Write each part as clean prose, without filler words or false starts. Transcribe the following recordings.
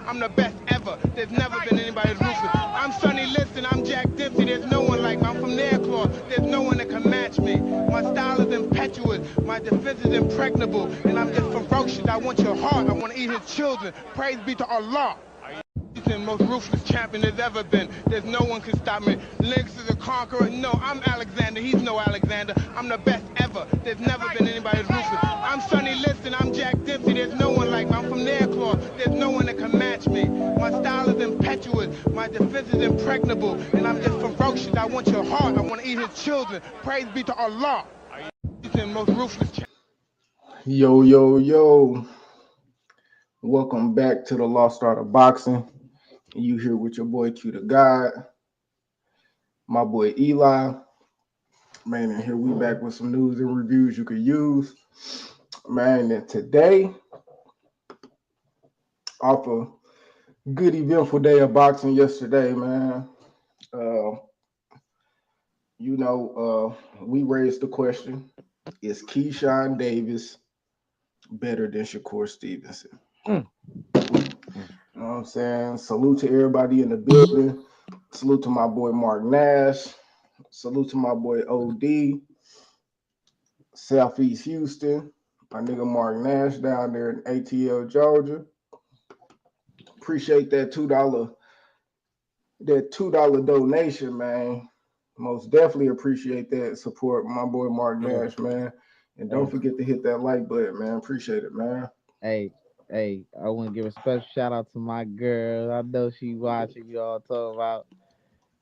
I'm the best ever. There's never been anybody as ruthless. I'm Sonny Liston. I'm Jack Dempsey. There's no one like me. I'm from their claw. There's no one that can match me. My style is impetuous. My defense is impregnable. And I'm just ferocious. I want your heart. I want to eat his children. Praise be to Allah. The most ruthless champion there's ever been. There's no one can stop me. Lynx is a conqueror. No, I'm Alexander. He's no Alexander. I'm the best ever. There's never been anybody as ruthless. I'm Sonny Liston. I'm Jack Dempsey. There's no one like me. I'm from their claw. There's no one that can match me. My style is impetuous. My defense is impregnable. And I'm just ferocious. I want your heart. I want to eat his children. Praise be to Allah. He's the most ruthless champion. Yo, yo, yo. Welcome back to the Lost Art of Boxing. You here with your boy Q the God, my boy Eli. Man, and here we back with some news and reviews you could use. Man, and today, off a good eventful day of boxing yesterday, man. We raised the question, is Keyshawn Davis better than Shakr Stevenson? You know what I'm saying? Salute to everybody in the building. Salute to my boy Mark Nash. Salute to my boy OD. Southeast Houston. My nigga Mark Nash down there in ATL, Georgia. Appreciate that $2 donation, man. Most definitely appreciate that support, my boy Mark Nash, man. And don't forget to hit that like button, man. Appreciate it, man. Hey, I want to give a special shout out to my girl. I know she watching you all talking about. You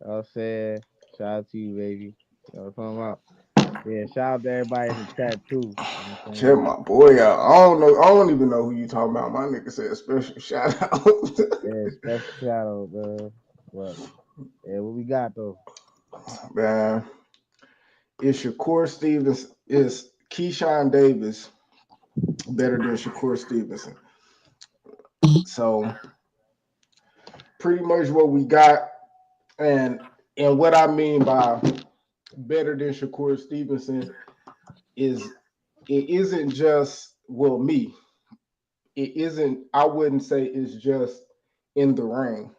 know what I'm saying? Shout out to you, baby. You know what I'm talking about? Yeah, shout out to everybody in the chat too. You know what I'm Check saying? my boy out. I don't even know who you talking about. My nigga said special shout out. Yeah, special shout out, man. What? Yeah, what we got though? Man, is Keyshawn Davis better than Shakr Stevenson? So pretty much what we got, and what I mean by better than Shakr Stevenson is it isn't just me. It isn't. I wouldn't say it's just in the ring.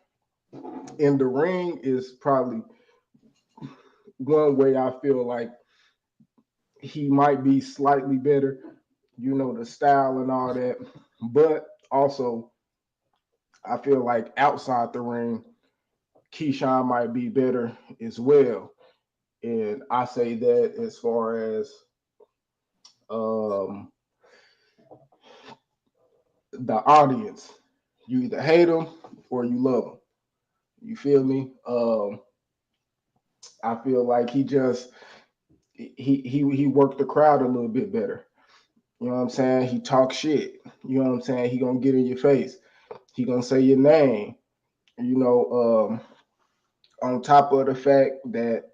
In the ring is probably one way I feel like he might be slightly better, the style and all that. But also, I feel like outside the ring, Keyshawn might be better as well. And I say that as far as the audience. You either hate him or you love him. You feel me? I feel like he worked the crowd a little bit better. You know what I'm saying? He talks shit. You know what I'm saying? He gonna get in your face. He gonna say your name. On top of the fact that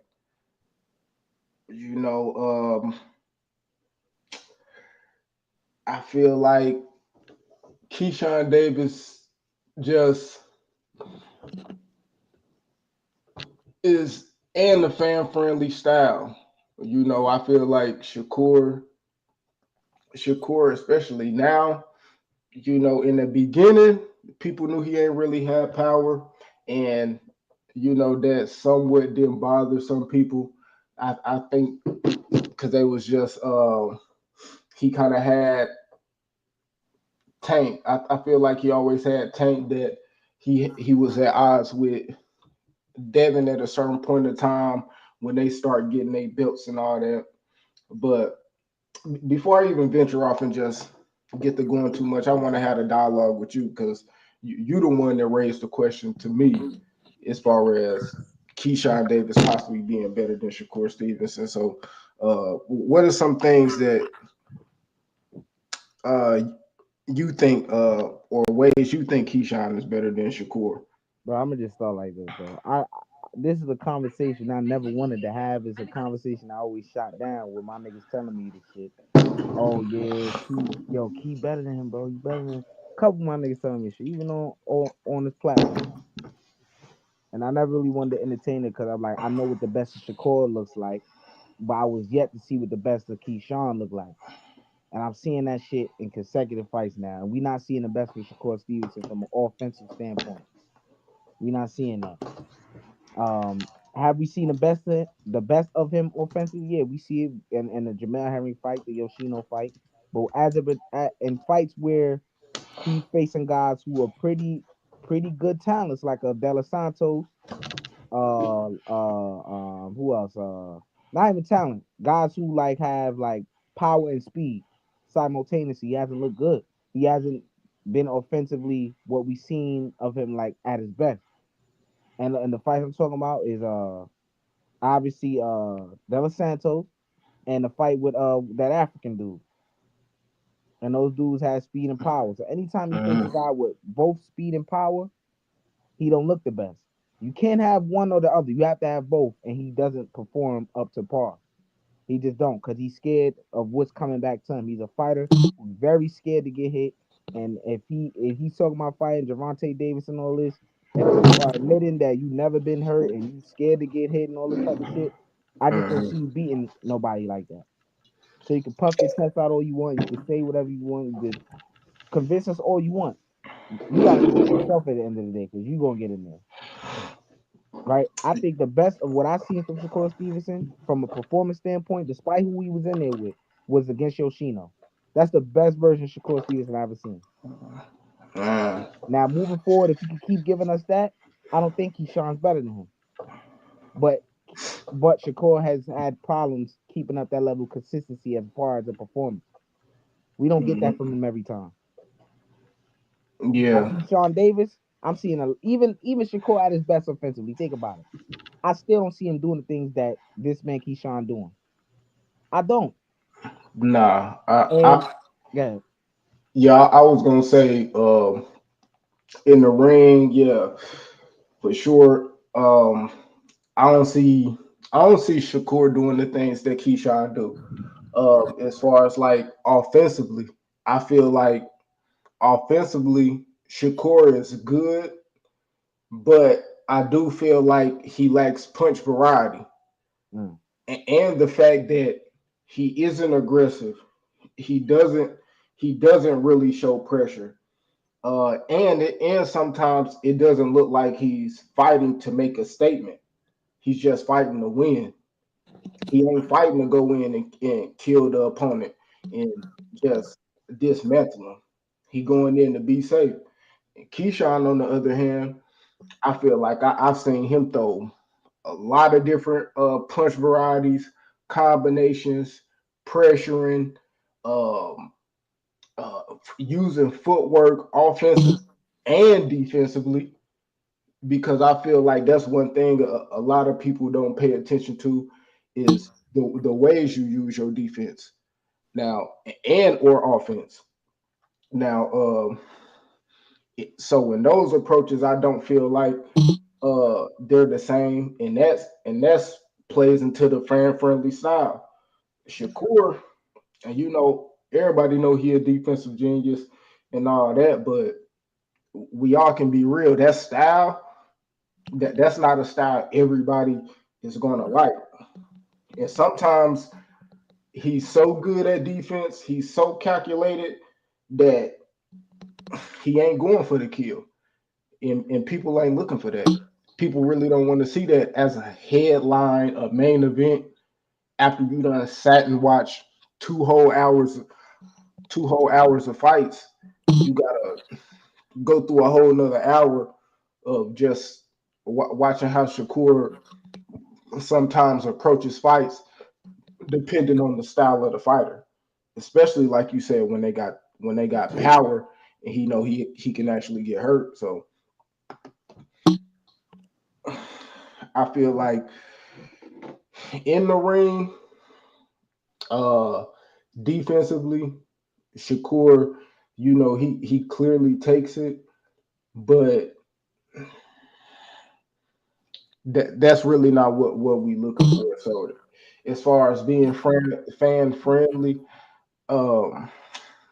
I feel like Keyshawn Davis just is in the fan friendly style. I feel like Shakr, especially now, in the beginning, people knew he ain't really had power, and that somewhat didn't bother some people. I think because they was just he kind of had Tank. I feel like he always had Tank that he was at odds with Devin at a certain point of time when they start getting their belts and all that. But before I even venture off and just get to going too much, I want to have a dialogue with you because you the one that raised the question to me as far as Keyshawn Davis possibly being better than Shakr Stevenson. So, what are some things that you think, or ways you think Keyshawn is better than Shakr? Bro, I'm gonna just start like this, bro. This is a conversation I never wanted to have. It's a conversation I always shot down with my niggas telling me this shit. Oh yeah, Key better than him, bro. You better than him. Couple of my niggas telling me shit, even on this platform. And I never really wanted to entertain it because I'm like, I know what the best of Shakr looks like, but I was yet to see what the best of Keyshawn look like. And I'm seeing that shit in consecutive fights now. And we not seeing the best of Shakur Stevenson from an offensive standpoint. We not seeing that. Have we seen the best of him offensively? Yeah, we see it in the Jamal Henry fight, the Yoshino fight. But in fights where he's facing guys who are pretty good talents, like a De Los Santos, who else? Not even talent. Guys who like have like power and speed simultaneously. He hasn't looked good. He hasn't been offensively what we've seen of him like at his best. And the fight I'm talking about is obviously De Los Santos and the fight with that African dude. And those dudes have speed and power. So anytime you face a Mhm. guy with both speed and power, he don't look the best. You can't have one or the other. You have to have both, and he doesn't perform up to par. He just don't, because he's scared of what's coming back to him. He's a fighter who's very scared to get hit. And if he's talking about fighting Javante Davis and all this, and you are admitting that you never been hurt and you scared to get hit and all this type of shit, I just don't see Mhm. you beating nobody like that. So you can puff your chest out all you want. You can say whatever you want. You can convince us all you want. You got to convince yourself at the end of the day, because you gonna get in there, right? I think the best of what I seen from Shakur Stevenson from a performance standpoint, despite who he was in there with, was against Yoshino. That's the best version of Shakur Stevenson I've ever seen. Mm. Now, moving forward, if he can keep giving us that, I don't think Keyshawn's better than him. But Shakur has had problems keeping up that level of consistency as far as a performance. We don't get that from him every time. Now, Yeah. Keyshawn Davis, I'm seeing even Shakur at his best offensively. Think about it. I still don't see him doing the things that this man Keyshawn doing. I don't. Nah. And yeah, Yeah, I was gonna say, in the ring, yeah, for sure. I don't see, I don't see Shakur doing the things that Keyshawn do. As far as like offensively, I feel like offensively, Shakur is good, but I do feel like he lacks punch variety, mm, and the fact that he isn't aggressive. He doesn't. He doesn't really show pressure. And sometimes it doesn't look like he's fighting to make a statement. He's just fighting to win. He ain't fighting to go in and kill the opponent and just dismantle him. He going in to be safe. And Keyshawn, on the other hand, I feel like I've seen him throw a lot of different punch varieties, combinations, pressuring, um, using footwork, offensive and defensively, because I feel like that's one thing a lot of people don't pay attention to is the ways you use your defense now and or offense. Now, so in those approaches, I don't feel like they're the same, and that's plays into the fan friendly style. Shakur, and everybody know he a defensive genius and all that, but we all can be real. That style, that's not a style everybody is gonna like. And sometimes he's so good at defense, he's so calculated that he ain't going for the kill. And people ain't looking for that. People really don't want to see that as a headline, a main event after you done sat and watched 2 whole hours, 2 whole hours of fights. You gotta go through a whole nother hour of just watching how Shakur sometimes approaches fights depending on the style of the fighter, especially like you said when they got power and he can actually get hurt. So I feel like in the ring, uh, defensively, Shakur, he clearly takes it, but that's really not what we looking for. So as far as being fan friendly, um,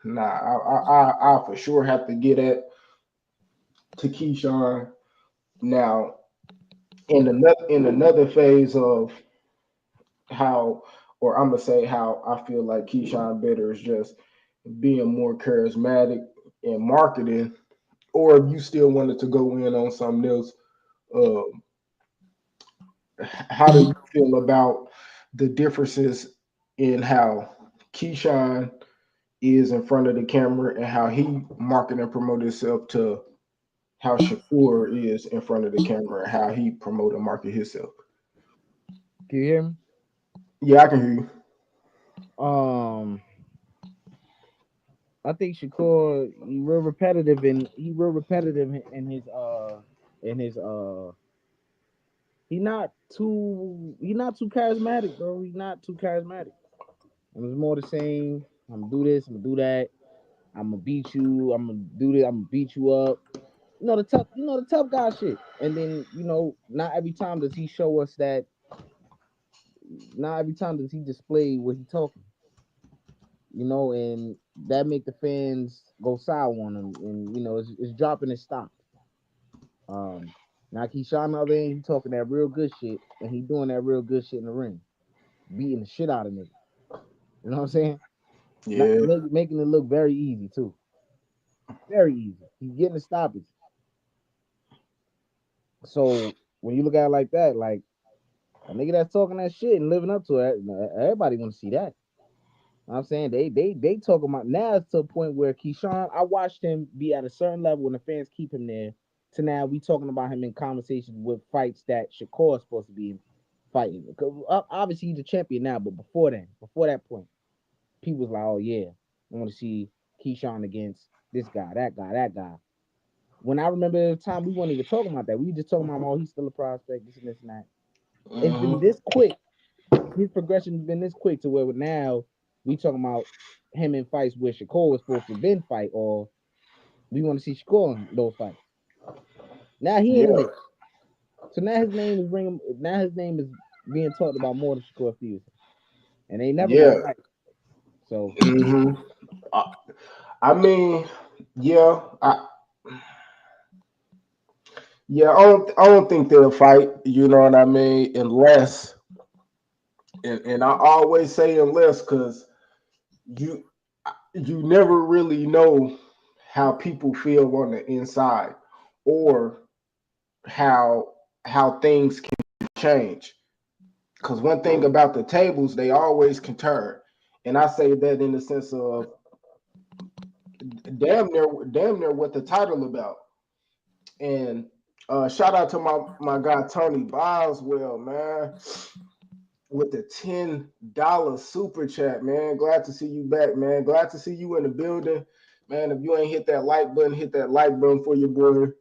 nah, I for sure have to get to Keyshawn. Now, in another phase of how, or I'm gonna say how I feel like Keyshawn better is just being more charismatic in marketing, or if you still wanted to go in on something else, uh, how do you feel about the differences in how Keyshawn is in front of the camera and how he market and promote himself to how Shakr is in front of the camera and how he promote and market himself? Can you hear me? Yeah, I can hear you. Um, I think Shakur he real repetitive in his he not too charismatic, bro. He's not too charismatic. It was more the same. I'm gonna do this, I'm gonna do that, I'm gonna beat you, I'm gonna do this, I'm gonna beat you up. The tough guy shit. And then, not every time does he show us that, not every time does he display what he talking, and that make the fans go sour on him, and it's dropping his stock. Now Keyshawn, on the other end, he talking that real good shit, and he doing that real good shit in the ring, beating the shit out of niggas. You know what I'm saying? Not Yeah, making it look very easy too, very easy. He's getting the stoppage. So when you look at it like that, like a nigga that's talking that shit and living up to it, everybody want to see that. You know what I'm saying they talking about now. It's to a point where Keyshawn, I watched him be at a certain level when the fans keep him there. To now we talking about him in conversations with fights that Shakur is supposed to be fighting. Because obviously he's a champion now, but before then, before that point, people was like, oh yeah, I want to see Keyshawn against this guy, that guy, that guy. When I remember the time, we weren't even talking about that. We were just talking about, oh, he's still a prospect, this and that. It's been hmm this quick. His progression has been this quick to where now we talking about him in fights where Shakur was supposed to been fight, or we want to see Shakur in those fights. Now he in the yeah, mix. So now his name is ringing. Now his name is being talked about more than Shakur Stevenson, and they never yeah. gonna fight. So hmm I, I mean, yeah, I don't think they'll fight. You know what I mean? Unless, and I always say unless, because you you never really know how people feel on the inside, or how things can change. Because one thing about the tables, they always can turn, and I say that in the sense of damn near what the title about. And shout out to my guy Tony Boswell, man, with the $10 super chat, man. Glad to see you back, man. Glad to see you in the building, man. If you ain't hit that like button, hit that like button for your boy. You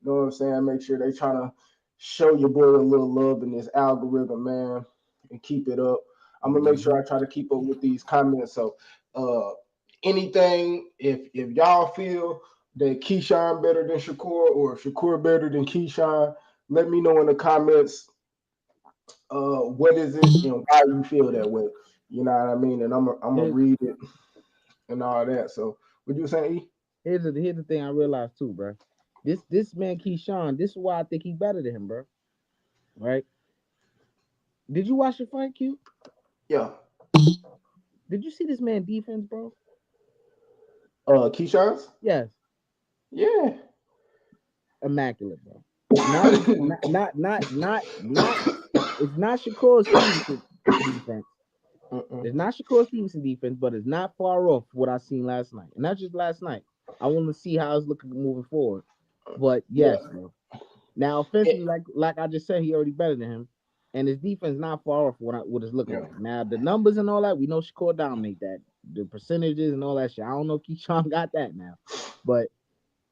know what I'm saying? Make sure they trying to show your boy a little love in this algorithm, man, and keep it up. I'm gonna make sure I try to keep up with these comments. So, uh, anything if y'all feel that Keyshawn better than Shakur, or Shakur better than Keyshawn, let me know in the comments. What is it and why you feel that way? You know what I mean? And I'm gonna here's read it and all that. So, what you saying? E? here's the thing I realized too, bro. This man Keyshawn, this is why I think he better than him, bro. Right? Did you watch the fight, Q? Yeah. Did you see this man defense, bro? Keyshawn's? Yes, Yeah. immaculate, bro. Not. It's not Shakur Stevenson defense. Mm-mm. It's not Shakur Stevenson defense, but it's not far off what I seen last night. And not just last night. I want to see how it's looking moving forward. But Yeah. yes, bro. Now offensively, like I just said, he already better than him, and his defense not far off what it's looking Yeah. like. Now the numbers and all that, we know Shakur dominate that. The percentages and all that shit. I don't know if Keyshawn got that now, but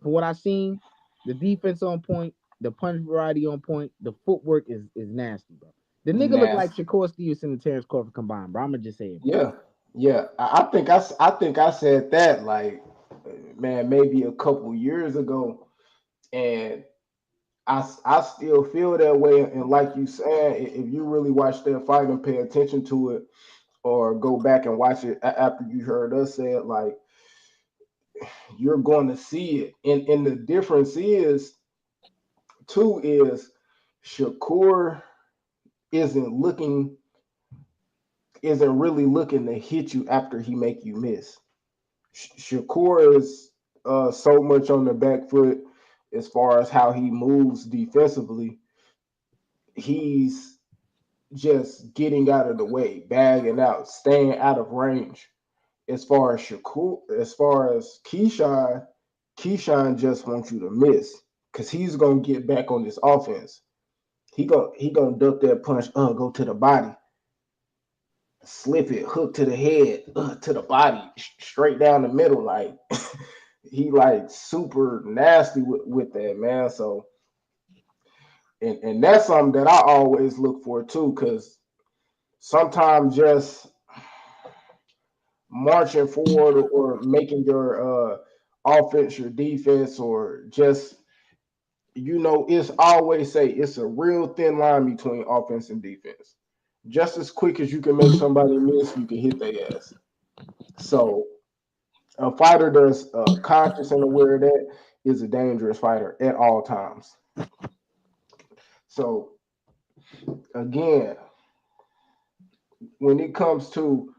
from what I seen, the defense on point, the punch variety on point, the footwork is nasty, bro. The nigga look like Nasty. Shakur Stevenson and Terrence Crawford combined, bro. I'ma just say it, bro. Yeah. Yeah. I think I said that like, man, maybe a couple years ago, and I still feel that way. And like you said, if you really watch that fight and pay attention to it, or go back and watch it after you heard us say it, like, you're going to see it. And the difference is too is Shakur isn't looking isn't really looking to hit you after he make you miss. Shakur is so much on the back foot as far as how he moves defensively. He's just getting out of the way, bagging out, staying out of range. As far as Shakur, as far as Keyshawn just wants you to miss because he's gonna get back on this offense. He gonna duck that punch, go to the body, slip it, hook to the head, to the body, straight down the middle. Like he like super nasty with that, man. So and that's something that I always look for too, because sometimes just marching forward or making your offense your defense or just it's always say it's a real thin line between offense and defense. Just as quick as you can make somebody miss, you can hit their ass. So a fighter that's conscious and aware of that is a dangerous fighter at all times. So again, when it comes to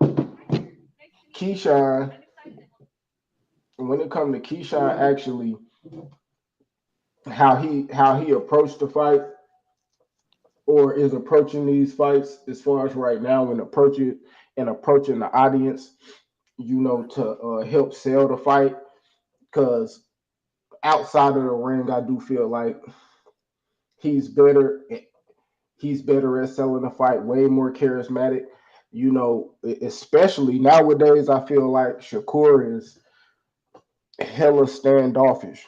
Keyshawn, actually how he approached the fight or is approaching these fights as far as right now and approaching the audience, to help sell the fight. Because outside of the ring, I do feel like he's better. He's better at selling the fight, way more charismatic. Especially nowadays, I feel like Shakur is hella standoffish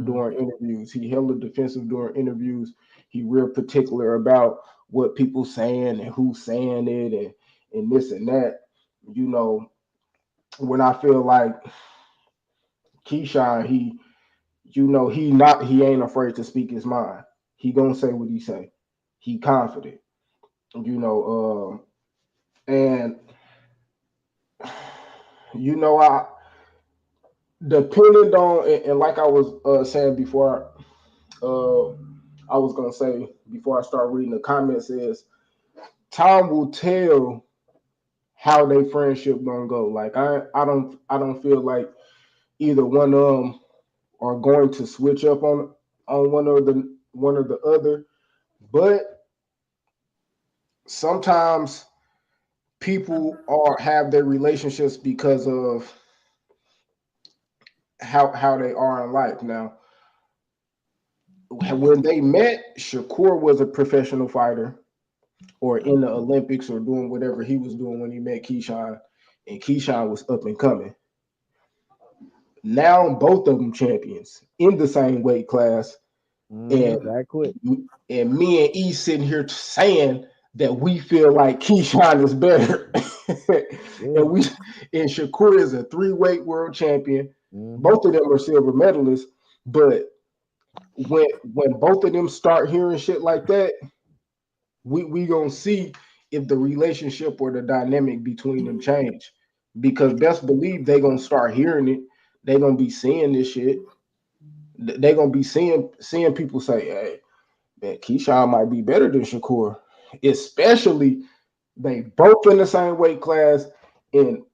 during interviews. He hella defensive during interviews. He real particular about what people saying and who's saying it and this and that. When I feel like Keyshawn, he ain't afraid to speak his mind. He gonna say what he say. He confident. And I depending on and like I was saying before, uh, I was gonna say before I start reading the comments is time will tell how they friendship gonna go. Like I don't feel like either one of them are going to switch up on one or the other. But sometimes people have their relationships because of how they are in life. Now, when they met, Shakur was a professional fighter or in the Olympics or doing whatever he was doing when he met Keyshawn, and Keyshawn was up and coming. Now both of them champions in the same weight class, and That quick. and me and E sitting here saying that we feel like Keyshawn is better, Yeah. and Shakur is a 3-weight world champion. Mm-hmm. Both of them are silver medalists, but when both of them start hearing shit like that, we gonna see if the relationship or the dynamic between them change. Because best believe they gonna start hearing it. They gonna be seeing this shit. They gonna be seeing people say, "Hey, man, Keyshawn might be better than Shakur," especially they both in the same weight class and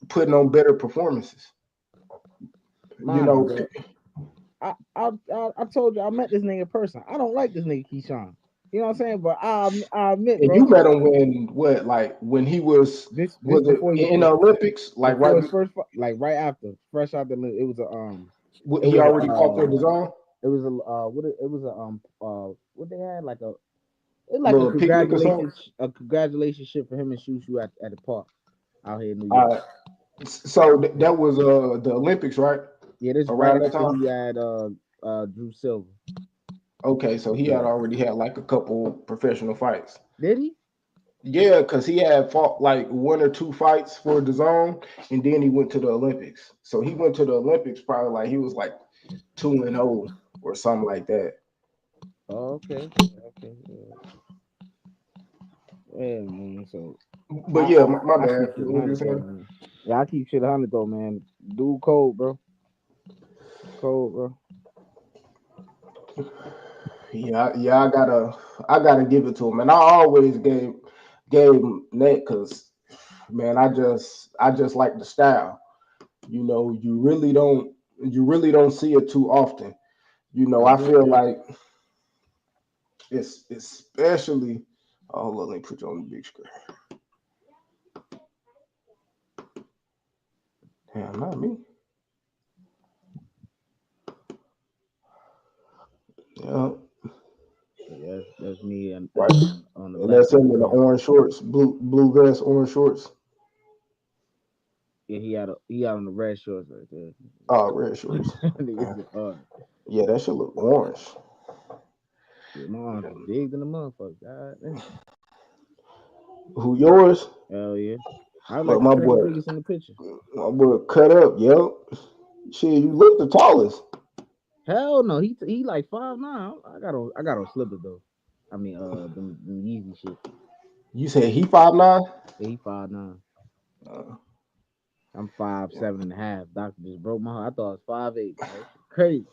putting on better performances. You Mind you, know, bro. I told you I met this nigga in person. I don't like this nigga Keyshawn. You know what I'm saying? But I admit, and bro. you met him when he This was it before in the Olympics, like before right his first fight, like right after, fresh out the it was a it he was already fought for the zone, it was a it was a what they had like a it's like little picnic or something. a congratulations shit for him and Shushu at the park out here in New York. Uh, so that was the Olympics, right? Yeah, this right Around that after time. he had Drew Silver. Okay, so he had Yeah. already had like a couple professional fights. Did he? Yeah, because he had fought like 1 or 2 fights for the zone, and then he went to the Olympics. So he went to the Olympics probably like he was like 2-0 or something like that. Oh, okay. Okay. Yeah. Yeah, man. So But yeah, my I keep bad. shit What you 100 though, saying? man. Yeah, I keep shit 100 though, man. Dude, cold, bro. Cold, bro. Yeah, I gotta give it to him, and I always gave him that because man, I just like the style. You know, you really don't see it too often. You know, I feel like it's especially. Oh, hold on, let me put you on the big screen. Damn, not me. Yeah, Yeah, that's me and right. on the And left that's him right in the there. orange shorts, blue vest, orange shorts. Yeah, he out on the red shorts right there. Oh, red shorts. Nigga said, Yeah, that should look orange. yeah, my arms is big than the motherfucker. God damn. Who yours? Hell yeah. I was Well, like the second biggest in the picture. my boy cut up, yo. Shit, you look the tallest. Hell no, he like 5'9". I got on slippers though. I mean them Yeezy shit. You said he 5'9"? Yeah, he 5'9". Uh, I'm 5'7.5". Doctor just broke my heart. I thought it was 5'8", bro. That shit crazy.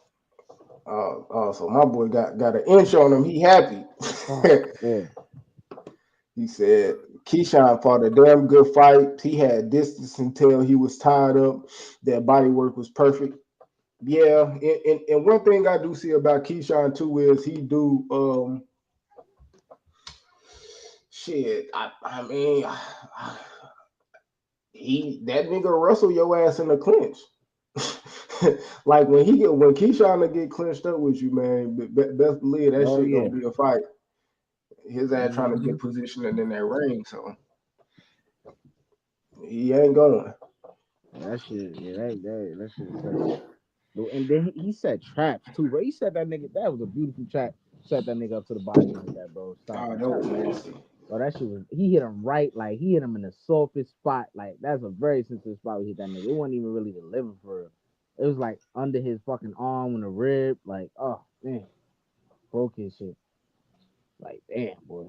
so my boy got an inch on him. He happy. Oh, yeah. He said Keyshawn fought a damn good fight. He had distance until he was tied up. That body work was perfect. Yeah, and one thing I do see about Keyshawn too is he do shit. I mean, he that nigga wrestle your ass in the clinch. Like when Keyshawn to get clinched up with you, man, best believe that Oh shit yeah. gonna be a fight. His ass trying to Mm-hmm. get positioned in that ring, so he ain't going. That shit, yeah, that shit is crazy. And then he set traps too, bro. He set that nigga. That was a beautiful trap. Set that nigga up to the body like that, bro. Stop Oh, that. that That was was hard. nasty. Bro, that shit was. He hit him right, like he hit him in the softest spot. Like that's a very sensitive spot. We hit that nigga. It wasn't even really the liver for real. It was like under his fucking arm and the rib. Like, oh man, broke his shit. Like, damn, boy.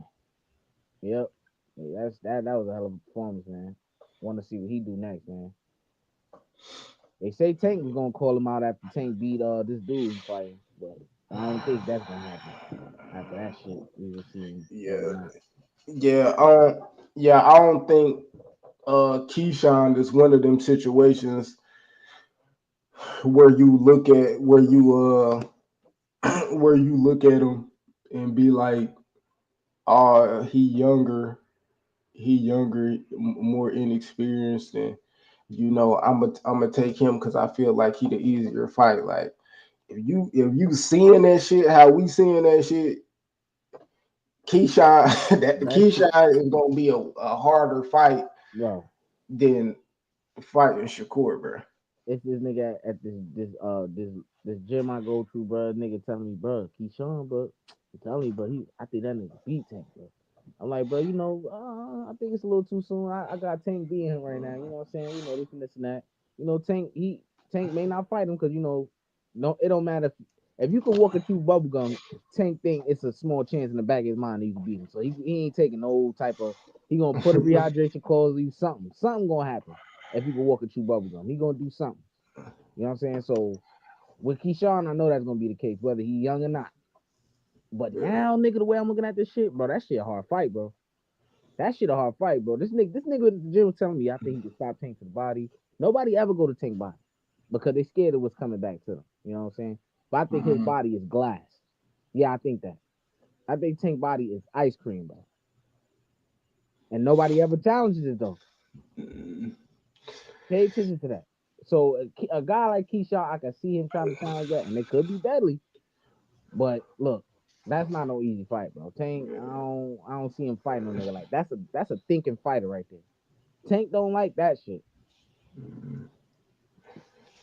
Yep. Yeah, that was a hell of a performance, man. Want to see what he do next, man. They say Tank was gonna call him out after Tank beat this dude he fighting, but I don't think that's gonna happen. After that shit we were seeing the other Yeah, night. yeah, yeah. I don't think Keyshawn is one of them situations where you look at where you look at him and be like, oh, he younger, more inexperienced, and I'm gonna take him because I feel like he the easier fight. Like if you seeing that shit, how we seeing that shit, Keyshawn that That shit, Keyshawn is gonna be a harder fight bro. than fighting Shakur, bro. It's this nigga at this gym I go to, bro. Nigga telling me, bro, Keyshawn, bro. He telling me, bro, I think that nigga beat Tank, bro. I'm like, bro, I think it's a little too soon. I got Tank beating him right now. You know what I'm saying? This and this and that. Tank may not fight him because no, it don't matter if you can walk and chew bubblegum. Tank think it's a small chance in the back of his mind that you can beat him. So he ain't taking no type of. He gonna put a rehydration clause, leave something. Something gonna happen if he can walk and chew bubblegum. He gonna do something. You know what I'm saying? So with Keyshawn, I know that's gonna be the case, whether he young or not. But now, nigga, the way I'm looking at this shit, bro, that shit a hard fight, bro. That shit a hard fight, bro. This nigga at the gym was telling me I think he can stop Tank to the body. Nobody ever go to Tank body because they scared of what's coming back to them. You know what I'm saying? But I think his Mhm. body is glass. Yeah, I think that. I think Tank body is ice cream, bro. And nobody ever challenges it though. Pay attention to that. So a guy like Keyshawn, I can see him trying to challenge that, and it could be deadly. But look, that's not no easy fight, bro. Tank, I don't see him fighting no nigga like that's a thinking fighter right there. Tank don't like that shit.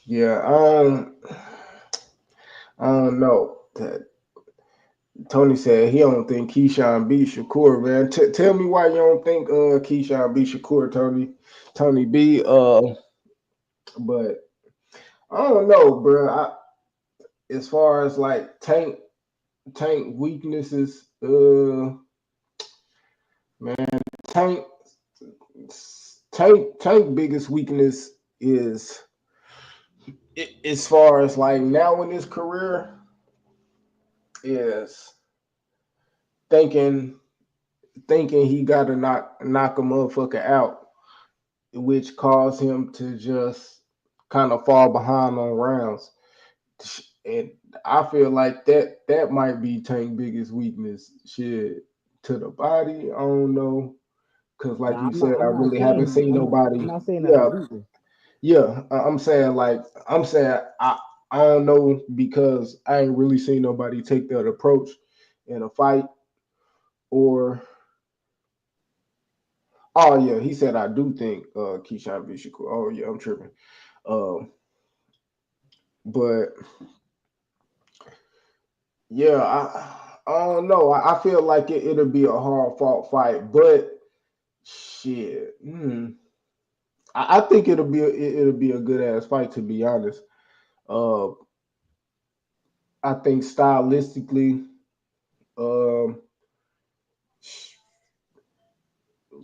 Yeah, I don't know. Tony said he don't think Keyshawn beat Shakur, man. Tell me why you don't think Keyshawn beat Shakur, Tony. Tony B. But I don't know, bro. As far as like Tank weaknesses, man, Tank Tank biggest weakness is as far as like now in his career is thinking he gotta knock a motherfucker out, which caused him to just kind of fall behind on rounds. And I feel like that might be Tank biggest weakness. Shit, to the body, I don't know, because like Nah, you said, I I'm not really haven't saying seen I'm nobody. not saying that's a Yeah, weakness. yeah. I'm saying I don't know because I ain't really seen nobody take that approach in a fight or. Oh yeah, he said I do think Keyshawn v. Shakr. Oh yeah, I'm tripping. Um, but yeah, I don't know. I feel like it'll be a hard fought fight, but shit, I think it'll be a good ass fight to be honest. Uh, I think stylistically, um,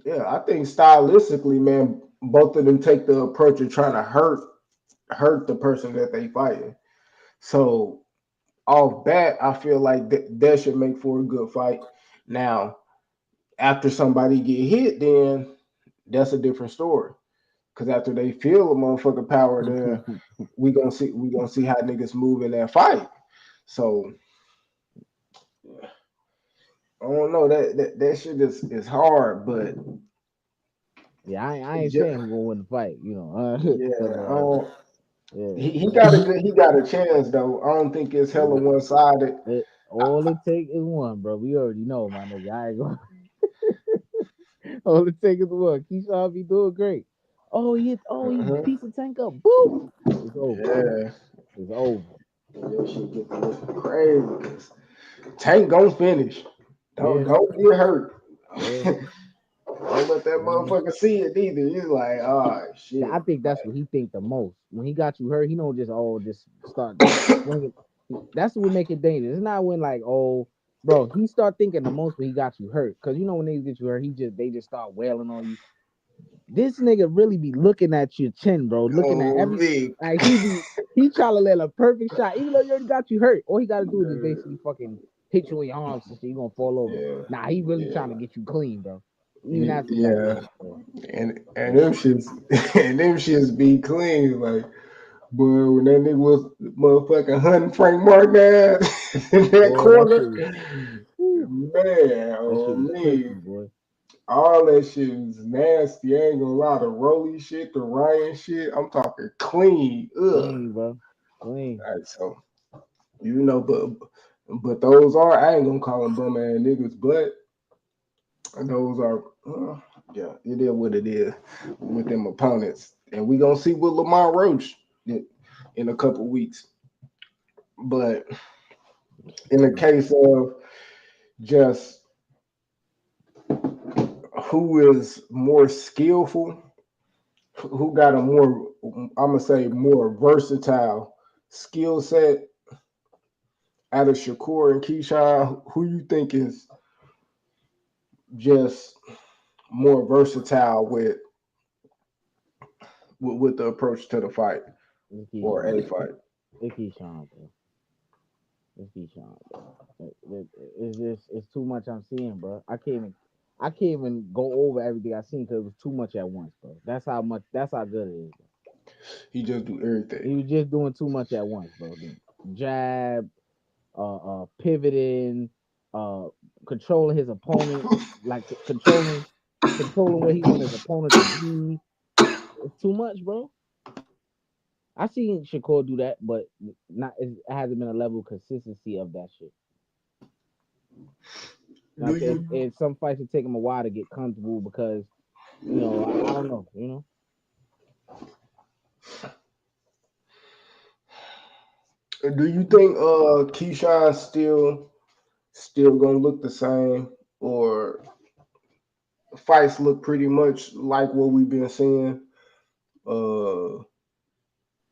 yeah, I think stylistically, man, both of them take the approach of trying to hurt the person that they fighting. So off bat, I feel like that should make for a good fight. Now, after somebody get hit, then that's a different story. Cause after they feel a motherfucking power, then we gonna see how niggas move in that fight. So I don't know that shit is hard, but Yeah, I ain't just, saying who gonna win the fight, but yeah, I don't, yeah, he got he got a chance though. I don't think it's hella yeah. one sided. All it take is one, bro. We already know, my nigga. I ain't gonna. All it take is one. Keyshawn be doing great. He piece of tank up. Boop. It's over. Yeah, It's over. that shit get to looking crazy. 'Cause Tank gonna finish. Yeah, Don't get hurt. yeah, Don't let that yeah. motherfucker see it either. He's like, oh I shit. think that's what he think the most. When he got you hurt, he don't just start swinging. That's what make it dangerous. It's not when like, oh, bro, he start thinking the most when he got you hurt. Cause you know when niggas get you hurt, they just start wailing on you. This nigga really be looking at your chin, bro. Looking at Oh every me. like he trying to let a perfect shot, even though you already got you hurt. All he gotta do is just basically fucking hit you in your arms and shit. You gonna fall over. Yeah, Nah, he really yeah, trying to get you clean, bro. Even after you got yeah. hurt. So, And them shits and them shits be clean. Like, boy, when that nigga was motherfucking hunting Frank Martin ass in that boy, corner, whew, man, that oh shit was me. crispy, boy. All that shit was nasty. I ain't gonna lie. The Rolly shit, the Ryan shit. I'm talking clean. Ugh. Clean, bro. Clean. All right, so but those are I ain't gonna call them bum ass niggas, but those are yeah, it is what it is with them opponents, and we gonna see with Lamar Roach in a couple weeks. But in the case of just who is more skillful, who got a more I'm gonna say more versatile skill set out of Shakur and Keyshawn, who you think is just more versatile with the approach to the fight It's or Keyshawn. a fight. It's Keyshawn, bro. It's Keyshawn, bro. It's just it's too much I'm seeing, bro. I can't even go over everything I seen because it was too much at once, bro. That's how good it is, bro. He just do everything. He was just doing too much at once, bro. The jab, pivoting, uh, controlling his opponent, like controlling where he want his opponent to be. It's too much, bro. I seen Shakur do that, but not it hasn't been a level of consistency of that shit. You know what Do I'm saying? you Some fights will take him a while to get comfortable because I don't know, do you think Keyshawn still gonna look the same or fights look pretty much like what we've been seeing? Uh,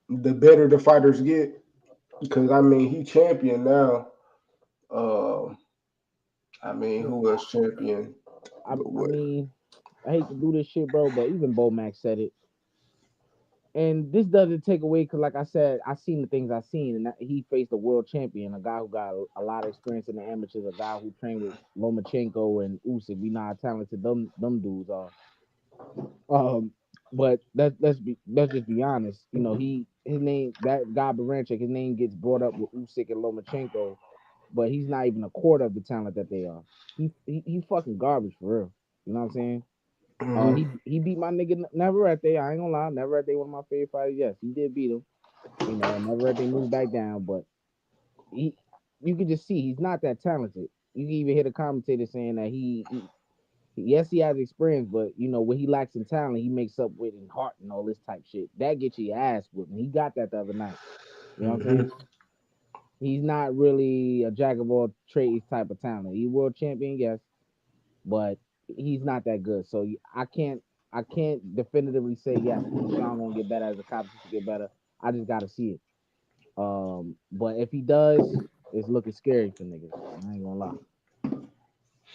the better the fighters get, because I mean he champion now. Uh, I mean who else champion? I What? mean, I hate to do this shit, bro, but even Bo Max said it. And this doesn't take away because, like I said, I seen the things I seen, and he faced a world champion, a guy who got a lot of experience in the amateurs, a guy who trained with Lomachenko and Usyk. We know how talented them dudes are. Um, But let's just be honest. You know, his name, that guy Baranchik, his name gets brought up with Usyk and Lomachenko, but he's not even a quarter of the talent that they are. He fucking garbage for real. You know what I'm saying? Mm-hmm. He beat my nigga Navarrete. I ain't gonna lie, Navarrete one of my favorite fighters. Yes, he did beat him. You know, Navarrete moved back down, but he you can just see he's not that talented. You can even hear the commentator saying that yes, he has experience, but you know what he lacks in talent, he makes up with in heart and all this type shit. That gets your ass whipped. And he got that the other night. You know what I'm Mm-hmm. saying? He's not really a jack of all trades type of talent. He world champion, yes, but he's not that good. So I can't definitively say yes. Keyshawn gonna get better as the competition get better. I just gotta see it. But if he does, it's looking scary for niggas. I ain't gonna lie.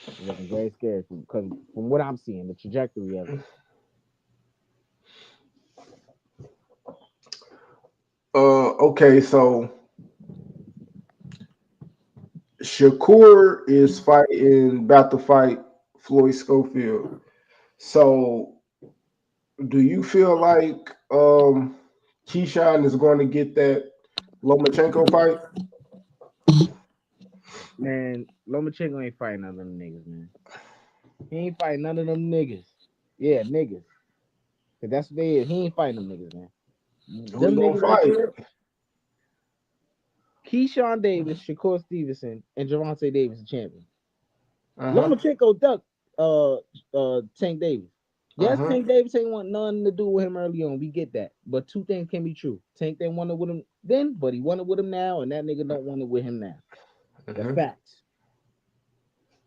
It's looking very scary because from what I'm seeing, the trajectory of it. Okay, so Shakur is about to fight Floyd Schofield. So do you feel like Keyshawn is going to get that Lomachenko fight? Man, Lomachenko ain't fighting none of them niggas, man. He ain't fighting none of them niggas. Yeah, niggas. Cause that's what they is. He ain't fighting them niggas, man. Who he Them gonna niggas right fight? there, Keyshawn Davis, Shakur Stevenson, and Javante Davis, the champion. Uh-huh. Lomachenko ducked Tank Davis. Yes, Uh-huh. Tank Davis ain't want nothing to do with him early on. We get that. But two things can be true. Tank didn't want it with him then, but he wanted with him now, and that nigga don't want it with him now. The Uh-huh. facts.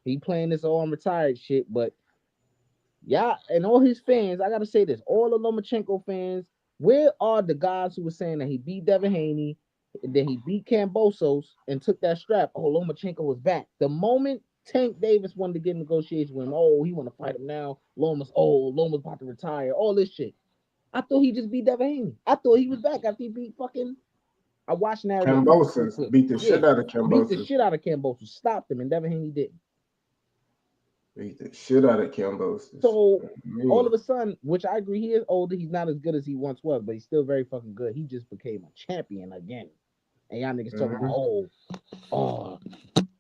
He playing this all retired shit, but yeah, and all his fans, I gotta say this: all the Lomachenko fans, where are the guys who were saying that he beat Devin Haney, then he beat Cambosos and took that strap? Oh, Lomachenko was back. The moment Tank Davis wanted to get in negotiations with him, oh, he want to fight him now. Loma's about to retire. All this shit. I thought he just beat Devin Haney. I thought he was back after he beat fucking. I watched narrative real Cambosis quick. beat the Yeah, shit out of beat the Cambosis. shit out of Cambosos, stopped him, and Devin Haney didn't. Beat the shit out of Cambosis. So all Me. of a sudden, which I agree, he is older. He's not as good as he once was, but he's still very fucking good. He just became a champion again. And y'all niggas talking about, Mm-hmm. oh,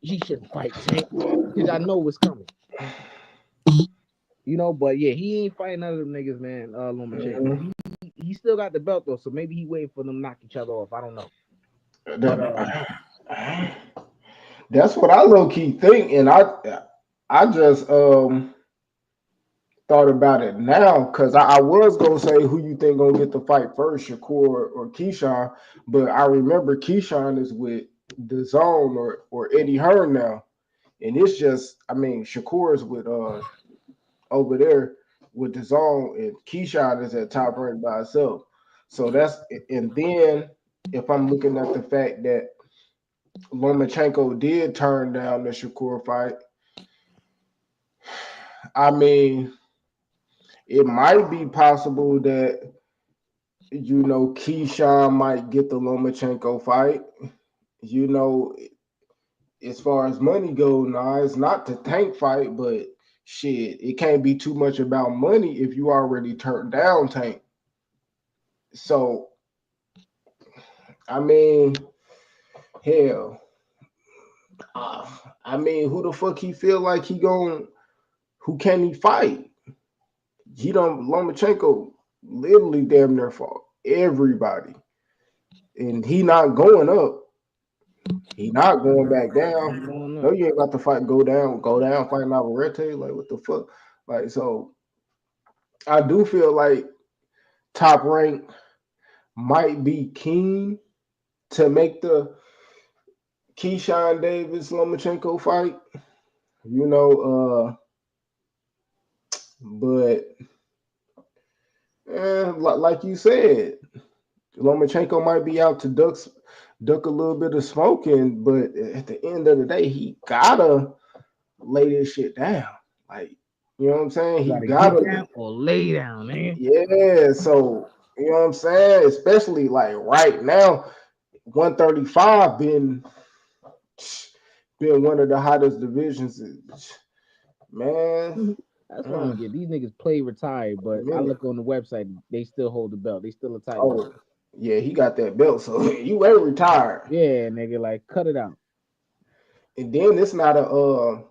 he shouldn't fight Tank because I know what's coming. You know, but yeah, he ain't fighting none of them niggas, man. Lomachenko. Mm-hmm. He still got the belt though, so maybe he waiting for them to knock each other off. I don't know, but That's what I low key think, and I just thought about it now because I was gonna say who you think gonna get the fight first, Shakur or Keyshawn, but I remember Keyshawn is with the Zone or Eddie Hearn now, and it's just I mean Shakur is with over there with the Zone, and Keyshawn is at top rank by itself. So that's and then if I'm looking at the fact that Lomachenko did turn down the Shakur fight, I mean it might be possible that Keyshawn might get the Lomachenko fight. You know, as far as money goes, nah, it's not the Tank fight, but shit, it can't be too much about money if you already turned down Tank. So, I mean, hell, I mean, who the fuck he feel like who can he fight? He don't Lomachenko literally damn near fought everybody, and he not going up. He not going back down. No, you ain't got to fight. Go down, fight Navarrete. Like what the fuck? Like so, I do feel like Top Rank might be keen to make the Keyshawn Davis Lomachenko fight. You know, but like you said, Lomachenko might be out to duck a little bit of smoking, but at the end of the day, he gotta lay this shit down. Like, you know what I'm saying? you He gotta get gotta, down or lay down, man. yeah. So, you know what I'm saying? Especially like right now, 135 been one of the hottest divisions, man. That's what I don't get. These niggas play retired, A but I minute. look on the website, they still hold the belt. They still a title Oh, holder. yeah, he got that belt, so you ain't retired. Yeah, nigga, like cut it out. And then it's not a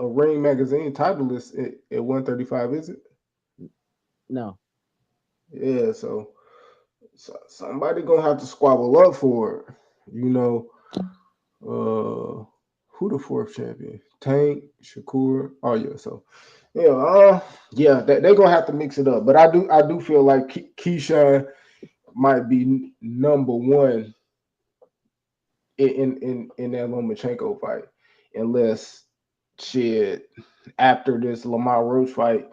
Ring magazine title list at 135, is it? No. Yeah, so somebody gonna have to squabble up for it. You know, who the fourth champion? Tank, Shakur. Oh yeah, so yeah, yeah, they gonna have to mix it up. But I do feel like Keyshawn might be number one in that Lomachenko fight, unless shit after this Lamar Roach fight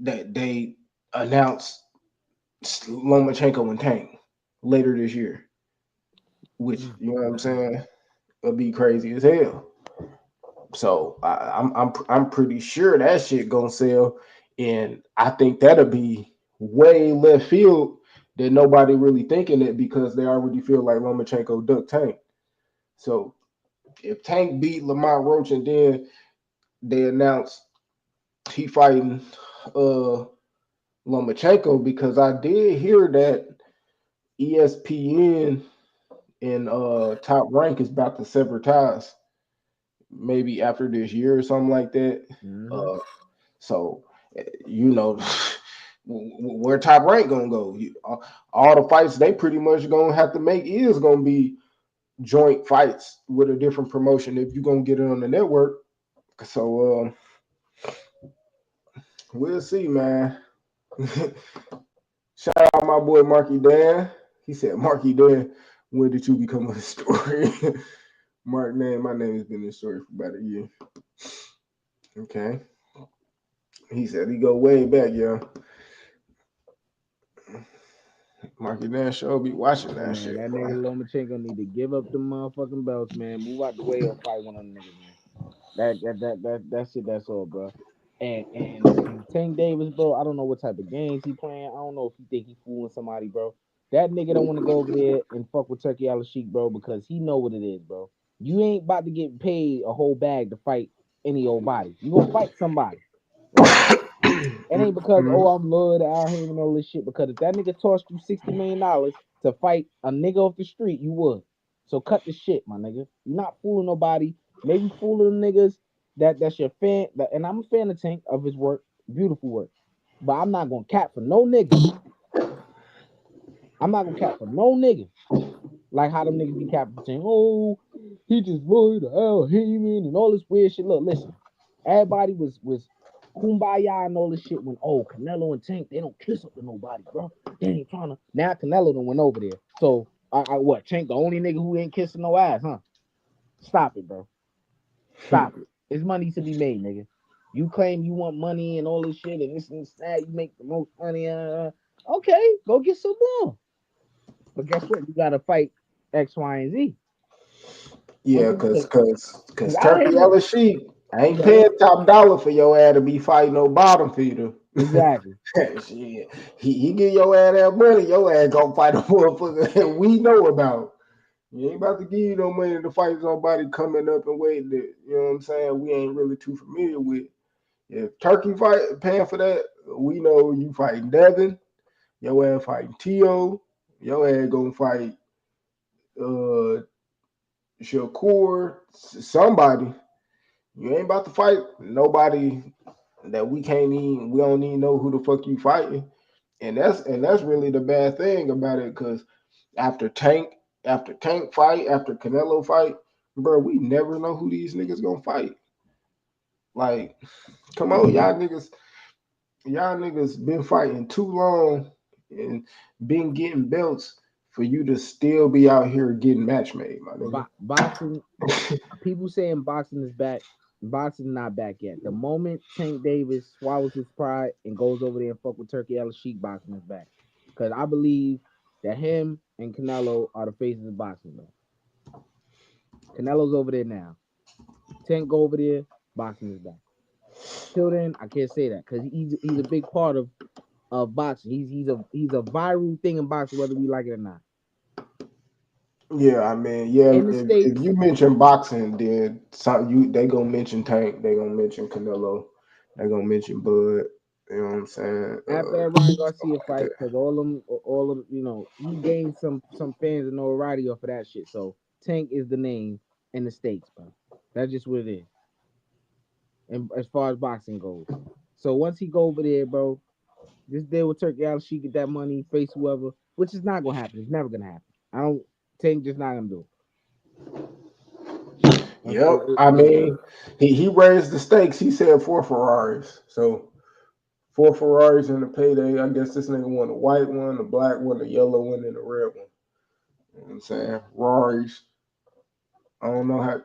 that they announced Lomachenko and Tank later this year, which Mm. you know what I'm saying, it'll be crazy as hell. So I'm pretty sure that shit gonna sell, and I think that'll be way left field that nobody really thinking it because they already feel like Lomachenko ducked Tank. So if Tank beat Lamar Roach and then they announce he fighting uh Lomachenko, because I did hear that ESPN and Top Rank is about to sever ties maybe after this year or something like that. Mm-hmm. Uh so you know where Top Rank gonna go? All the fights they pretty much gonna have to make is gonna be joint fights with a different promotion if you're gonna get it on the network. So we'll see, man. Shout out my boy Marky Dan. He said, Marky Dan, when did you become a historian? My name has been in the story for about a year. Okay. He said he go way back, yo. Marky Dan show be watching Hey that man, shit, that nigga bro. Lomachenko need to give up the motherfucking belts, man. Move out the way or fight one of them niggas, man. That shit. That's all, bro. And Tank Davis, bro. I don't know what type of games he playing. I don't know if he think he fooling somebody, bro. That nigga don't want to go over there and fuck with Turkey Al Sheik, bro, because he know what it is, bro. You ain't about to get paid a whole bag to fight any old body. You gonna fight somebody, right? It ain't because Mhm. oh I'm loyal to Al Haymon and all this shit. Because if that nigga tossed you $60 million to fight a nigga off the street, you would. So cut the shit, my nigga. You're not fooling nobody. Maybe fooling them niggas that's your fan. And I'm a fan of Tank of his work, beautiful work. But I'm not gonna cap for no nigga. I'm not gonna cap for no nigga. Like how them niggas be capping for saying, oh, he just loyal to Al Heyman and all this weird shit. Look, listen, everybody was kumbaya and all this shit when Canelo and Tank, they don't kiss up to nobody, bro. They ain't trying to. Now Canelo done went over there. So I what Tank the only nigga who ain't kissing no ass, huh? Stop it, bro. Stop it. It's money to be made, nigga. You claim you want money and all this shit and this and that, you make the most money. Okay, go get some more. But guess what? You gotta fight X, Y, and Z. Yeah, Okay, cause because Al Turkey Heyman, LSU ain't yeah, paying top dollar for your ass to be fighting no bottom feeder. exactly. Shit. He give your ass that money, your ass gonna fight a motherfucker that we know about. You ain't about to give you no money to fight somebody coming up and waiting that, you know what I'm saying, we ain't really too familiar with. If Turkey fight paying for that, we know you fighting Devin, your ass fighting Tio, your ass gonna fight uh Shakur, somebody. You ain't about to fight nobody that we don't even know who the fuck you fighting. And that's really the bad thing about it, because after Tank fight, after Canelo fight, bro, we never know who these niggas gonna fight. Like, come on, y'all niggas been fighting too long and been getting belts for you to still be out here getting match made, my nigga. Boxing, people saying boxing is back. Boxing not back yet. The moment Tank Davis swallows his pride and goes over there and fuck with Turkey Al Sheik, boxing is back. Because I believe that him and Canelo are the faces of boxing, man. Canelo's over there now. Tank go over there, boxing is back. Till then, I can't say that because he's a big part of boxing. He's a viral thing in boxing, whether we like it or not. Yeah, I mean, yeah. In the If States, you mention boxing, then they gonna mention Tank. They gonna mention Canelo. They gonna mention Bud. You know what I'm saying? after that Ryan Garcia Like fight, that. because all of he gained some fans and notoriety off of that shit. So Tank is the name in the States, bro. That's just what it is. And as far as boxing goes, so once he go over there, bro, this deal with Turkey Al she get that money, face whoever, which is not gonna happen. It's never gonna happen. I don't Tank just not gonna do it. Yep. I mean, he raised the stakes. He said 4 Ferraris. So 4 Ferraris in the payday. I guess this nigga won the white one, the black one, the yellow one, and the red one. You know what I'm saying? Ferraris. I don't know how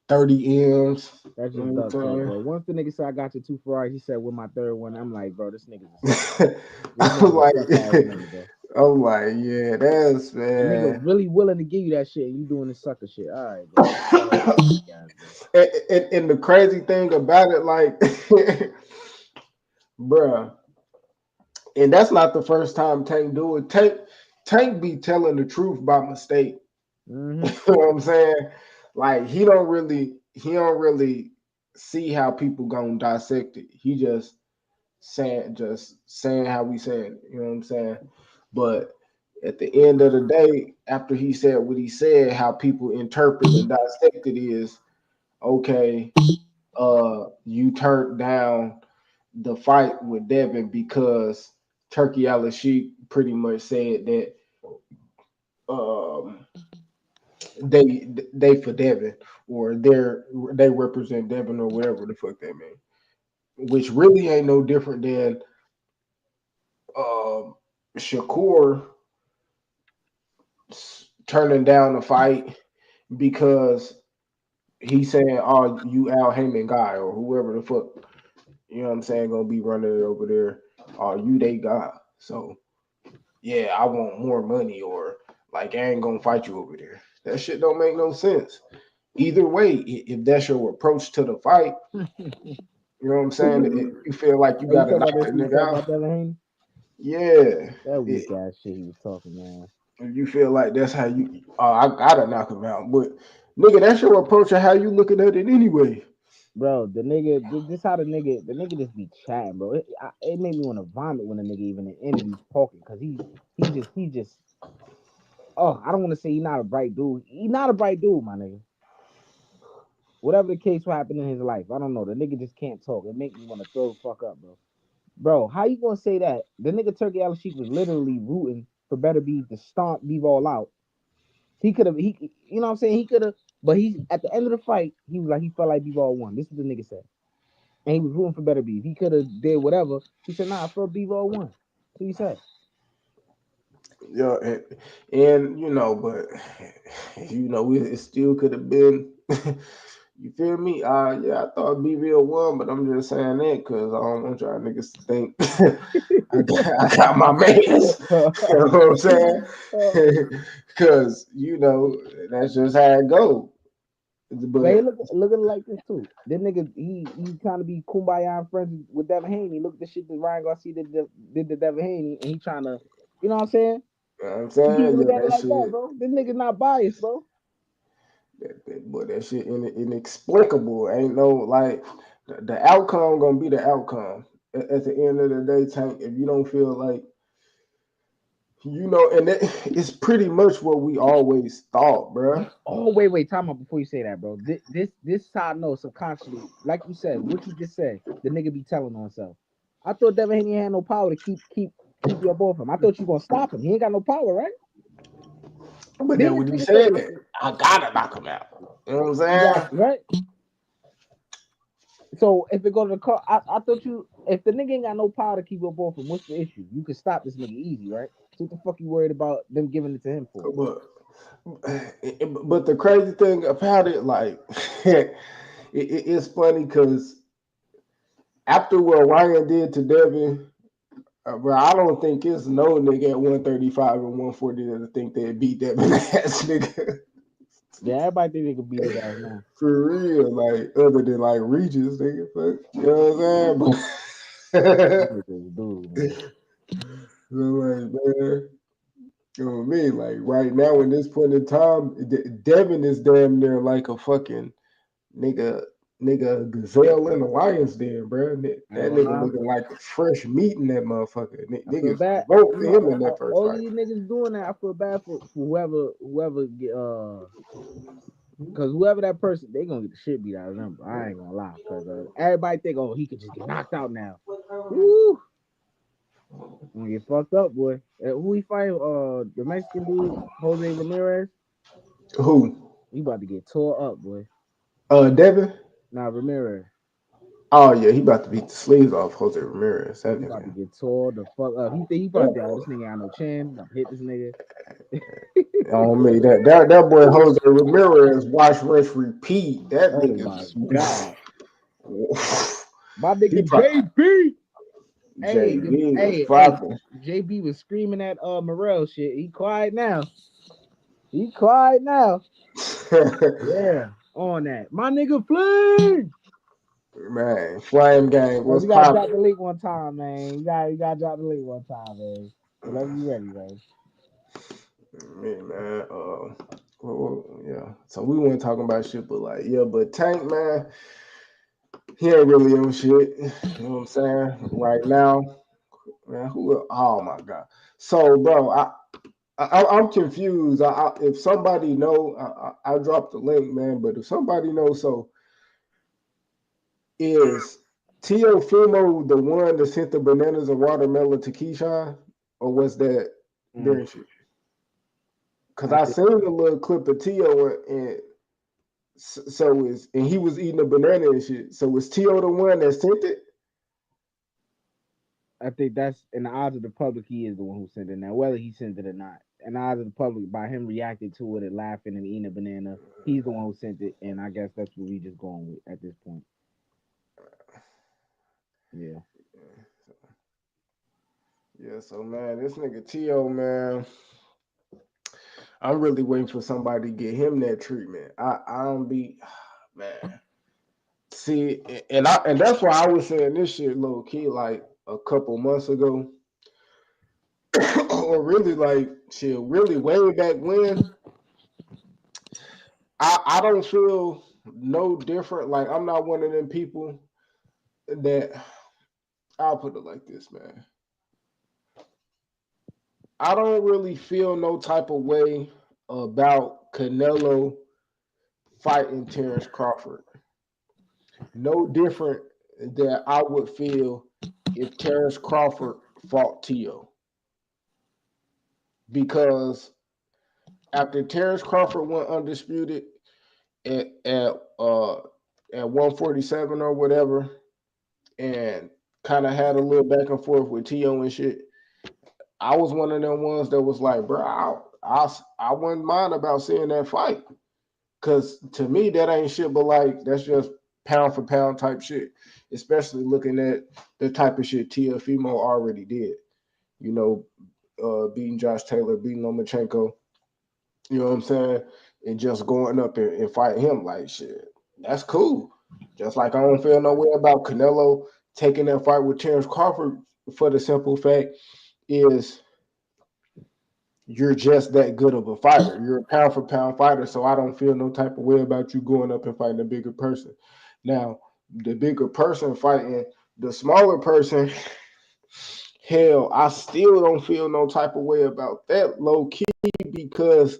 30 M's. That's You just know duck what talk, I'm bro. Once the nigga said I got your 2 Ferraris, he said with my third one. I'm like, bro, this nigga's a suck. saying? This I'm nigga's a like, suck ass nigga, bro. I'm like, yeah, that's A nigga man. really willing to give you that shit and you doing this sucker shit. All right, bro. Go ahead, guys, bro. And the crazy thing about it, like, bruh, and that's not the first time Tank do it. Tank be telling the truth by mistake. Mm-hmm. You know what I'm saying? Like he don't really see how people gonna dissect it. He just saying how we saying it. You know what I'm saying? But at the end of the day, after he said what he said, how people interpret and dissect it is okay. You turned down the fight with Devin because Turkey Al pretty much said that um they for Devin or they represent Devin or whatever the fuck they mean. Which really ain't no different than um Shakur turning down the fight because he's saying, "Oh, you Al Heyman guy or whoever the fuck you know what I'm saying gonna be running it over there. Oh, you they guy. So yeah, I want more money or like I ain't gonna fight you over there. That shit don't make no sense. Either way, if that's your approach to the fight, you know what I'm saying? If you feel like you Hey, you gotta talking knock about this that when he nigga talking out, about Devin Haney? yeah. That weak If ass shit he was talking, man. you feel like that's how you, I gotta knock him out. But nigga, that's your approach of how you looking at it anyway. Bro, the nigga, this how the nigga just be chatting, bro. It made me want to vomit when the nigga even in interviews talking, cause he just. Oh, I don't want to say he not a bright dude. He not a bright dude, my nigga. Whatever the case what happened in his life, I don't know. The nigga just can't talk. It make me want to throw the fuck up, bro. Bro, how you gonna say that? The nigga Turkey Al was literally rooting for Better Beef to stomp Beef all out. He could have, you know what I'm saying? He could have, but he at the end of the fight, he was like, he felt like Beef all won. This is what the nigga said. And he was rooting for Better Beef. He could have did whatever. He said, nah, I felt Beef all won. That's what he said. Yeah, and but it still could have been. You feel me? Yeah, I thought BBL won, but I'm just saying that because I don't want y'all niggas to think I got my mans. You know what I'm saying? Because that's just how it go. But he But look at it like this too. This nigga, he trying to be kumbaya and friends with Devin Haney. Look at the shit that Ryan Garcia did to Devin Haney, and he trying to, you know what I'm saying? you know what I'm You keep saying, yeah, looking at it that like that, shit, bro. This nigga not biased, bro. that shit inexplicable. Ain't no like the outcome gonna be the outcome. At the end of the day, Tank, if you don't feel like and it's pretty much what we always thought, bruh. Oh, wait, time out before you say that, bro. This is how I know subconsciously, like you said, what you just said, the nigga be telling on himself. I thought Devin Haney had no power to keep your boy from him. I thought you gonna stop him. He ain't got no power, right? But Then then this when he nigga say, said that, I gotta knock him out. You know what I'm you got saying? right. So if it go to the car, I thought you if the nigga ain't got no power to keep your boy from, what's the issue? You can stop this nigga easy, right? So what the fuck you worried about them giving it to him for? But the crazy thing about it, like, it's funny because after what Ryan did to Devin, bro, I don't think it's no nigga at 135 and 140 that think they beat Devin ass nigga. Yeah, everybody think they could beat his ass now. For real, like other than like Regis, nigga. Fuck, you know what I'm saying? That nigga's a dude, man. So, like, man. You know what I mean? Like right now, in this point in time, Devin is damn near like a fucking nigga, gazelle in the lion's den, bro. That I ain't gonna nigga lie. looking like fresh meat in that motherfucker. I feel Niggas bad. vote You for know, him in that first all fight. these niggas doing that. I feel bad for whoever get because whoever that person, they gonna get the shit beat out of them. I ain't gonna lie, because everybody think, oh, he could just get knocked out now. Woo, gonna get fucked up, boy. Who he fight? The Mexican dude, Jose Ramirez. Who? He about to get tore up, boy. Devin. Nah, Ramirez. Oh yeah, he about to beat the sleeves off Jose Ramirez. That He about to nigga. get tore the fuck up. He think he probably think, oh, this nigga got no chin. I'm about to hit this nigga. On me, that boy Jose Ramirez, watch, rinse, repeat. That Oh nigga. my god. My He nigga probably, JB. Hey, JB was hey, popping. JB was screaming at Morel shit. He quiet now. He quiet now. Yeah, on that. My nigga Flame. Man, Flame Gang Hey, was we gotta drop popping. the link one time, man. We gotta drop the link one time, man. Whenever you ready, man. Me, man. Yeah. So we weren't talking about shit, but like, yeah, but Tank, man, he ain't really on shit. You know what I'm saying? Right now, man. Oh my god. So, bro, I'm confused. If somebody know, I dropped the link, man. But if somebody knows, so is Teofimo the one that sent the bananas and watermelon to Keyshawn, or was that Mm, their shit? Because I I think seen a little clip of Tio and so is and he was eating a banana and shit. So was Tio the one that sent it? I think that's in the eyes of the public. He is the one who sent it. Now, whether he sent it or not, in the eyes of the public, by him reacting to it and laughing and eating a banana, he's the one who sent it. And I guess that's what we just going with at this point. Yeah. Yeah, so man, this nigga Tio, man, I'm really waiting for somebody to get him that treatment. I don't be man. See, and that's why I was saying this shit low key like a couple months ago. Or really like shit, really way back when. I don't feel no different. Like I'm not one of them people that I'll put it like this, man. I don't really feel no type of way about Canelo fighting Terrence Crawford. No different than I would feel if Terrence Crawford fought Tio. Because after Terrence Crawford went undisputed at at, uh, at 147 or whatever, and kind of had a little back and forth with Tio and shit, I was one of them ones that was like, bro, I wouldn't mind about seeing that fight. Cause to me, that ain't shit, but like that's just pound for pound type shit. Especially looking at the type of shit Teofimo already did. You know, beating Josh Taylor, beating Lomachenko. You know what I'm saying? And just going up and fighting him like shit. That's cool. Just like I don't feel no way about Canelo taking that fight with Terrence Crawford for the simple fact is you're just that good of a fighter. You're a pound for pound fighter, so I don't feel no type of way about you going up and fighting a bigger person. Now, the bigger person fighting the smaller person, hell, I still don't feel no type of way about that low key because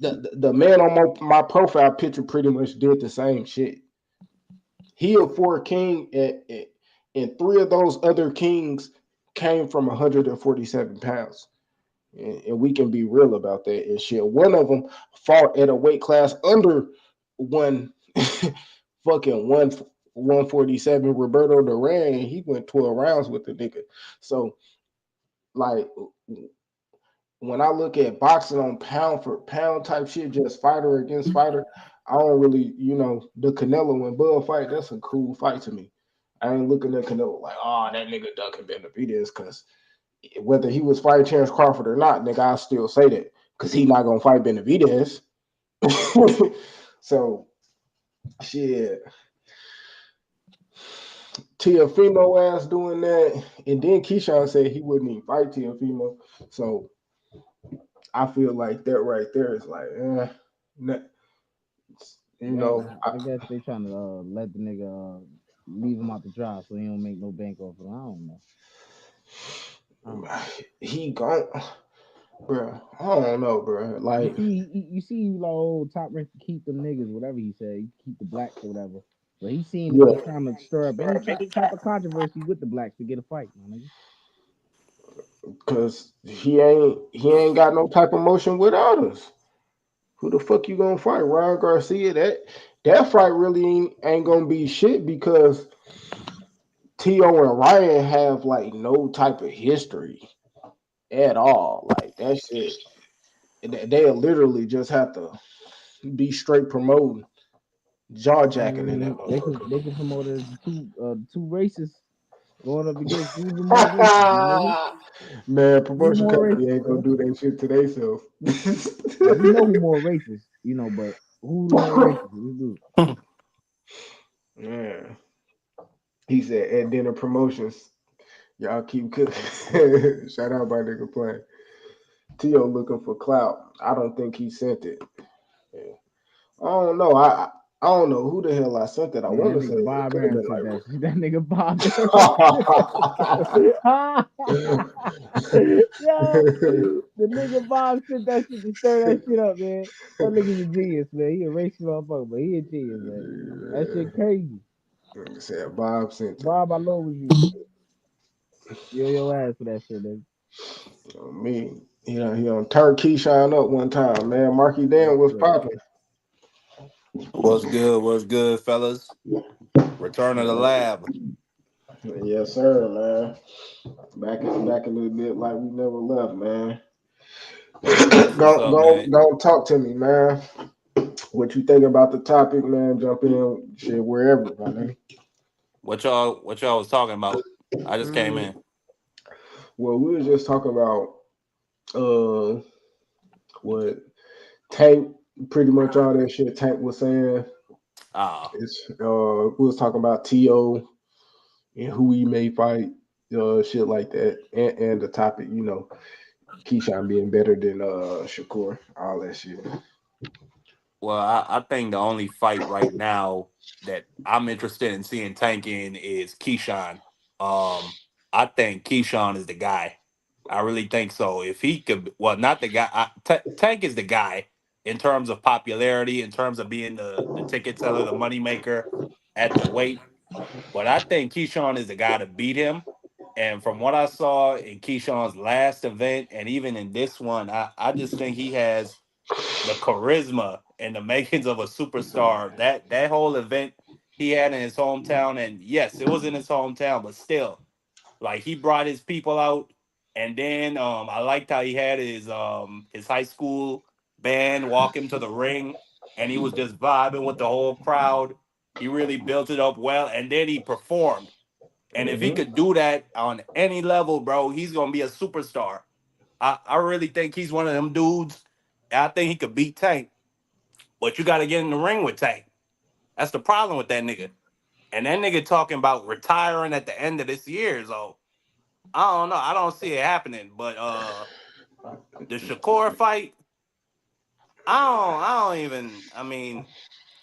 the man on my profile picture pretty much did the same shit. He a four king, and three of those other kings came from 147 pounds. And we can be real about that and shit. One of them fought at a weight class under one fucking 147. Roberto Duran, he went 12 rounds with the nigga. So like when I look at boxing on pound for pound type shit, just fighter against fighter, I don't really, the Canelo and Bud fight, that's a cool fight to me. I ain't looking at Canelo like, oh, that nigga ducking Benavidez, because whether he was fighting Terrence Crawford or not, nigga, I still say that because he not gonna fight Benavidez. So shit, Tiafimo ass doing that, and then Keyshawn said he wouldn't even fight Tiafimo. So I feel like that right there is like, you Yeah, know, I guess they trying to let the nigga leave him out the drive so he don't make no bank off of him. I don't know. he gone, bro. I don't know, bro. Like, You see, like old top rank to keep them niggas, whatever he said, he keep the blacks or whatever. But he seemed to be yeah, trying to stir up any type of controversy with the blacks to get a fight, my nigga. because he ain't got no type of motion without us. Who the fuck you gonna fight? Ryan Garcia? That fight really ain't gonna be shit because T.O. and Ryan have like no type of history at all. Like that shit, they'll literally just have to be straight promoting, jaw jacking in that They can promote it as the two races going up against even more races, my nigga. motherfucker. Man, Who promotion more company racist, ain't gonna bro? do that shit to themselves. Now we know who more racist, but who the more racist? This dude. Yeah. He said at dinner promotions, y'all keep cooking. Shout out my nigga playing. T.O. looking for clout. I don't think he sent it. Yeah. I don't know. I don't know who the hell I sent it. I Man, want that to say nigga it Bob could have Aaron been said like that shit. That nigga Bob Aaron. Yo, the nigga Bob said that shit to stir that shit up, man. That nigga's a genius, man. He a racist motherfucker, but he a genius, man. That shit crazy. said Bob sent it. Bob, I love you. You your ass for that shit, nigga. Me, he on turn Keyshawn up one time, man. Marky Dan was Yeah. popping. What's good? What's good, fellas? Return of the lab. Yes, sir, man. Back a little bit like we never left, man. That's what's Don't up, don't man. don't talk to me, man. What you think about the topic, man? Jump in, shit, wherever, my nigga. What y'all was talking about? I just came Mm, in. well, we was just talking about uh what Tank, pretty much all that shit Tank was saying. Ah, It's we was talking about T.O. and who he may fight, shit like that, and the topic, Keyshawn being better than Shakur, all that shit. well, I think the only fight right now that I'm interested in seeing Tank in is Keyshawn. Um, I think Keyshawn is the guy. I really think so. If he could, well, not the guy. Tank is the guy in terms of popularity, in terms of being the ticket seller, the money maker at the weight. But I think Keyshawn is the guy to beat him. And from what I saw in Keyshawn's last event and even in this one, I just think he has the charisma and the makings of a superstar. That whole event he had in his hometown, and yes, it was in his hometown, but still, like he brought his people out, and then I liked how he had his high school band walk him to the ring, and he was just vibing with the whole crowd. He really built it up well, and then he performed. And if he Hmm. could do that on any level, bro, he's gonna be a superstar. I really think he's one of them dudes. I think he could beat Tank, but you got to get in the ring with Tank. That's the problem with that nigga. And that nigga talking about retiring at the end of this year, so I don't know. I don't see it happening. But the Shakur fight, I don't even. I mean,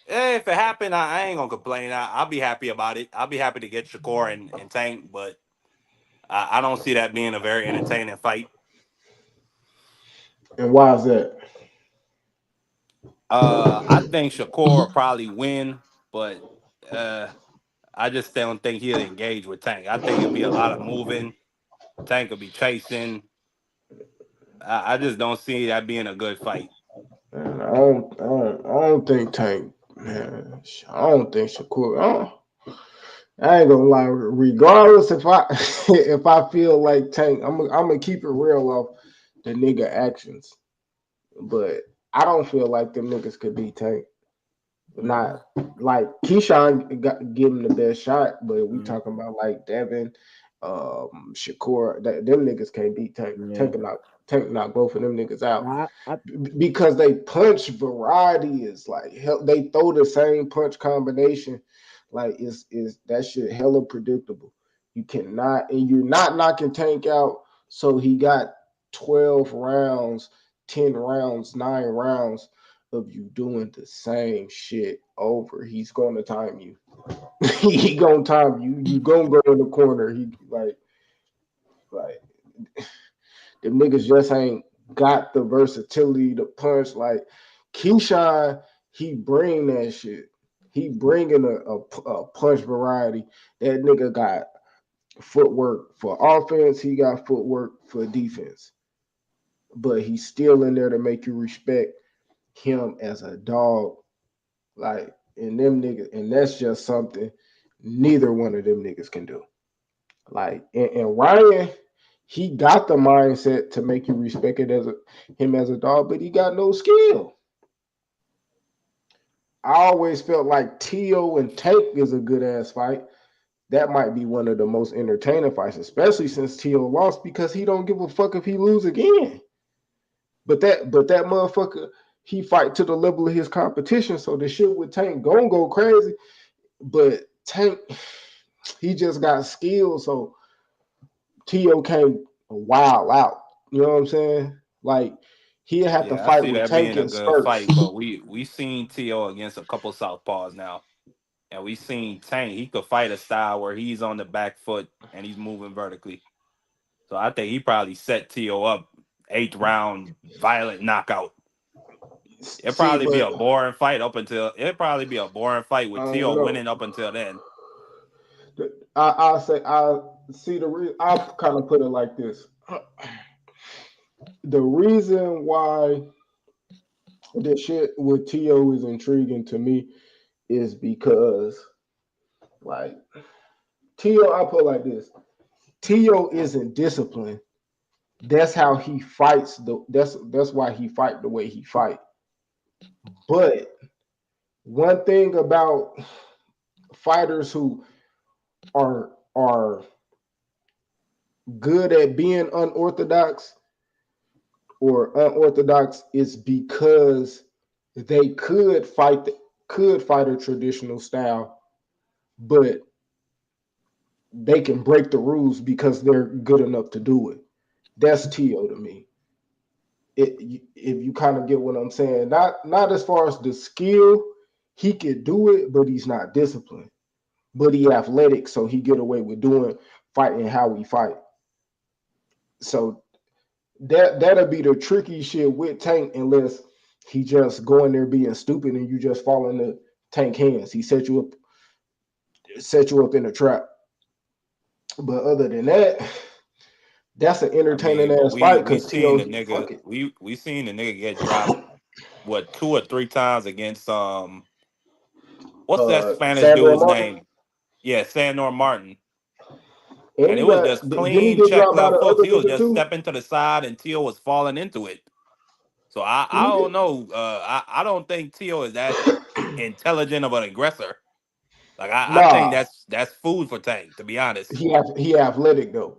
if it happened, I ain't gonna complain. I'll be happy about it. I'll be happy to get Shakur and Tank, but I don't see that being a very entertaining fight. And why is that? I think Shakur will probably win, but uh, I just don't think he'll engage with Tank. I think it'll be a lot of moving. Tank will be chasing. I just don't see that being a good fight. Man, I don't think Tank. Man, I don't think Shakur. I ain't gonna lie. Regardless, if I if I feel like Tank, I'm gonna keep it real off the nigga actions. But I don't feel like them niggas could beat Tank. Mm-hmm. Not like Keyshawn got give him the best shot, but we Mm-hmm. talking about like Devin, Shakur. Them niggas can't beat Tank. Yeah. Tank knock both of them niggas out Nah, I because they punch variety is like hell. They throw the same punch combination. Like is that shit hella predictable. You cannot, and you're not knocking Tank out. So he got 12 rounds, 10 rounds, 9 rounds of you doing the same shit over. He's gonna time you. He gonna time you. You gonna go in the corner. He like them niggas just ain't got the versatility to punch. Like Keyshawn, he bring that shit. He bringing a punch variety. That nigga got footwork for offense. He got footwork for defense. But he's still in there to make you respect him as a dog. Like, and them niggas, and that's just something neither one of them niggas can do. Like, and Ryan, he got the mindset to make you respect it him as a dog, but he got no skill. I always felt like Tio and Tank is a good ass fight. That might be one of the most entertaining fights, especially since Tio lost because he don't give a fuck if he lose again. But that motherfucker, he fight to the level of his competition. So the shit with Tank gonna go crazy. But Tank, he just got skills, so Tio can't wild out. You know what I'm saying? Like he'll have to Yeah, I fight see with that Tank being a in good spurts. fight, but we seen T.O. against a couple southpaws now, and we seen Tank. He could fight a style where he's on the back foot and he's moving vertically. So I think he probably set T.O. up 8th round violent knockout. See, but It'd probably be a boring fight I with don't T.O. know. winning up until then. I'll say I see the I'll kind of put it like this. The reason why the shit with T.O. is intriguing to me is because like T.O. I put it like this. T.O. isn't disciplined. That's how he fights that's why he fight the way he fight. But one thing about fighters who are good at being unorthodox or unorthodox is because they could fight a traditional style, but they can break the rules because they're good enough to do it. That's T.O. to me. If you kind of get what I'm saying, not as far as the skill, he could do it, but he's not disciplined. But he athletic, so he get away with doing fighting how we fight. So that'll be the tricky shit with Tank unless he just go in there being stupid and you just fall in the Tank hands. He set you up in a trap. But other than that, that's an I entertaining mean, but ass we fight we because seen T.O. the he nigga fuck it. we seen the nigga get dropped what 2 or 3 times against what's that Spanish Sandor dude's Martin. name? Yeah, Sandor Martin. And And he it was got just didn't he clean get check dropped by left the hooks. other He was nigga just too? stepping to the side and Tio was falling into it. So I Who don't did? know. I don't think Tio is that intelligent of an aggressor. Like I think Nah, that's food for Tank, to be honest. he athletic though.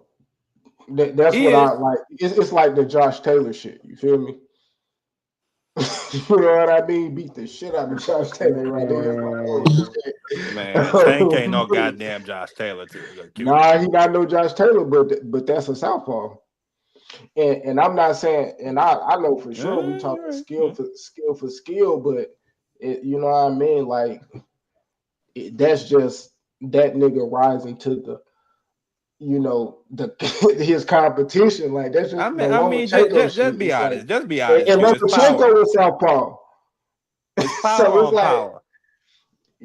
That's He what I is. like. It's like the Josh Taylor shit. You feel me? You know what I mean? Beat the shit out of Josh Taylor right there. It's like, oh Man, Man, Tank ain't no shit. goddamn Josh Taylor to Cuban. Nah, he not no Josh Taylor, but that's a southpaw. And I'm not saying, and I know for sure we talking You're skill right. for skill, but you know what I mean? Like that's just that nigga rising to the the his competition. Like that's just the I mean, Lomachenko shit. just be It's like honest. Just be honest, and Q. It's power. Lomachenko is southpaw. It's power So it's on like power.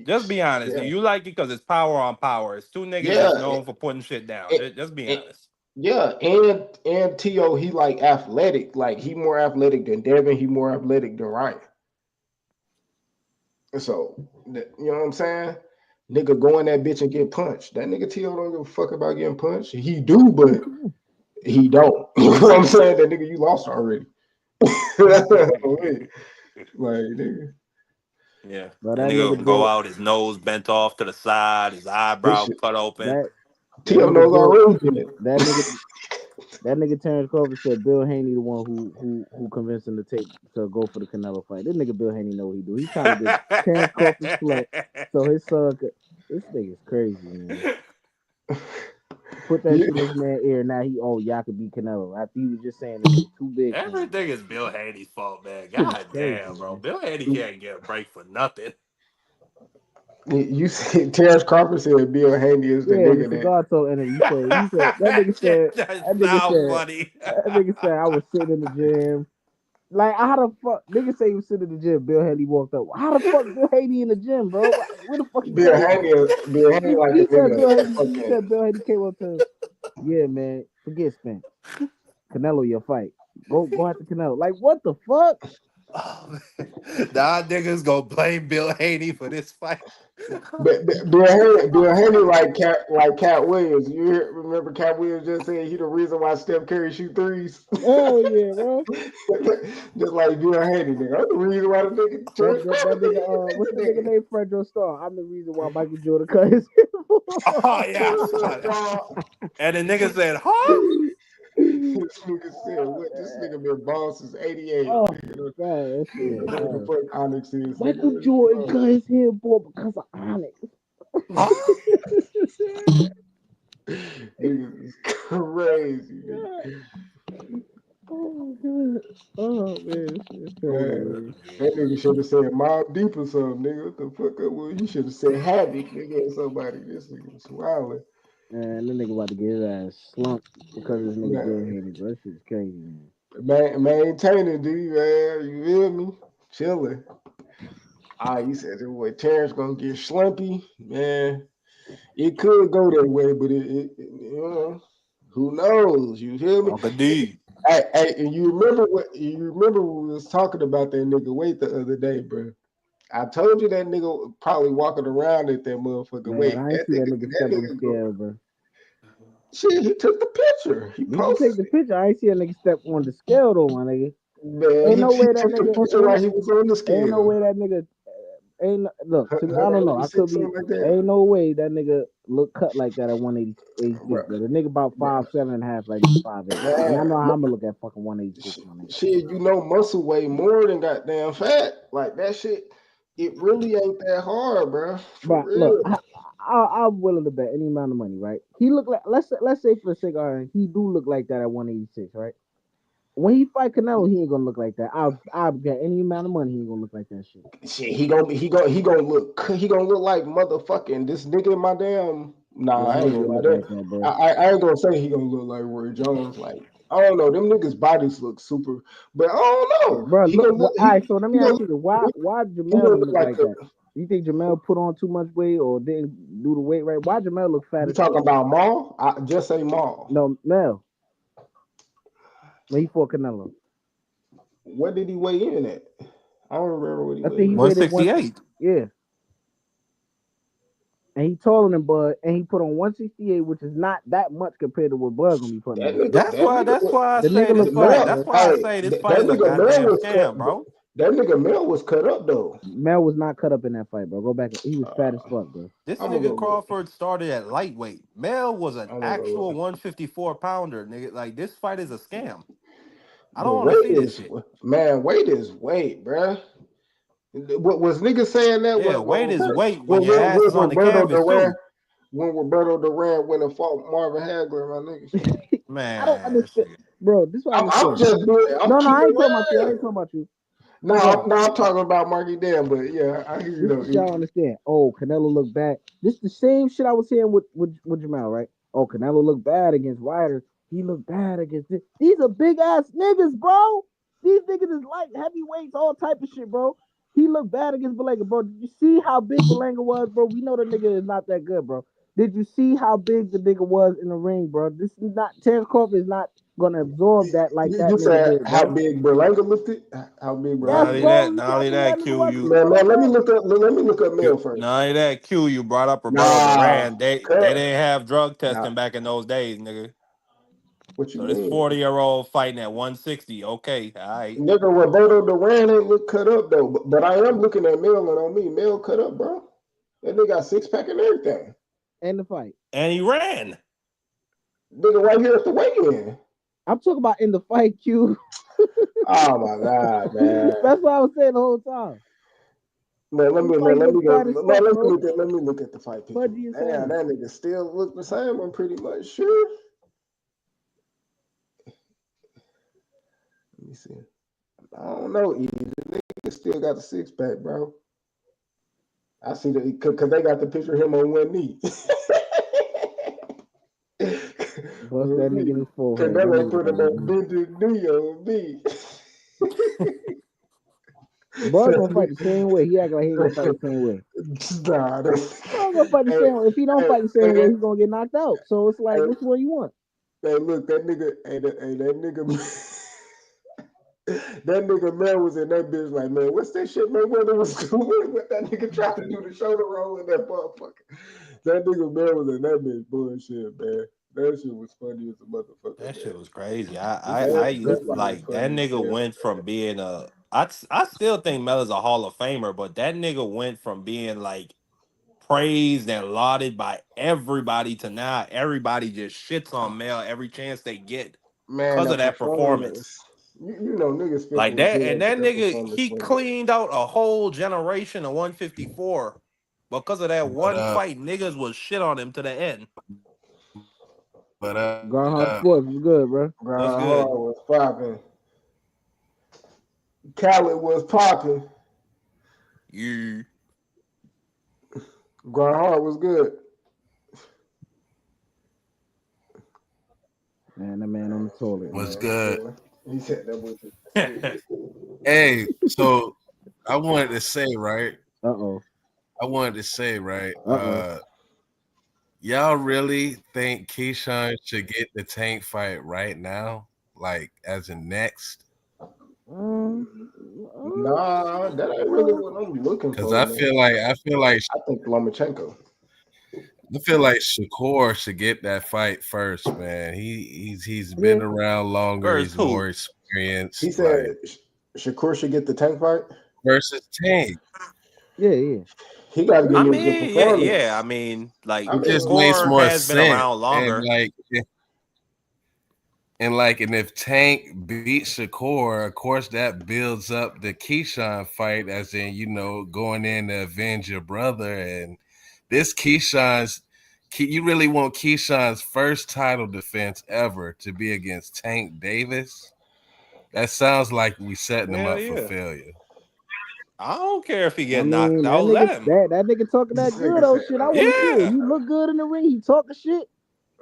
Just be honest. yeah, You like it because it's power on power. It's two niggas that's yeah, known for putting shit down. and, Just be and, honest. yeah, and T.O. he like athletic. Like he more athletic than Devin. He more athletic than Ryan. So you know what I'm saying? Nigga go in that bitch and get punched. That nigga T.O. don't give a fuck about getting punched. He do, but he don't. You know what I'm saying? That nigga you lost already. That's what I mean. Like nigga, Yeah. but That that nigga nigga gonna go built out, his nose bent off to the side, his this eyebrow shit. cut open. that that T.O. nigga knows built already dead. that nigga that nigga Terrence Crawford said Bill Haney the one who convinced him to go for the Canelo fight. This nigga Bill Haney know what he do. He trying to get Terrence Crawford's flex so his son could. This nigga's crazy, man. Put that You, shit in this man's ear. Now y'all could be Canelo. After he was just saying this nigga too big for him. Everything is Bill Haney's fault, man. Shit is God crazy, damn, bro. man. Bill Haney can't get a break for nothing. you said Terrence Crawford said Bill Haney is the Yeah, in the nigga that. cigar talk interview, he said that nigga said that sounds funny. that nigga said I was sitting in the gym. Like how the fuck nigga say he was sitting in the gym, Bill Haley walked up. How the fuck Bill Haley in the gym, bro? Where the fuck he Bill came from? Haney, Bill Haney like a He said nigga. He Fucking, said Bill Haley came up to him. Yeah, man, forget Spence. Canelo your fight. Go after Canelo. Like what the fuck? Oh, man. Nah, niggas gonna blame Bill Haney for this fight. Bill Haney like Cat Williams. Remember Cat Williams just said he the reason why Steph Curry shoot threes. Hell yeah, bro. Just like Bill Haney, nigga. I'm the reason why the nigga Terrence That Crawford nigga, what's the nigga named Fredro Starr? I'm the reason why Michael Jordan cut his Oh, yeah, I saw that. And the nigga said, huh? This nigga said, what? This nigga been bald since '88. Oh Nigga. man, that shit was What the hard. fuck Onyx is, Michael nigga? Jordan cut his head boy because of Onyx. Huh? Nigga is crazy, nigga. Oh, God. Oh man, this shit is crazy, Man, man. that nigga should have said Mob Deep or something, nigga. What the fuck up? Well, he should have said Havoc, nigga, or somebody. This nigga was wilding. Man, that nigga about to get his ass slumped because this nigga Bill Man, Haney, bro. That shit is crazy, man. maintaining, dude, man. You feel me? Chilling. You said that boy Terrence gonna get slumpy, man. It could go that way, but who knows? You feel me? Uncle D. And you remember we was talking about that nigga weight the other day, bro. I told you that nigga probably walking around at that motherfucker Man, weight. I ain't see that nigga That step on the nigga go. scale, bro. Shit, he took the picture. He Did you take posted the it. picture? I ain't see that nigga step on the scale though, my nigga. Man, Ain't he no way that took the nigga. picture like he was on the Ain't no scale. way that nigga. Look. To me, I don't know. I 186, could be. something like that. Ain't no way that nigga look cut like that at 186, Bro, bro. The nigga about bro. 5'7" and a half, like nigga 5'8", and I Man, know how I'm gonna look at fucking 186, my nigga. shit, muscle weigh more than goddamn fat. Like that shit, it really ain't that hard, bro. For But look, real. I'm willing to bet any amount of money, right? He look like let's say for the sake of argument, he do look like that at 186, right? When he fight Canelo, he ain't gonna look like that. I'll bet any amount of money he ain't gonna look like that shit. Shit, he gonna look like motherfucking this nigga in my damn. Nah, Yeah, I he ain't ain't gonna gonna lie. look like that, bro. I ain't gonna say he gonna look like Roy Jones. Like I don't know, them niggas bodies look super, but I don't know. Bro, He look. gonna look. All right, so let me He ask gonna you this: Why he Jamel gonna don't look look like like that? You think Jamel put on too much weight or didn't do the weight right? Why Jamel look fat you as fuck? talking about Maul? I just say Maul. No, Mel. When he fought Canelo, What did he weigh in at? I don't remember what he I weighed think he in. weighed in one. 168. Yeah, and he taller than Bud, and he put on 168, which is not that much compared to what Bud gonna be putting That on. nigga, that nigga, That's why I The say nigga this look fight. fat, Mel, That's bro. why I hey, say this fight that is a nigga Mel goddamn was cut. scam, bro. That nigga Mel was cut up though. Mel was not cut up in that fight, bro. Go back. He was fat as Uh, fuck, bro. This I'm gonna nigga go look. Crawford started at lightweight. Mel was an I'm gonna go actual look. 154 pounder, nigga. Like this fight is a scam. I But don't want to see this shit. weight is weight, bruh. What was niggas saying that Yeah, weight is weight when your ass is on when the Roberto canvas Duran too. went and fought Marvin Hagler, my nigga. I don't Man, this understand, nigga. bro. This is what I I'm understand. just I'm No, I keeping ain't talking about you. I ain't real. talking about you, No, bro. I'm talking about Marky Dan, but yeah, I hear you This is though. the shit I don't understand. Oh, Canelo look bad. This the same shit I was saying with Jamal, right? Oh, Canelo look bad against Ryder. He look bad against this. These are big ass niggas, bro. These niggas is light heavyweights, all type of shit, bro. He looked bad against Belenga, bro. Did you see how big Belenga was, bro? We know the nigga is not that good, bro. Did you see how big the nigga was in the ring, bro? This is not Terrence Crawford is not gonna absorb that like that You nigga said did, how bro. big Berlanga looked it? How big Yes, Not Berlanga only looked? bro. that, You see not how only big that that, nigga Q was you compared to Man, let me Roberto? look up Mel first. not only that, Q you brought up Roberto Nah, Duran. They cut. didn't have drug Nah, testing back in those days, nigga. what you So this mean? 40-year-old fighting at 160. Okay, all right. Nigga, Roberto Duran ain't look cut up though. But I am looking at Mel and on me. Mel cut up, bro. That nigga got six pack and everything. And the fight. And he ran. Nigga right here at the weigh-in. I'm talking about in the fight, Q. Oh my god, man. That's what I was saying the whole time. Man, let He me fighting let look me go. fat as fuck, bro. Let me look at the fight picture. Pudgy as Damn, hell. that nigga still look the same. I'm pretty much sure. Let me see. I don't know. The nigga still got the 6-pack, bro. I see that because they got the picture of him on one knee. Bust that nigga in his forehead. That Canelo nigga put him gonna on bended knee on me. Bud gonna fight the same way. He act like he ain't gonna fight the same way. Nah, Bud gonna fight the hey, same way. If he don't hey, fight the same way, hey, he gonna get knocked out. So it's like, hey, which one you want? hey, look, that nigga, that nigga. That nigga man was in that bitch like, man, what's that shit Mayweather was doing? What that nigga tried to do the shoulder roll in that motherfucker. That nigga man was in that bitch bullshit, man. That shit was funny as a motherfucker, That shit man. was crazy. This That shit fight. was Like that funny as nigga hell, went from being I still think Melo's a Hall of Famer, but that nigga went from being like praised and lauded by everybody to now everybody just shits on Mel every chance they get man. because of That that performance. performance, you know, niggas felt Like his that, head and with that that nigga, performance, he wasn't it? cleaned out a whole generation of 154 because of that But one fight. Niggas was shit on him to the end. but Groundhog Sports was good, bro. What's Brown Hall good? was popping. Khaled was popping. You Brown Hall was good. Man, that man on the toilet, was man. good. He said that was. Hey, so I wanted to say, right? Uh oh. I wanted to say, right? Uh Y'all really think Keyshawn should get the Tank fight right now? Like as in next? oh. Nah, that ain't really what I'm looking Because for, I man. feel like I think Lomachenko. Shakur should get that fight first, man. He's been Yeah. around longer. Versus He's more who? He experienced. said Like Shakur should get the tank fight. versus Tank, Yeah. He got to give I me a good mean, yeah. I performance. mean, like I it mean, just makes Shakur more has been sense. around longer. And if Tank beats Shakur, of course that builds up the Keyshawn fight, as in going in to avenge your brother. And this you really want Keyshawn's first title defense ever to be against Tank Davis? That sounds like we setting him Hell up for yeah. failure. I don't care if he I get knocked mean, out. Let him. that nigga talking this that good nigga old said, shit. I want to see it. Yeah. He look good in the ring. He talking shit.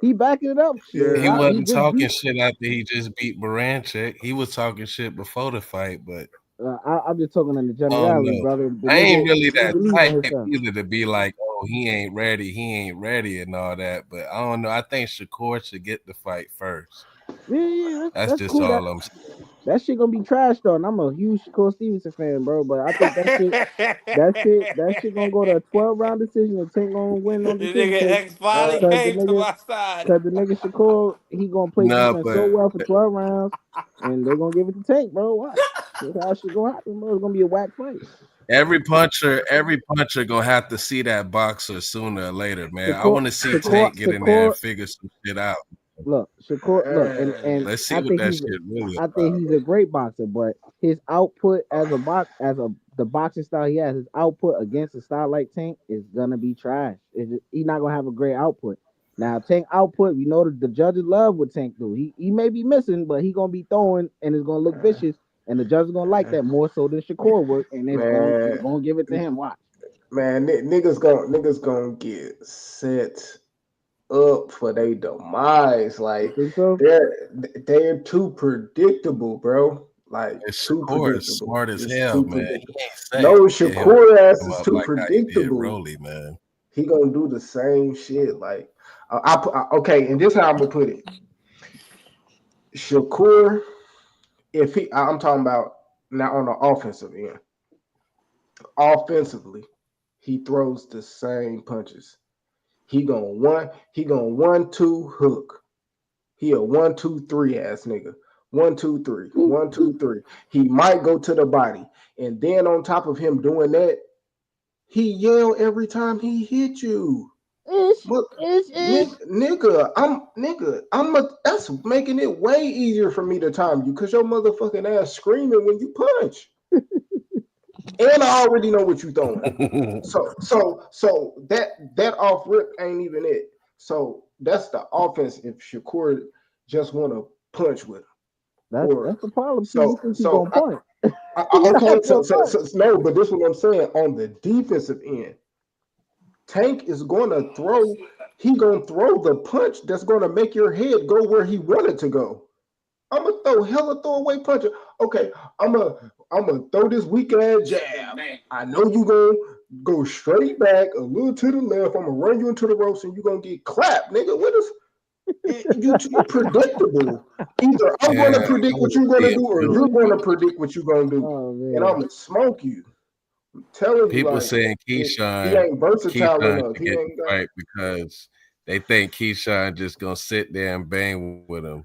He backing it up. Shit. He yeah. He wasn't just talking beat. shit after he just beat Baranchik. He was talking shit before the fight, but I'm just talking in the I don't generality, know. brother. The I ain't nigga, really he that believe in type himself. either to be like, oh, he ain't ready, and all that. But I don't know. I think Shakur should get the fight first. Yeah, That's that's just cool. all I'm saying. That shit gonna be trash though. And I'm a huge Shakur Stevenson fan, bro. But I think that shit gonna go to a 12-round decision and Tank gonna win on The decision nigga because X finally because the came to nigga my side. because the nigga Shakur he gonna play No, defense so but well for 12 rounds and they gonna give it to Tank, bro. Watch. That's how shit gonna happen, bro. It's gonna be a whack fight. every puncher gonna have to see that boxer sooner or later, man. I Shakur want to see Shakur Tank get in there Shakur and figure some shit out. look, Shakur, look, and Let's see I what think that shit really I think about. he's a great boxer, but his output the boxing style he has, his output against a style like Tank is gonna be trash. He's not gonna have a great output. Now Tank output, we know that the judges love what Tank do. He may be missing, but he gonna be throwing and it's gonna look vicious, and the judges gonna like that more so than Shakur work, and they're Man, gonna give it to him. Watch. man, niggas gonna get set up for their demise. You Like think so? they're too predictable, bro. Like And too Shakur is predictable. smart as It's hell, too man. predictable. He No, ain't set Shakur ass him is up too like how he did predictable. Rolly, man. He gonna do the same shit. Like okay, and this how I'm gonna put it. Shakur, I'm talking about now on the offensive end. Offensively, he throws the same punches. He gonna 1-2 hook. He a 1-2-3 ass nigga. 1-2-3. 1-2-3. He might go to the body. And then on top of him doing that, he yell every time he hit you. Ish, Look, ish. that's making it way easier for me to time you because your motherfucking ass screaming when you punch. and I already know what you throwing. So that off rip ain't even it. So that's the offense if Shakr just want to punch with him. That's Or the problem. T. You so think he so gonna punt? okay. So no, but this is what I'm saying on the defensive end. Tank is going to throw. He gonna throw the punch that's going to make your head go where he wanted to go. I'm gonna throw hella throwaway puncher. Okay, I'm gonna throw this weak ass jab. I know you gonna go straight back a little to the left. I'm gonna run you into the ropes and you gonna get clapped, nigga. What is you predictable? Either I'm gonna Yeah, predict I what want to you're see gonna it do, or too. you're gonna predict what you're gonna do, Oh and I'm man. gonna smoke you. I'm telling you, People like saying he ain't versatile Keyshawn enough. should He get the ain't got. fight because they think Keyshawn just gonna sit there and bang with him.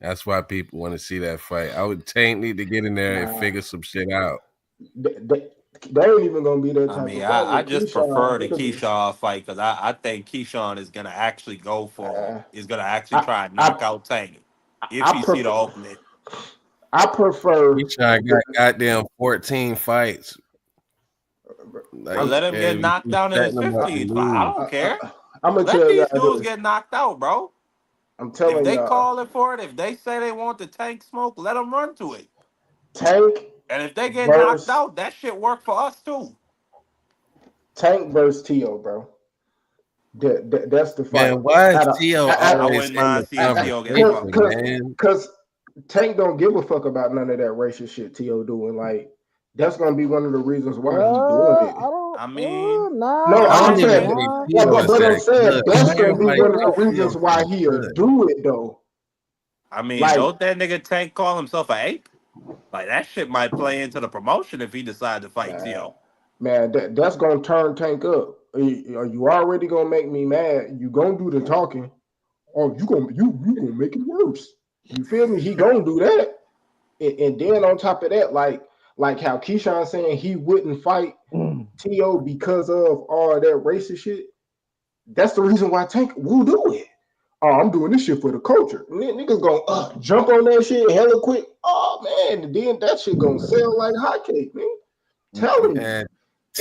That's why people want to see that fight. I would Tank need to get in there and Nah, figure some shit out. they ain't even gonna be that I type mean, of fight I with just Keyshawn. prefer the Keyshawn fight because I think Keyshawn is gonna actually go for Uh, is gonna actually I, try and knock I out Tank if I he see the prefer opening. I prefer Keyshawn the got goddamn 14 fights. Well, I'm Like, t- let him get and knocked he's down in his setting them up to 15th fight. I lose. don't care. I'm gonna Let tell these y'all dudes this. get knocked out, bro. I'm If telling they y'all, calling for it, if they say they want the Tank smoke, let them run to it. Tank And if they get knocked versus out, that shit work for us too. T.O., bro. That's the fight. Man, why is Out of, Tio I always wouldn't in the mind seeing T.O. get cause, fucked conversation, up. cause, man? cause Tank don't give a fuck about none of that racist shit T.O. doing. Like that's gonna be one of the reasons why he doing I it. don't. I mean, No, Nah, I I'm don't even saying, nah, think nah. Tio is but I'm that saying good. that's gonna be Clarify one of the yourself. reasons Tio's why not he'll good. do it though. Like, don't that nigga Tank call himself an ape? Like that shit might play into the promotion if he decide to fight man, T.O. that's gonna turn Tank up. Are you already gonna make me mad? You gonna do the talking? Or you gonna make it worse? You feel me? He gonna do that, and then on top of that, like how Keyshawn saying he wouldn't fight To because of all that racist shit. That's the reason why Tank will do it. Oh, I'm doing this shit for the culture. Niggas gonna jump on that shit hella quick. Oh man, and then that shit gonna sell like hotcakes, man. Telling you. And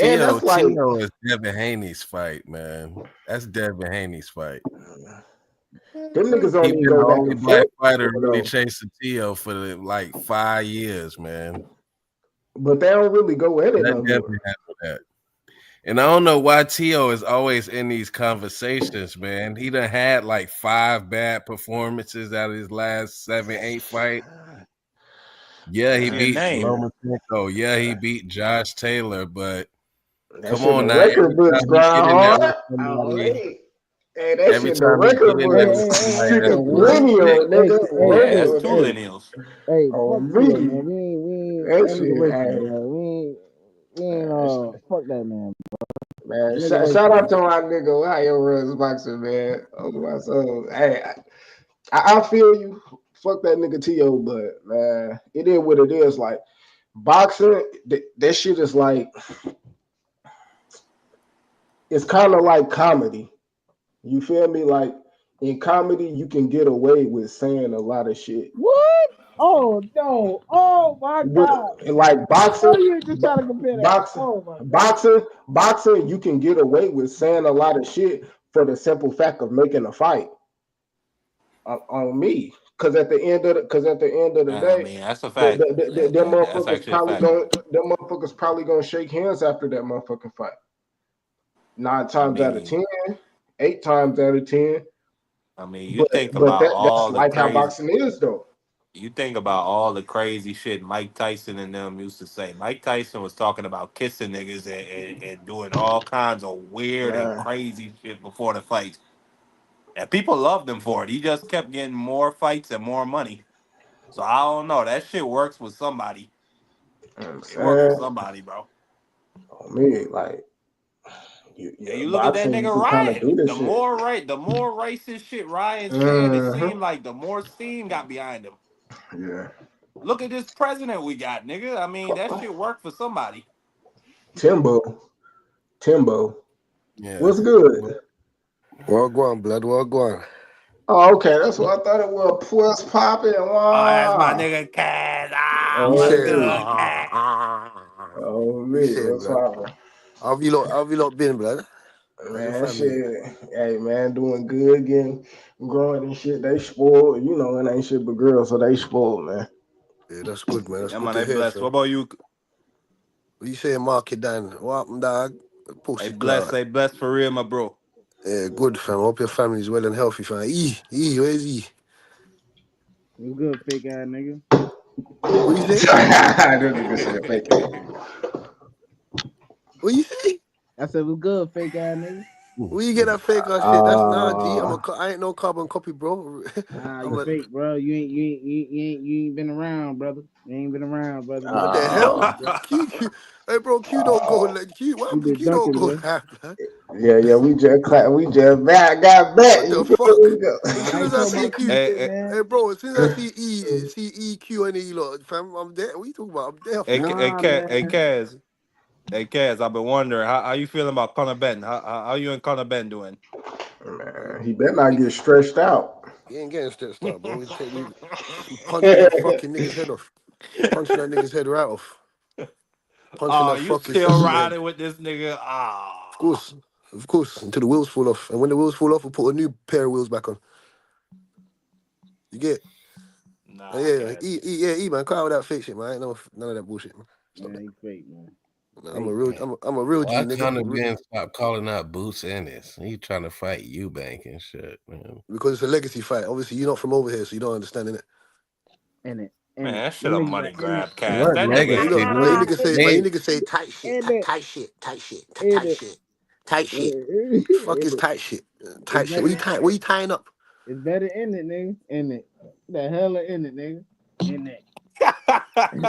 And Tio, that's like Tio is Devin Haney's fight, man. That's Devin Haney's fight. them niggas He don't even been the go back only and forth black fighter no really more. chasing Tio for like 5 years, man. But they don't really go at it Let no Devin more. handle that. And I don't know why Tio is always in these conversations, man. He done had like 5 bad performances out of his last 7, 8 fight. Yeah, he Give me a beat name. Lomachenko. Yeah, he beat Josh Taylor, but That come shit in on the now. Every record books time he get grind in there with hard. Oh, somebody, hey. Hey, that every shit in the time he get record in Hey, there books. with hey, hey, somebody hey, Shit that's is hey, real man. lineal, thick, Hey, nigga. hey, Yeah, hey, that's Lineal. two hey, lineals. hey, fuck On Tio, man. me. That That nigga shit, racist, hey. man. We ain't fuck that man. Man, Nigga shout racist, out man. to my nigga Ohio Runs Boxer, man. Oh my soul. Hey, I feel you. Fuck that nigga T.O., but man, it is what it is. Like boxing, that shit is like it's kind of like comedy. You feel me? Like in comedy, you can get away with saying a lot of shit. What? Oh no! Oh my With God! like Oh, boxing, you just trying to compare that? boxing, Oh my God! boxing, you can get away with saying a lot of shit for the simple fact of making a fight on me. Cause at the end of the I day, mean, that's a fact. That's actually a fact. them motherfuckers probably gonna shake hands after that motherfucking fight. Nine I times out of mean, 10, 8 times out of 10. you think But about that's all the like how crazy. boxing is though. You think about all the crazy shit Mike Tyson and them used to say. Mike Tyson was talking about kissing niggas and doing all kinds of weird and Uh, crazy shit before the fight. And people loved him for it. He just kept getting more fights and more money. So I don't know. That shit works with somebody. I'm It worked for saying, somebody, bro. on me, like And you look at that boxing, you nigga can kind of do Ryan. this shit. The more racist shit Ryan said, it Hmm. seemed like the more steam got behind him. Yeah. Look at this president we got, nigga. I mean, that shit worked for somebody. Timbo, Timbo, yeah. what's good? Wagwan, blood, wagwan. Oh, okay, that's what I thought it was. Plus popping. Oh, that's my Wow. nigga Cass. Ah, You what's say, Oh, good, Cass? Oh, What you me, saying, what's blood? up? How have you lot been, blood? How's your Man, family? shit. Hey, man, doing good, getting growing and shit. They spoiled, it ain't shit but girls, so they spoiled, man. Yeah, that's good, man. That's Yeah, good man, to I hear, blessed. What fam. about you? What you saying, Mark it down? What happened, dog? Pussy blood. I blessed for real, my bro. Yeah, good, fam. Hope your family's well and healthy, fam. Where's E? You good, fake ass nigga? What you say? That nigga said fake ass. What you say? I said, "Was good, fake ass nigga." Where you get that fake ass shit? That's nah, G. Uh, I ain't no carbon copy, bro. Nah, I'm you a fake, bro. You ain't been around, brother. You ain't been around, brother. You what been the ducking, hell? bro. Hey, bro, Q don't go like Q. What You happened to been Q don't ducking, go bro. that, man? yeah, we just got back. What You the feel fuck? me? As Nah, soon I as ain't I talking see about Q Q, shit, Hey, man. hey, bro, as soon as I see E, Q, and E, lot, fam, I'm there. What you talking about? I'm there, fam. Nah, man. Kaz, I've been wondering how you feeling about Conor Ben. How you and Conor Ben doing? Man, he better not get stretched out. He ain't getting stretched out, bro. We punching that fucking nigga's head off. Punching that nigga's head right off. Punching Oh, that you fucking still sissy head. riding with this nigga? Of Ah, course. Of course. Until the wheels fall off. And when the wheels fall off, we'll put a new pair of wheels back on. You get? nah, Yeah, Kaz. man. Cut out with that fake shit, man. I ain't no none of that bullshit, man. Stop Man, that. you fake, man. Nah, Fake. I'm a real G, Why nigga. Conor Ben stop calling out Boots Ennis? He trying to fight Eubank and shit, man. Because it's a legacy fight. Obviously, you're not from over here, so you don't understand it. In it. Man, In it. that Them shit a niggas money are in it. grab, Kaz. What That Man, nigga you legacy? know, still. Boots man, they you niggas say tight shit, In it. In tight it. shit, tight shit. Fuck is In it. tight shit? It's Tight shit. better. What you tying up? It's better in it, nigga. In it. The hell in it, nigga. In it.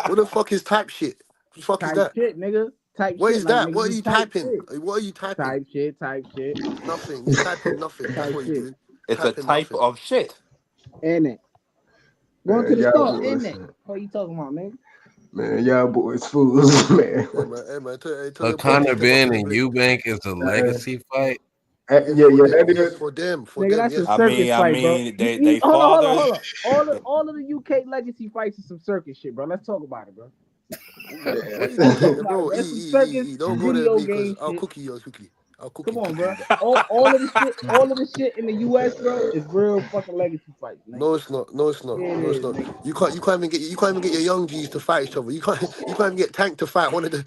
What the fuck is type shit? What the fuck is Type that? shit, nigga. Type What shit is like that? nigga What are do you type typing? shit. What are you typing? Type shit, type shit, Nothing. You're typing nothing. That's type what you're shit. doing. It's a Typing type nothing. of shit. In it. Going to Man, the y'all store, in boys, it. What you talking about, nigga? man, y'all boys fools, man. Hey man, tell So your boy to Conor step up Ben in the and plate. Eubank is a Uh, legacy fight. Yes, yeah, for yeah, them. that Yes, is. for Nigga, them. that's a Yes. circus fight, bro. They fathers. Hold on. All of the UK legacy fights is some circus shit, bro. Let's talk about it, bro. What you Let's gonna talk talk, about it, bro? bro. It's some circus Don't go there, video B, because game I'll shit. cook you quickly. I'll cook Come you on, quickly bro. with that. All of the shit in the US, bro, is real fucking legacy fights, nigga. No, it's not. No, it's not. Yeah, it No, it's is, not. nigga. You can't even get your young G's to fight each other. You can't even get Tank to fight one of them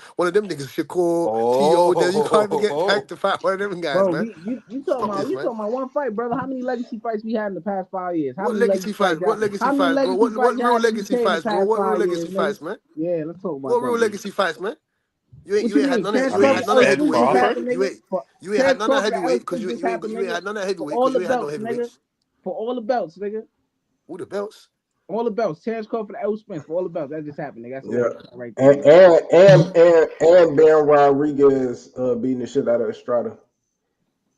niggas, Shakur, T.O. There, you can't even get Oh, Tank to fight one of them guys, Bro, man. you talking Stop about this, man. one fight, brother. How many legacy fights we had in the past 5 years? How What many legacy legacy fights? fights What legacy how many fights, bro? legacy What fights real y'all in the legacy UK in the fights, bro? past What real 5 years, legacy nigga? fights, man? Yeah, let's talk about What that, real nigga. legacy fights, man? What you mean? Terrence I You ain't mean, had Crawford. none of Oh, you Spence knew this heavyweights. Crawford. happened, nigga? For You ain't had Terrence none of Crawford and L. heavyweight because Spence just happened, you ain't nigga. had none of For heavyweight all because the you ain't had no belts, nigga. heavyweights. For all the belts, nigga. Who the belts? All the belts. Terrence Crawford and L. Spence for all the belts. That just happened, nigga. That's a Yeah, legacy right there, and nigga. Ben Rodriguez beating the shit out of Estrada.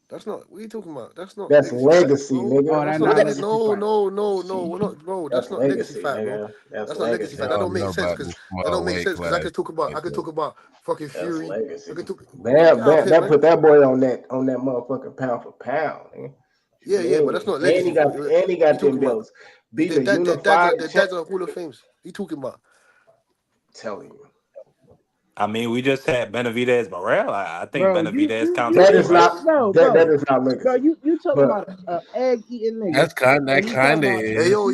That's not. What are you talking about? That's not That's legacy fight, legacy, bro. Oh, nigga. that's That's not not a legacy. legacy fight. No. We're not, bro. That's That's not legacy legacy, fight, bro. nigga. That's That's not legacy legacy. fight. I That don't don't know make sense about because the small weight I class. I could talk about fucking That's Fury. I legacy. could talk. Man, get Bam, out of bam, here, that man. put that boy on that motherfucking pound for pound, nigga. You Yeah, but that's mean? not legacy. And he You got them talking about belts. Beating a unified their champ. dads are Hall of Fames. You talking about? Telling you. I mean, we just had Benavidez Morel. I think Bro, Benavidez counts That too, is right? not that bro. is not Bro, legacy. you talking But about a egg eating nigga. That And you talking kind of about Hey, is. yo,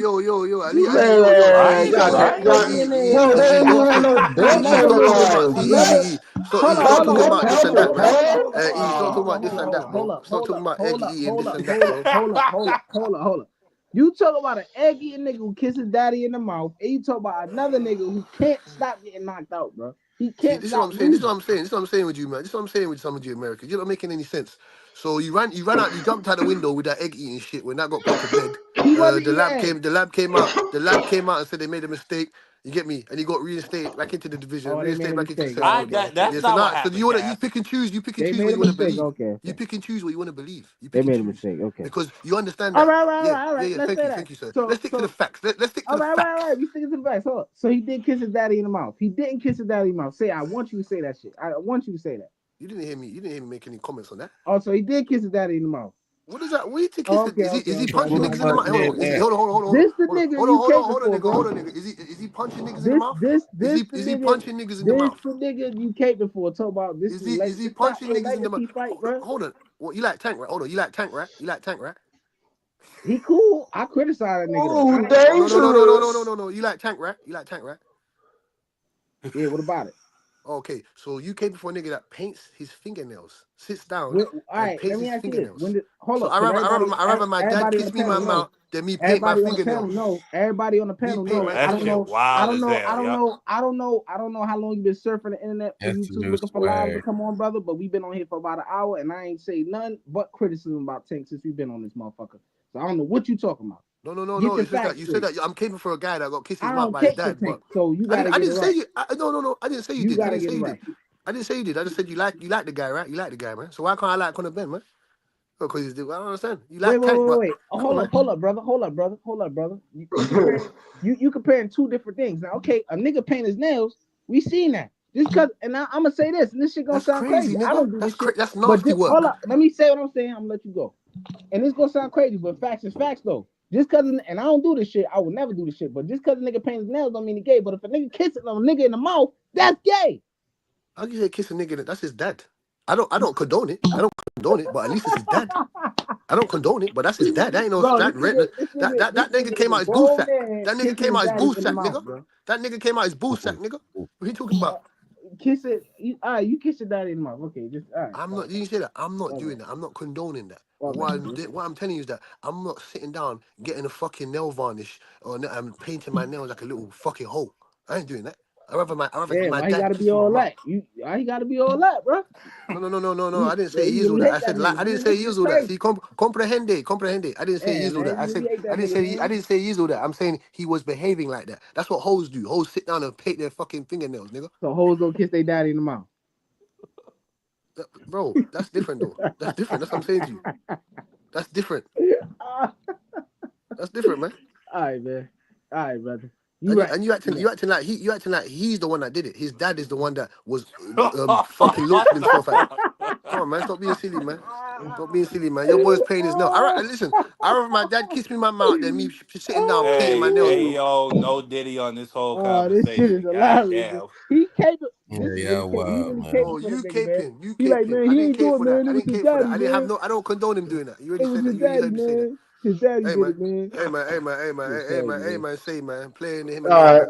Ali, you man, Right, you talking y'all, about right. egg y'all, eating nigga bro, and there you ain't talking even about no belts on another the nigga, line, another. G. Hold It's on, not hold on, talking hold about on, this hold and on, that, Pound for man. hold on, pound. hold on, hold He's on, not talking hold about on, this hold and on, that, bro. It's not hold talking up, about egg hold up, eating hold this up, and that, hold up, bro. hold up, hold up, hold up, hold up. You talk about an egg eating nigga who kisses daddy in the mouth, and you talk about another nigga who can't stop getting knocked out, bro. He See, can't this is what stop I'm saying. losing. This is what I'm saying with you, man. This is what I'm saying with some of you Americans. You're not making any sense. So you ran out, you jumped out the window with that egg eating shit when that got put to bed. He wasn't eating egg. The lab came out and said they made a mistake. You get me? And he got reinstated back into the division, Oh, they made reinstated a back into the mistake. seven Oh, I weight okay, class. that okay. that's Yeah, so not what now happened, you Cass. pick and choose, They what made you a want to mistake. believe. Okay, You okay. pick and choose what you want to believe. You They pick and made a choose. mistake. Okay. Because you understand All that. right, all right, all Yeah, right, all right. yeah. Let's say that. Thank you, sir. So, Let's stick to the so facts. Let's stick to all the right, all right, all right. facts. We sticking to the facts. Hold up. So he did kiss his daddy in the mouth. He didn't kiss his daddy in the mouth. Say, I want you to say that shit. I want you to say that. You didn't hear me make any comments on that. Oh, so he did kiss his daddy in the mouth. What is that? What do you think he said? Okay, Is he okay. I punching get niggas it. in the I mouth? get it. Hold on. Is he, hold on. This the nigga you caping for, bro. Hold on, nigga. Is he punching niggas in the This mouth? this Is this the he nigga. punching niggas in the This mouth? the nigga you caping for. Talk about this Is he this not punching a niggas in the mouth? legacy fight, bro. Hold on. What you like Tank, right? Hold on. You like Tank, right? You like Tank, right? He cool. I criticize that nigga though. Oh, I ain't, dangerous. No. You like Tank, right? You like Tank, right? yeah, what about it? Okay, so you came before a nigga that paints his fingernails, sits down All and right, paints let me his ask you this. fingernails. Hold So up, because I rather my dad everybody on kiss the me in my panel know. mouth than me paint my Everybody on the panel fingernails. know. Everybody on the Me panel paint know. my I That don't shit know. fingernails. I wild don't as know. hell. I don't Yep. know. I don't know. I don't know how long you been surfing the internet for That's the YouTube new looking for lives to swag. come on, brother. But we've been on here for about an hour, and I ain't say none but criticism about Tank since we've been on this motherfucker. So I don't know what you talking about. No. Get your It's just that facts you said straight. that I'm caping for a guy that got kissed his I mouth don't by his cape for dad, but Tank, so you I gotta didn't, I get it didn't say right. you. No. I didn't say you You did. I gotta didn't get say it you right. did. I didn't say you did. I just said you like the guy, right? You like the guy, man. So why can't I like Conor Ben, man? Because I don't understand. You like Tank, but Wait. come on, man. Hold up, brother. You comparing two different things. Now, okay, a nigga paint his nails. We seen that. Just cause, and I'm gonna say this, and this shit gonna That's sound crazy, crazy. I nigga. don't do this shit, That's but nasty just, hold work. up. Let me say what I'm saying. I'm gonna let you go. And this gonna sound crazy, but facts is facts though. Just cause, and I don't do this shit. I would never do this shit. But just cause a nigga paint his nails don't mean he gay. But if a nigga kisses a nigga in the mouth, that's gay. How can you say kiss a nigga? That's his dad. I don't condone it. I don't condone it, but at least it's his dad. I don't condone it, but that's his dad. That ain't no Bro, that this that nigga nigga is came a out his boo grown sack. man That nigga kissing came his out his daddy boo in the sack, mouth, nigga. bro. That nigga came out his boo sack, nigga. What are you talking about? Kiss it. All right, you kiss your daddy in the mouth. Okay, just all right. I'm not. You say that. I'm not Okay. doing that. I'm not condoning that. But Okay. what I'm telling you is that I'm not sitting down getting a fucking nail varnish or I'm painting my nails like a little fucking hole. I ain't doing that. I rather Yeah, my why he dad gotta be kissing my all mouth. that? Why he gotta be all that, bro? No. I didn't say he You is all really that. I hate said that like nigga, I didn't man. say This he is is all that. crazy. See, comprehende. I didn't say he Yeah, is all that. man, I you said really hate that I didn't nigga, say I man. didn't say he is all that. I'm saying he was behaving like that. That's what hoes do. Hoes sit down and paint their fucking fingernails, nigga. So hoes don't kiss their daddy in the mouth. Bro, that's different though. That's different. That's what I'm saying to you. That's different. all That's different, man. right, man. All right, brother. You And you right. and you acting You right. you acting like he's the one that did it. His dad is the one that was fucking loafing himself out. Come on, man. Stop being silly, man. Stop being silly, man. Your boy's paying his nails. Listen, I rather my dad kiss me in my mouth than me sitting down painting my nails, Hey, bro. yo, no Diddy on this whole Oh, this shit is conversation. God hilarious. Man. damn. He capable. Yeah, This is yeah, really capable. He wild, really man. capable Oh, for the you nigga, man. caping. You He like, caping. man, I he didn't ain't cape do it, for that. man. I It was didn't his cape for that. daddy, man. I don't condone him doing that. You already It was said that. his You already daddy, heard me say that. man. His daddy Hey did man. it, man. Shit crazy, Hey man. man, say man, playing him and All there, right, man.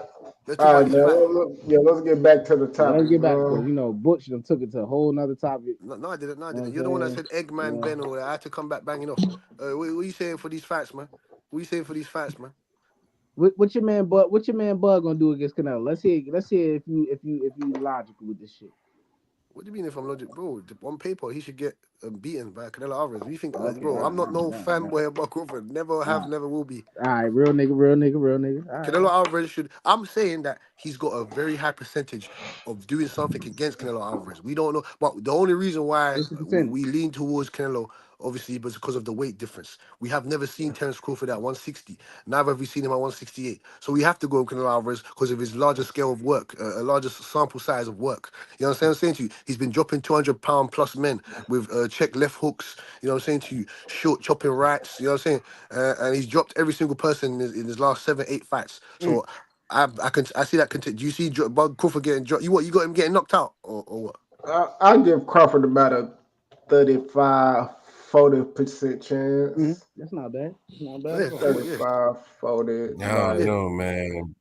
Let's talk about man. this fight. Let's get back to the Yeah, let's topic, get back because man. Butch done took it to a whole nother topic. No, I didn't. No, I You know didn't. what You're the one that I'm said saying? Eggman Ben or I had to come back banging off. What you saying for these fights, man? What you saying for these fights, man? What your man Bud? What your man Bud gonna do against Canelo? Let's hear if you logical with this shit. What do you mean if I'm logic, bro? On paper, he should get beaten by Canelo Alvarez. What do you think, Okay, bro? I'm not no all right, fanboy of Buck Crawford. Never all have, right, never will be. all right, real nigga. All right, Canelo Alvarez should. I'm saying that he's got a very high percentage of doing something against Canelo Alvarez. We don't know, but the only reason why what's the percentage? we lean towards Canelo, obviously, was because of the weight difference. We have never seen Terence Crawford at 160. Neither have we seen him at 168. So we have to go with Canelo Alvarez because of his larger scale of work, a larger sample size of work. You know what I'm saying to you? He's been dropping 200-pound plus men with check left hooks. You know what I'm saying to you? Short chopping rights. You know what I'm saying? And he's dropped every single person in his last 7, 8 fights. Mm. So I see that. Do you see Bud Crawford getting dropped? You got him getting knocked out or what? I'll give Crawford about a 35-40% chance. That's not bad. It's not bad Yeah, at all. yeah. 35-40. I don't Like Yeah. know, man.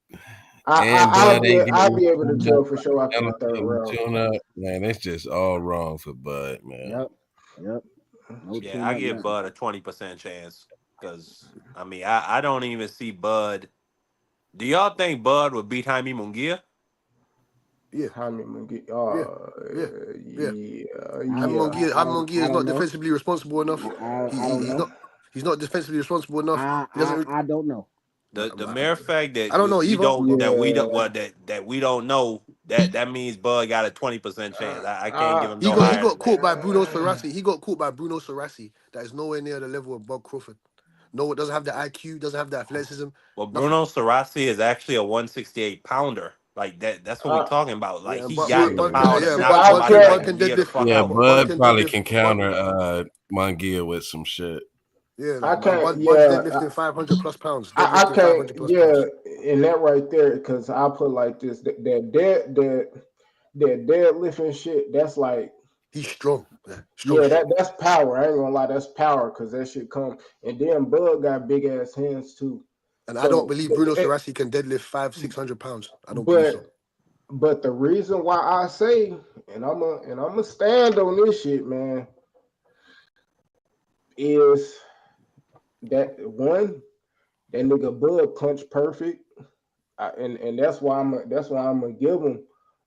I, And I Bud I'll be ain't I'll getting be able to tuned up. tell for sure after the Canelo third getting round. tuned up. Man, that's just all wrong for Bud, man. Yep. No Yeah, tune I up give nothing. Bud a 20% chance. Because, I mean, I don't even see Bud. Do y'all think Bud would beat Jaime Munguia? Yeah, Jaime Munguia. yeah, yeah, yeah. Yeah. Jaime Munguia I is don't not know. defensively responsible enough. I don't He's know. not. He's not defensively responsible enough. He doesn't. I don't know. The mere fact that I don't know either. we don't Yeah. well that we don't know that means Bud got a 20% chance. I can't give him He no got higher than caught that. by Bruno Sarasi. He got caught by Bruno Sarasi. That is nowhere near the level of Bob Crawford. No, it doesn't have the IQ, doesn't have the athleticism, Well, nothing. Bruno Sarasi is actually a 168 pounder. Like that's what we talking about. Like Yeah, he but got the Bud, power to yeah, knock Bud somebody can like Bud can Munguia the deadlift. fuck Yeah, out. Bud Bud can probably deadlift. can counter Munguia with some shit. Yeah, I can't. Bud's Yeah, deadlifting 500 plus pounds. I Deadlifting can't. 500 plus Yeah, pounds. in that right there, because I put like this. That deadlifting shit. That's like. He's strong. Yeah, strong, Yeah, strong. that's power. I ain't gonna lie, that's power because that shit come. And then Bud got big ass hands too. And I don't So, believe Bruno Saracchi can deadlift 500-600 pounds. I don't believe so. but the reason why I say, and I'm a stand on this shit, man, is that one, that nigga Bud punch perfect, and that's why I'm gonna give him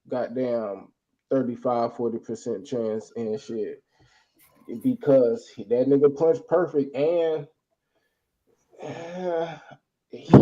goddamn 35-40% chance and shit because that nigga punch perfect and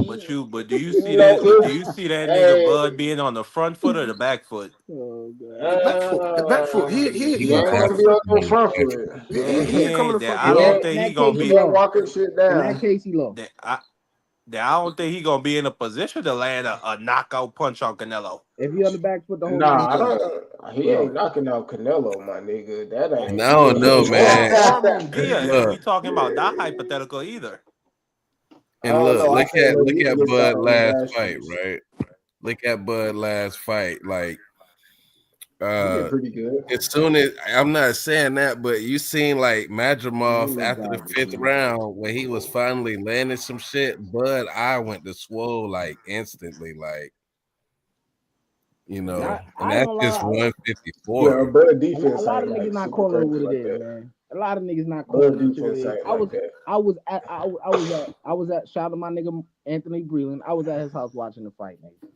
But do you see know, that? But do you see that nigga hey, Bud being on the front foot or the back foot? Oh god. The back foot. The back foot. He he gonna ain't have gonna to be on be no on the front back foot. He ain't coming Ain't in that front. I In don't that, think in he that gonna case, he He be been lost. walking shit In that down. case, he lost. I don't think he gonna be in a position to land a knockout punch on Canelo. If he on the back foot the whole Nah, night, I he lost. don't. He He ain't lost. knocking out Canelo, my nigga. That Or And ain't. I don't know, or, man. or Munguia if we Look, talking about that hypothetical either. I and don't look, know. I think look he at gets out Bud on the last last fight, piece. right? Look at Bud last fight. Like, He did pretty good. as soon as I'm not saying that, but you seen like Man, he Madrimov look after the garbage, 5th man. round when he was finally landing some shit, Bud I went to swole like instantly, like and I ain't that's gonna just lie. 154. Yeah, Bud A defense lot ain't of niggas like not super calling it crazy what it like is, that. man. A lot of niggas not calling Bud that shit what it defense is. ain't like that. I was at shout out to my nigga Anthony Breland. I was at his house watching the fight, nigga.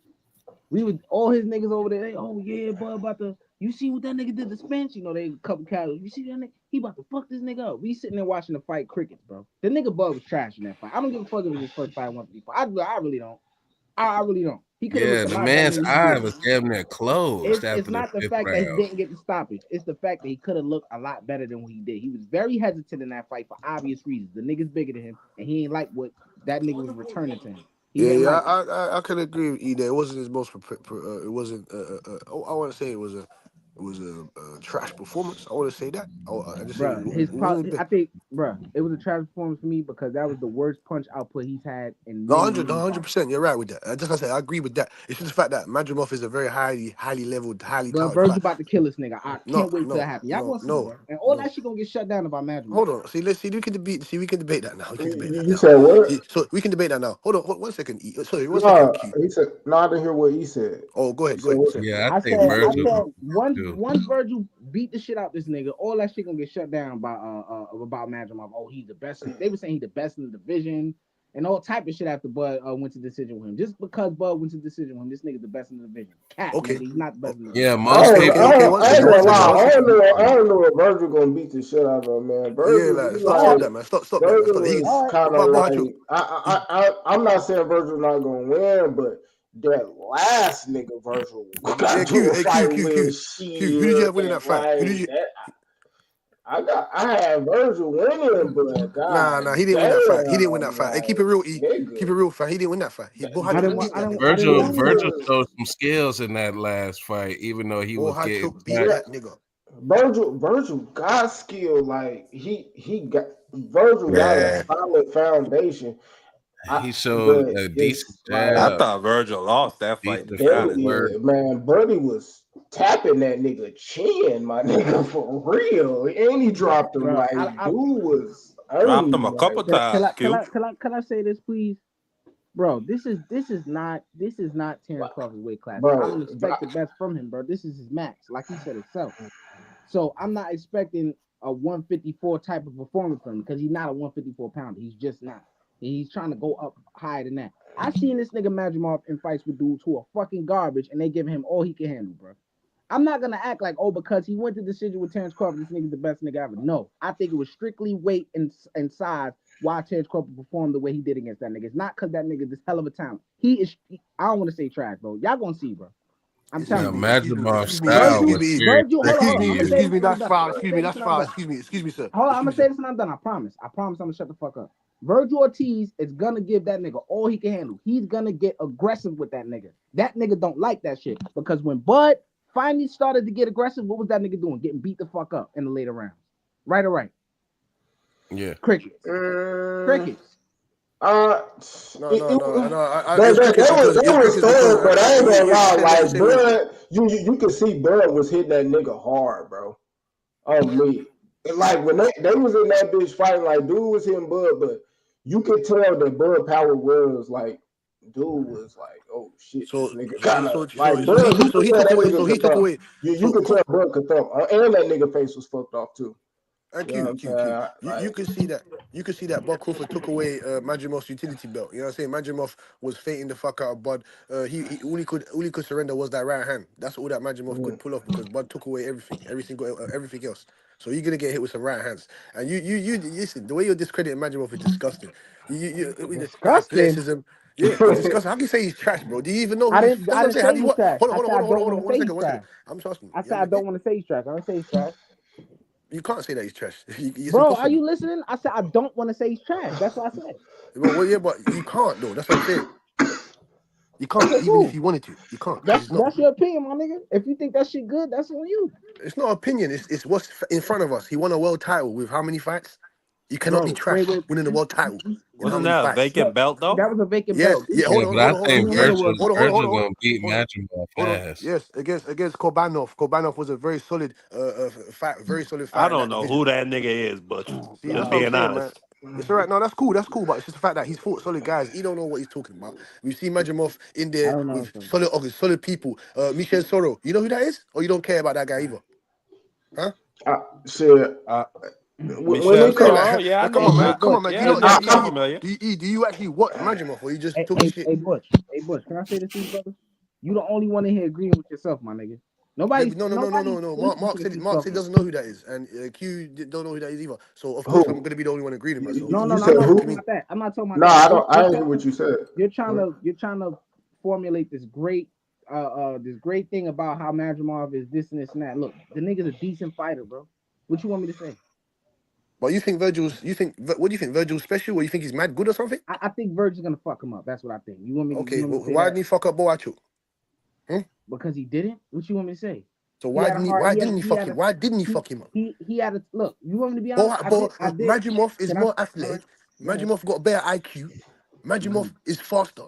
We was all his niggas over there. They, oh yeah, bud, about to. You see what that nigga did to Spence? You know, they a couple casuals. You see that nigga? He about to fuck this nigga up. We sitting there watching the fight crickets, bro. The nigga Bud was trash in that fight. I don't give a fuck if it was his first fight 154. I really don't. I really don't. He could have Yeah, looked a the lot better man's than he eye did. was damn near closed It's after the not the 5th fact that he round. didn't get the stoppage. It's the fact that he could have looked a lot better than what he did. He was very hesitant in that fight for obvious reasons. The nigga's bigger than him, and he ain't like what that nigga was returning to him. He didn't like it. I can agree with you there. It wasn't his most. It wasn't. I want to say it was a trash performance. I want to say that. I just say Bruh, it wasn't. I think, bruh, it was a trash performance for me because that was the worst punch output he's had in No, many, 100, many fights. 100%. You're right with that. Just like I say, I agree with that. It's just the fact that Madrimov is a very highly leveled, highly But touted Virgil fighter. about to kill this nigga. I No, can't wait till that no, happens. Y'all no, gonna see, no, bro. And all no. that shit gonna get shut down about Madrimov. Hold on. See, let's see. We can debate. See, we can debate that now. We can debate that You now. said what? See, so we can debate that now. Hold on. 1 second. Sorry, 1 second. No, Q. he said. No, I didn't hear what he said. Oh, go He ahead. Go said ahead. what? Say. Yeah, I I think said, Virgil too. once Virgil beat the shit out this nigga, all that shit gonna get shut down by about Madrimov. Oh, he's the best. They were saying he's the best in the division and all type of shit after Bud went to decision with him. Just because Bud went to decision with him, this nigga's the best in the division. Cat, Okay. nigga, he's not the best in the Yeah, division. most people Okay. 1 I ain't second. gonna 1 second. lie. 1 second. I don't know if Virgil gonna beat the shit out of him, man. Yeah, Virgil, like he stop like that, man. Stop that, man. Virgil Stop that. is kind of like I'm not saying Virgil not gonna win, but that last nigga Virgil Yeah, got to Q. a Hey, fight Q. with Who did you shit have winning and that fight? Who did like you? that. I had Virgil winning, but Nah. god He didn't win that fight. He didn't win that damn, fight. Hey, keep like it real, E. Keep nigga, it real, fam. He didn't win that fight. He Bo had I to didn't want. beat that nigga. I didn't want to hear. Virgil them showed some skills in that last fight, even though he Bo was had to getting beat punched. yeah, that nigga. Virgil got skill. Like he got Virgil got a Man, solid foundation. he showed But a decent it's I like jab, thought Virgil lost that fight, to decent be honest. footwork. Buddy, man, Buddy was tapping that nigga chin, my nigga, for real. And he dropped him Bro, like dude was Dropped early. him a couple Like times, Q. can I say this, please? Bro, this is not Terrence Crawford's weight class. I bro, don't expect the best from him, bro. This is his max, like he said himself. So I'm not expecting a 154 type of performance from him because he's not a 154 pounder. He's just not. He's trying to go up higher than that. I seen this nigga Madrimov in fights with dudes who are fucking garbage and they give him all he can handle, bro. I'm not gonna act like, oh, because he went to decision with Terrence Crawford, this nigga's the best nigga ever. No, I think it was strictly weight and size why Terrence Crawford performed the way he did against that nigga. It's not because that nigga this hell of a talent. I don't want to say trash, bro. Y'all gonna see, bro. I'm Excuse Yeah, telling you. me, excuse me, Madrimov excuse me, style excuse was me, very Virgil, hold excuse on. I'm me, gonna say excuse this me. and I'm That's done. foul. I'm gonna Excuse say me, this that's and I'm foul. done. Excuse me, sir. Hold on, I'm Excuse gonna me, say sir. this and I'm done. I promise. I'm gonna shut the fuck up. Virgil Ortiz is gonna give that nigga all he can handle. He's gonna get aggressive with that nigga. That nigga don't like that shit because when Bud finally started to get aggressive, what was that nigga doing? Getting beat the fuck up in the later rounds. Right or right? Yeah. Crickets. Mm, Crickets. No, it, no, it, no, no. that, It's that, crickets that was because that it's was crickets because third, but I ain't gonna lie. let me Like say one thing. Bud, you could see Bud was hitting that nigga hard, bro. On me, and like when they was in that bitch fighting, like dude was hitting Bud, but you could tell that Bud power was like, dude was like, oh shit, this So nigga kind of like so he Bud. You took so could he tell took that away nigga so he could took thump. away You so could cool tell Bud could thump, and that nigga face was fucked off too. and You know what I'm Q. saying? You Like, can see that Bud Crawford took away Madrimov's utility belt. You know what I'm saying? Madrimov was fainting the fuck out of Bud. He all he could surrender was that right hand. That's all that Madrimov mm, could pull off because Bud took away everything else. So you're gonna get hit with some right hands. And you listen, the way you're discrediting Madrimov is disgusting. With the Disgusting. athleticism. Yeah, it's disgusting. How can you say he's trash, bro? Do you even know who I he's? didn't That's I what I'm didn't saying. How say do you he's what? trash. I said I don't want to say he's One second. trash. I'm trusting. I You said I understand? don't want to say he's trash. I don't say he's trash. You can't say that he's trash. It's Bro, are impossible. you listening? I said I don't want to say he's trash. That's what I said. Well, yeah, but you can't though. That's what I'm saying. You can't, Okay, even if cool. you wanted to. You can't because That's it's not. that's your opinion, my nigga. If you think that shit good, that's on you. It's not opinion. It's what's in front of us. He won a world title with how many fights? You cannot be Bro, wait, trash wait. winning a world title with how Wasn't many that a fights. vacant No, belt though? that was a vacant Yes, belt. yeah. Yeah, but I He think didn't win Yes, the world Virgil title. gonna beat Madrimov hold on. fast. Yes, against Korbanov. Korbanov was a very solid fight, very solid I fight in don't that know division. who that nigga is, Butch. See, that's Just what I'm being saying, man. honest. It's all right. No, that's cool. That's cool. But it's just the fact that he's fought solid guys. He don't know what he's talking about. We've seen Majimov in I there don't know. with solid people. Michel Soro. You know who that is? Or you don't care about that guy either? Huh? shit. Uh, When Michelle they say, Sorrell, yeah, I Come know. on, man. Come Butch, on, man. Do you Yeah, know? yeah, I, Do he sounds I, familiar. you actually watch Majimov, or you just talking shit? Butch. Can I say this to you, brother? You the only one in here agreeing with yourself, my nigga. Nobody's nobody's No. listening Mark to this said shit Mark said talking. doesn't know who that is, and don't know who that is either. So of course I'm who? gonna be the only one agreeing with myself. No, You I'm said not talking who? about that. I'm not talking about No, that. I don't. I didn't hear what you said. You're trying to formulate this great thing about how Madrimov is this and this and that. Look, the nigga's a decent fighter, bro. What you want me to say? But what do you think Virgil's special, or you think he's mad good or something? I think Virgil's gonna fuck him up. That's what I think. You Okay, want me well, to say why didn't that he fuck up Boachu? Hmm? because he didn't? What you want me to say? So He had a hard. why didn't he He fuck had him? a Why didn't he fuck him up? he had a look. You want me to be honest? I did. Majimov is Can I? more All right, athletic. go ahead. Majimov got a better IQ. Mhm. Majimov is faster.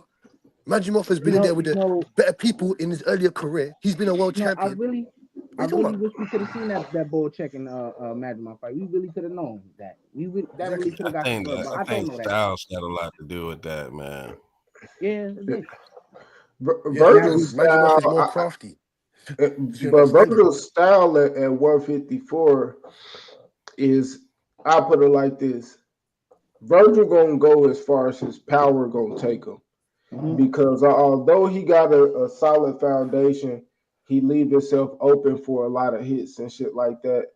Majimov has been in there with You the know, better people in his earlier career. He's been a world no. champion. What I are you talking really about? wish we could have seen that bull checking Madrimov fight. We really could have known that. That really Exactly. could have got confirmed, but I I don't think know that shit. styles got a lot to do with that, man. Yeah, it did. Yeah, Now Virgil we Majimov is more style, crafty. Do you but understand it? Virgil's style at 154 is, I put it like this: Virgil gonna go as far as his power gonna take him. Mhm. Because although he got a solid foundation, he leave himself open for a lot of hits and shit like that.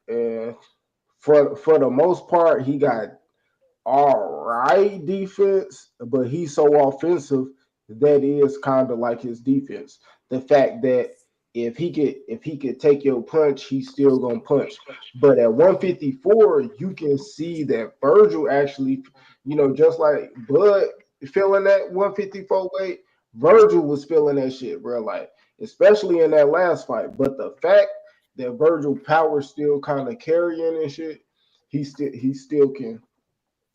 And for the most part, he got all right defense, but he's so offensive that is kind of like his defense. The fact that if he could take your punch, he's still gonna punch. But at 154, you can see that Virgil actually, just like Bud feeling that 154 weight, Virgil was feeling that shit, bro. Like, especially in that last fight. But the fact that Virgil power still kind of carrying and shit, he still can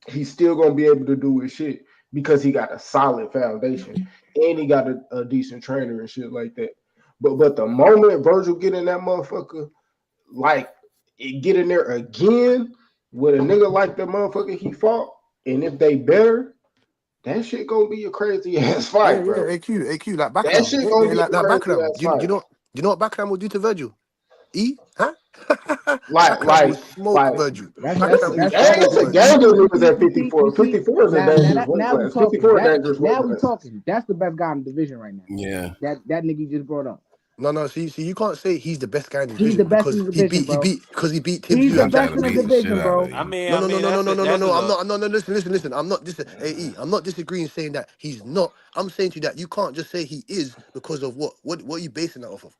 he's still gonna be able to do his shit because he got a solid foundation and he got a decent trainer and shit like that. But the moment Virgil get in that motherfucker, like get in there again with a nigga like the motherfucker he fought, and if they better, that shit gonna be a crazy ass Yeah, fight, bro. AQ, like That Bakram. shit Yeah, gonna yeah, be a like crazy Bakram. ass fight. Do you know what Bakram will do to Virgil? Huh? Like Bakram will like smoke like Virgil. Bakram will It's smoke a Virgil. gang of niggas at you see, 54. 54 is a dangerous weight now we class. talking. 54 dangerous weight Now we class. talking. That's the best guy in the division right now. Yeah. That nigga you just brought up. No. See, you can't say he's the best guy in the He's the division best in because the division, bro. he beat Tim He's the Punch Hughes best gotta in the beat the and shit division, out of bro. you. no. Listen. I'm not I'm not disagreeing saying that he's not. I'm saying to you that you can't just say he is because of what are you basing that off of?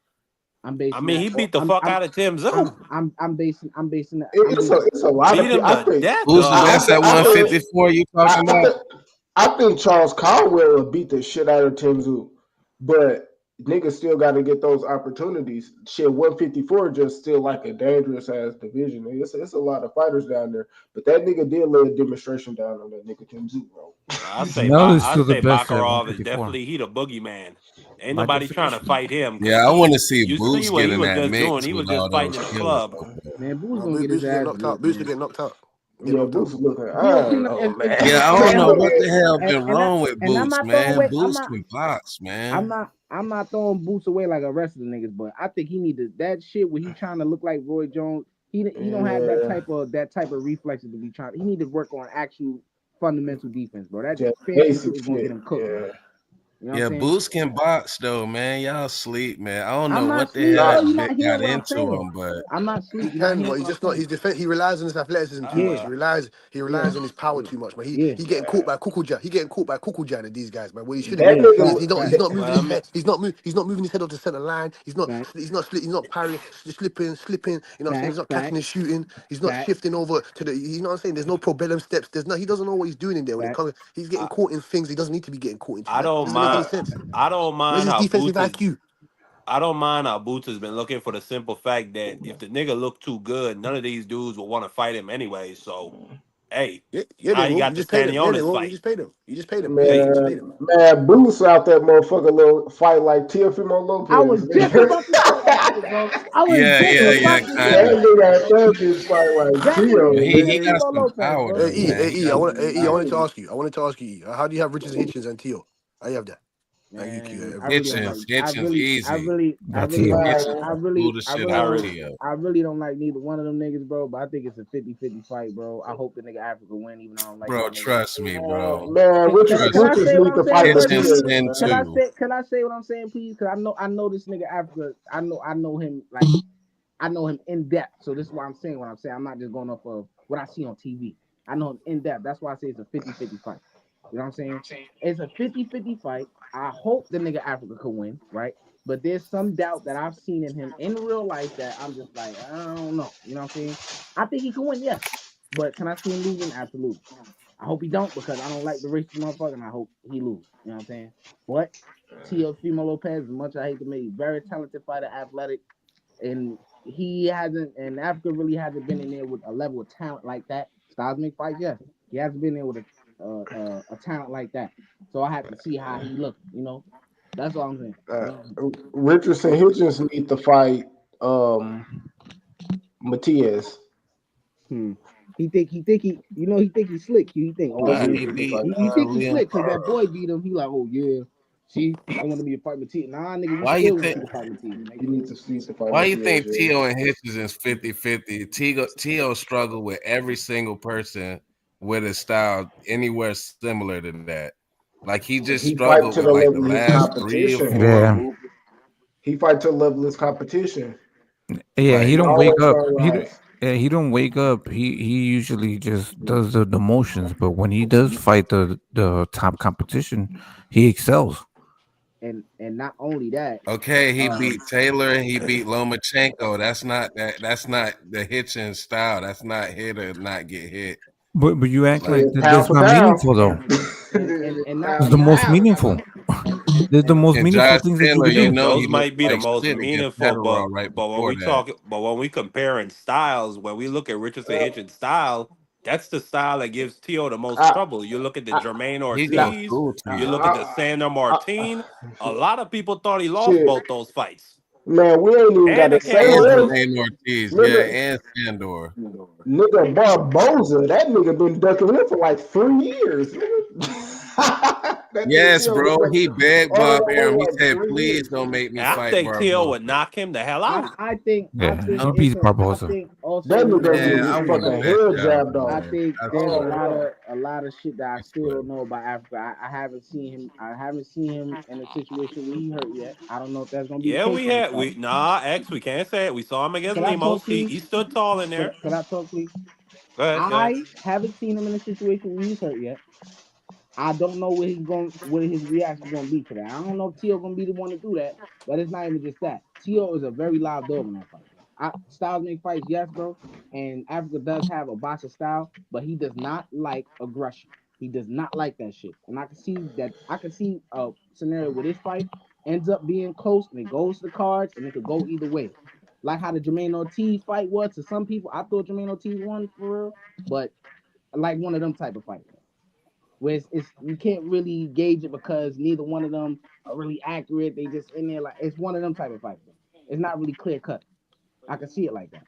I'm basing I mean, that. he beat the fuck out of Tim Zoo. I'm basing. It's a lot Beat of him people. I to think death, Who's the dog. best at I think 154 you I, talking I, about? think, I think Charles Caldwell will beat the shit out of Tim Zoo, but niggas still got to get those opportunities. Shit, 154 just still like a dangerous ass division. It's a lot of fighters down there, but that nigga did lay a demonstration down on that nigga Tim Zoo, bro. Janelle is I still the say best at Makarov is 154 definitely he the boogeyman. Ain't by nobody trying to definition. fight him because Yeah, I want to see you see Boots what get he in was that just doing. mix He was with all just fighting those in the killers, club. though. Man, Boo's No, gonna get Boots his will get ass knocked out. whooped, Boots will man. get knocked out. Get Yeah, knocked out. Boots looking. He don't I see don't no, know, man. Yeah, I don't and know look, what the hell been and I wrong with and I'm Boots, not throwing man. away. Boots can box, man. I'm not throwing Boots away like the rest of the niggas, but I think he need to that shit where he trying to look like Roy Jones. He don't have Yeah, that type of reflexes to be trying. He need to work on actual fundamental defense, bro. That just fancy shit basic is gonna get shit. him cooked, bro. Yeah. You know what I'm Yeah, saying? Boots can box though, man. Y'all sleep, man. I don't I'm know not what the sleep, hell Nah, bro. that You're bit not hearing got what I'm into saying. him, but I'm not He sleep. You're not can, but hearing he's what I'm just not. saying. He's he relies on his athleticism too much. Yeah, He yeah, relies on his power yeah, too much, man. yeah, He getting caught by Kukulja. He getting caught by Kukulja and these guys, man. What he shouldn't be that yeah. doing. Facts, He's facts, not moving Well, I his mean, head. He's not moving his head off the center line. facts, He's not parrying, slipping. You know what I'm saying? He's facts, not catching facts, and shooting. He's not facts, shifting over to the. You know what I'm saying? There's no probellum steps. He doesn't know what he's doing in there when it facts. comes. He's getting I, caught in things he doesn't need to be getting caught into, I man. It don't doesn't make any mind. sense. I don't Where's mind his how defensive Boots is. IQ? I don't mind how Boots has been looking for the simple fact that if the nigga look too good, none of these dudes will want to fight him anyway. So, hey, Yeah, now they he will. got You the just paid him. Yeah, they Stanionis will. You fight. just paid him. You just paid him. Yeah, you Hey, just paid him. man, Boots out that motherfucker little fight like Teofimo I was Lopez. just about to say that shit, bro. I was just yeah, about to say kind That of. that nigga shit, out bro. there just fight like That nigga Tio, is He man. got Teofimo some Lopez, power bro. though, man. He got some I power. wanted to ask you. How do you have Richards, Hitchens, and Tio? How you have that? Like Man, I really don't like. Hitchens easy. I That's really Tio. don't like. Hitchens blew the shit I out of re- Tio. I really don't like neither one of them niggas, bro. But I think it's a 50-50 fight, bro. I hope the nigga Africa win, even though I don't like Bro, y'all niggas. trust me, bro. Man, Trust Can I me. Richards say what need I'm to saying fight first, Hitchens please? Matias, 10 Can I 2. man. say what I'm saying, please? Because I know this nigga Africa. I know him like I know him in depth. So this is why I'm saying what I'm saying. I'm not just going off of what I see on TV. I know him in depth. That's why I say it's a 50-50 fight. You know what I'm saying? It's a 50-50 fight. I hope the nigga Africa could win, right? But there's some doubt that I've seen in him in real life that I'm just like, I don't know. You know what I'm saying? I think he can win, yes. But can I see him losing? Absolutely. I hope he don't because I don't like the racist motherfucker and I hope he lose. You know what I'm saying? But Teofimo Lopez, as much as I hate to make, very talented fighter, athletic, and he hasn't, and Africa really hasn't been in there with a level of talent like that. Styles make fights, yes. He hasn't been there with a talent like that. So I have to see how he look. You know, that's all I'm saying. You Uh, know? Richardson Hitchens need to fight Matias. Hmm. He think he's slick. He think, oh He yeah, He need to beat fight he think he's Liam. slick because that boy beat him. He like, oh yeah, see, y'all wanted me to fight Matias. Nah, nigga, we Why you still want think? you to fight Matias, nigga. He needs to see to fight Why you Matias. think Yeah. Tio and Hitchens is 50-50? Tio struggled with every single person with a style anywhere similar to that. Like he just He fight struggled to with the like the level of his last 3 or 4 Yeah, competition. movies. He fight to the level of his competition. yeah. He Like He don't wake always up. gonna rise. He don't wake up. He usually just does the motions. But when he does fight the top competition, he excels. And not only that, okay, he um, beat Taylor and he beat Lomachenko. That's not the Hitchens style. That's not hit or not get hit. But you act Like like Yeah, that. pound That's for not pound. meaningful though. and not It's Pound the only for most that, pound. meaningful. They're the and most and meaningful Josh things that you Taylor, could you do. know he those looked might be the like most shit against meaningful, Federer right but when before we that. talk, but when we comparing styles, when we look at Richardson Hitchens' style, that's the style that gives Tio the most I, trouble. You look at the I, Jermaine He gonna Ortiz, school you Tio. look at the I, Sandor I, Martin. A lot of people thought he lost shit, both those fights, man, we ain't even got and to it say came And on this. YouTube. Jermaine Ortiz, yeah, Nigga, and Sandor. nigga Barboza, that nigga been ducking him for like 3 years. Nigga. That nigga Yes, Tio been bro. ducking He begged all Bob that Arum. weight He like said, 3 years. please don't make me And I fight think Tio Barboza. would knock him the hell out. I Yeah, think he it's beats a I Barbosa. think also That with nigga Man, get I his want to fucking bet head y'all, jabbed off. I man. think I there's Oh, swear. bro. a lot of shit that I I still swear. don't know about Africa. I haven't seen him. I haven't seen him in a situation where he hurt yet. I don't know if that's gonna be the Yeah, case we in this had fight. we nah X. We can't say it. We saw him against Can I talk, Lemos. please? He stood tall in there. Can I talk, please? Go ahead, go ahead. I haven't seen him in a situation where he's hurt yet. I don't know what his reaction gonna be to that. I don't know if Tio gonna be the one to do that, but it's not even just that. Tio is a very live dog in that fight, bro. Styles make fights, yes, bro. And Africa does have a boxer style, but he does not like aggression. He does not like that shit. And I can see that. I can see a scenario where this fight ends up being close and it goes to the cards and it could go either way. Like how the Jermaine Ortiz fight was to some people. I thought Jermaine Ortiz won for real, but like one of them type of fights where it's you can't really gauge it because neither one of them are really accurate. They just in there like it's one of them type of fights. It's not really clear cut. I can see it like that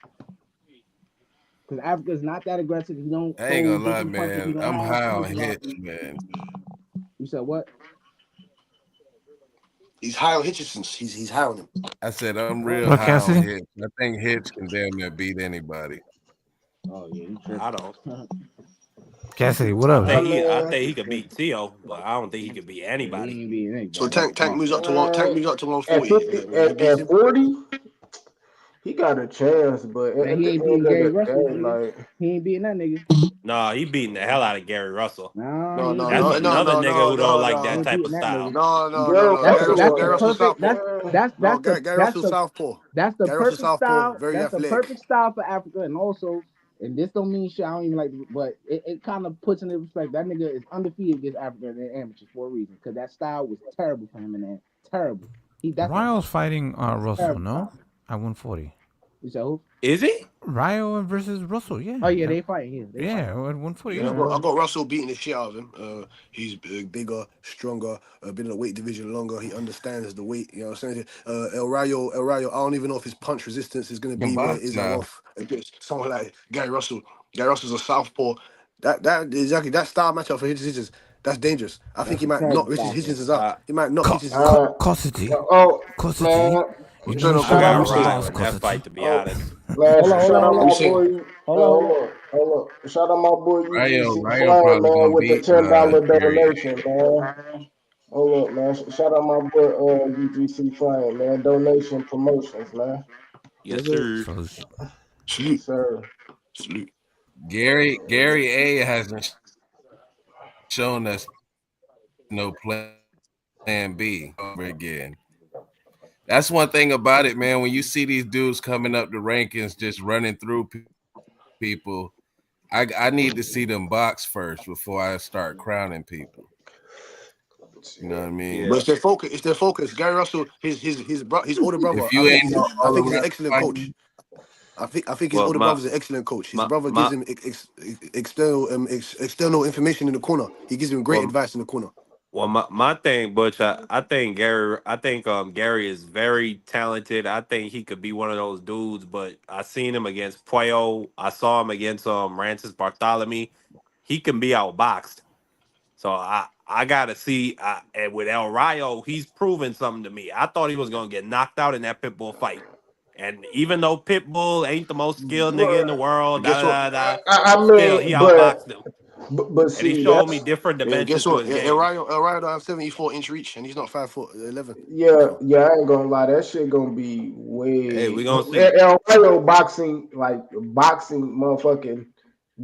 because Africa is not that aggressive. He don't I ain't throw gonna lie, different punches. He man. don't I'm have high on punches off. Hitch, man. You said what? He's high on Hitchison's. He's high on him. I said I'm What? real What, high on Cassidy? Hitch. I think Hitch can damn near beat anybody. Oh yeah, he I tripping. don't. Cassidy, what I up, I man? think he I mean, think He he could beat tripping. Tio, but I don't think he could beat Yeah, anybody. he ain't beating So anybody. That's Tank far. moves up to Tank moves up to at 140. 50, He beats at him. 40, he got a chance. But Man, at he the ain't beating end of Gary the Russell, day, nigga. like, He ain't beating that nigga. No, he beating the hell out of Gary Russell. Nah, No, he ain't no, beating That's no, that no, nigga. another no, nigga no, who don't no, like He that no, ain't type of beating that style. nigga. no, no, no, Gary no. That's Russell, that's the Gary Russell perfect. Southpaw. No, That's Gary Russell the Southpaw. that's the Gary Russell perfect Southpaw, style. very That's the athletic. perfect style for Africa, and also, and this don't mean shit. I don't even like, but it kind of puts into perspective. That nigga is undefeated against Africa in the amateurs for a reason, because that style was terrible for him in there. Terrible. Ryo's fighting That's Russell, terrible no? style. At 140. You said who? Is he? Ryo versus Russell, Oh yeah. yeah, they fighting. Yeah, they Yeah, fighting. at 140, Yeah, yeah. I got Russell beating the shit out of him. He's bigger, stronger, been in the weight division longer. He understands the weight. You know what I'm saying? El Rayo. I don't even know if his punch resistance is going to Can be where it box is now. against someone like Gary Russell. Gary Russell's a southpaw. That exactly that style matchup for Hitchens. That's dangerous. I think That's he a might knock terrible Richard style for him. Hitchens out. He might knock Hitchens out. uh, Custody. oh, Custody. man, You know he Turn I should shout have out, got martial Ryo laws, in that Custody. fight, to be oh, honest. man, Hold on, hold on, shout out hold Let me my on, see. boy. hold on. Hold on. Shout out my boy UGC Ryo Flying, probably man, gonna with the beat $10 Gary. donation, man. Hold up, man. Shout out my boy UGC Flying, man. Donation promotions, man. Yes, Yes, sir. sir. So Yes, Salute. sir. Salute. Gary A hasn't shown us no plan B over again. That's one thing about it, man. When you see these dudes coming up the rankings, just running through people, I need to see them box first before I start crowning people. You know what I But Yeah. mean? it's their focus. It's their focus. Gary Russell, his older brother. If you ain't no I all think he's an around excellent coach. fighting, I think his Well, older brother's an excellent coach. His brother gives my him external information in the corner. He gives him great well, advice in the corner. my thing, Butch. I think Gary. I think Gary is very talented. I think he could be one of those dudes. But I seen him against Puyo. I saw him against Rancis Bartholomew. He can be outboxed. So I gotta see. And with El Rayo, he's proven something to me. I thought he was gonna get knocked out in that Pitbull fight. And even though Pitbull ain't the most skilled nigga in the But world, Guess what? I still he mean, outboxed him. but And he see, showed me that's different Yeah, dimensions guess to what? his game. El Rayo don't have 74-inch reach, and he's not 5'11". yeah, So yeah. I ain't gonna lie, that shit gonna be Hey, we way. gonna see. El Rayo boxing, like boxing, motherfucking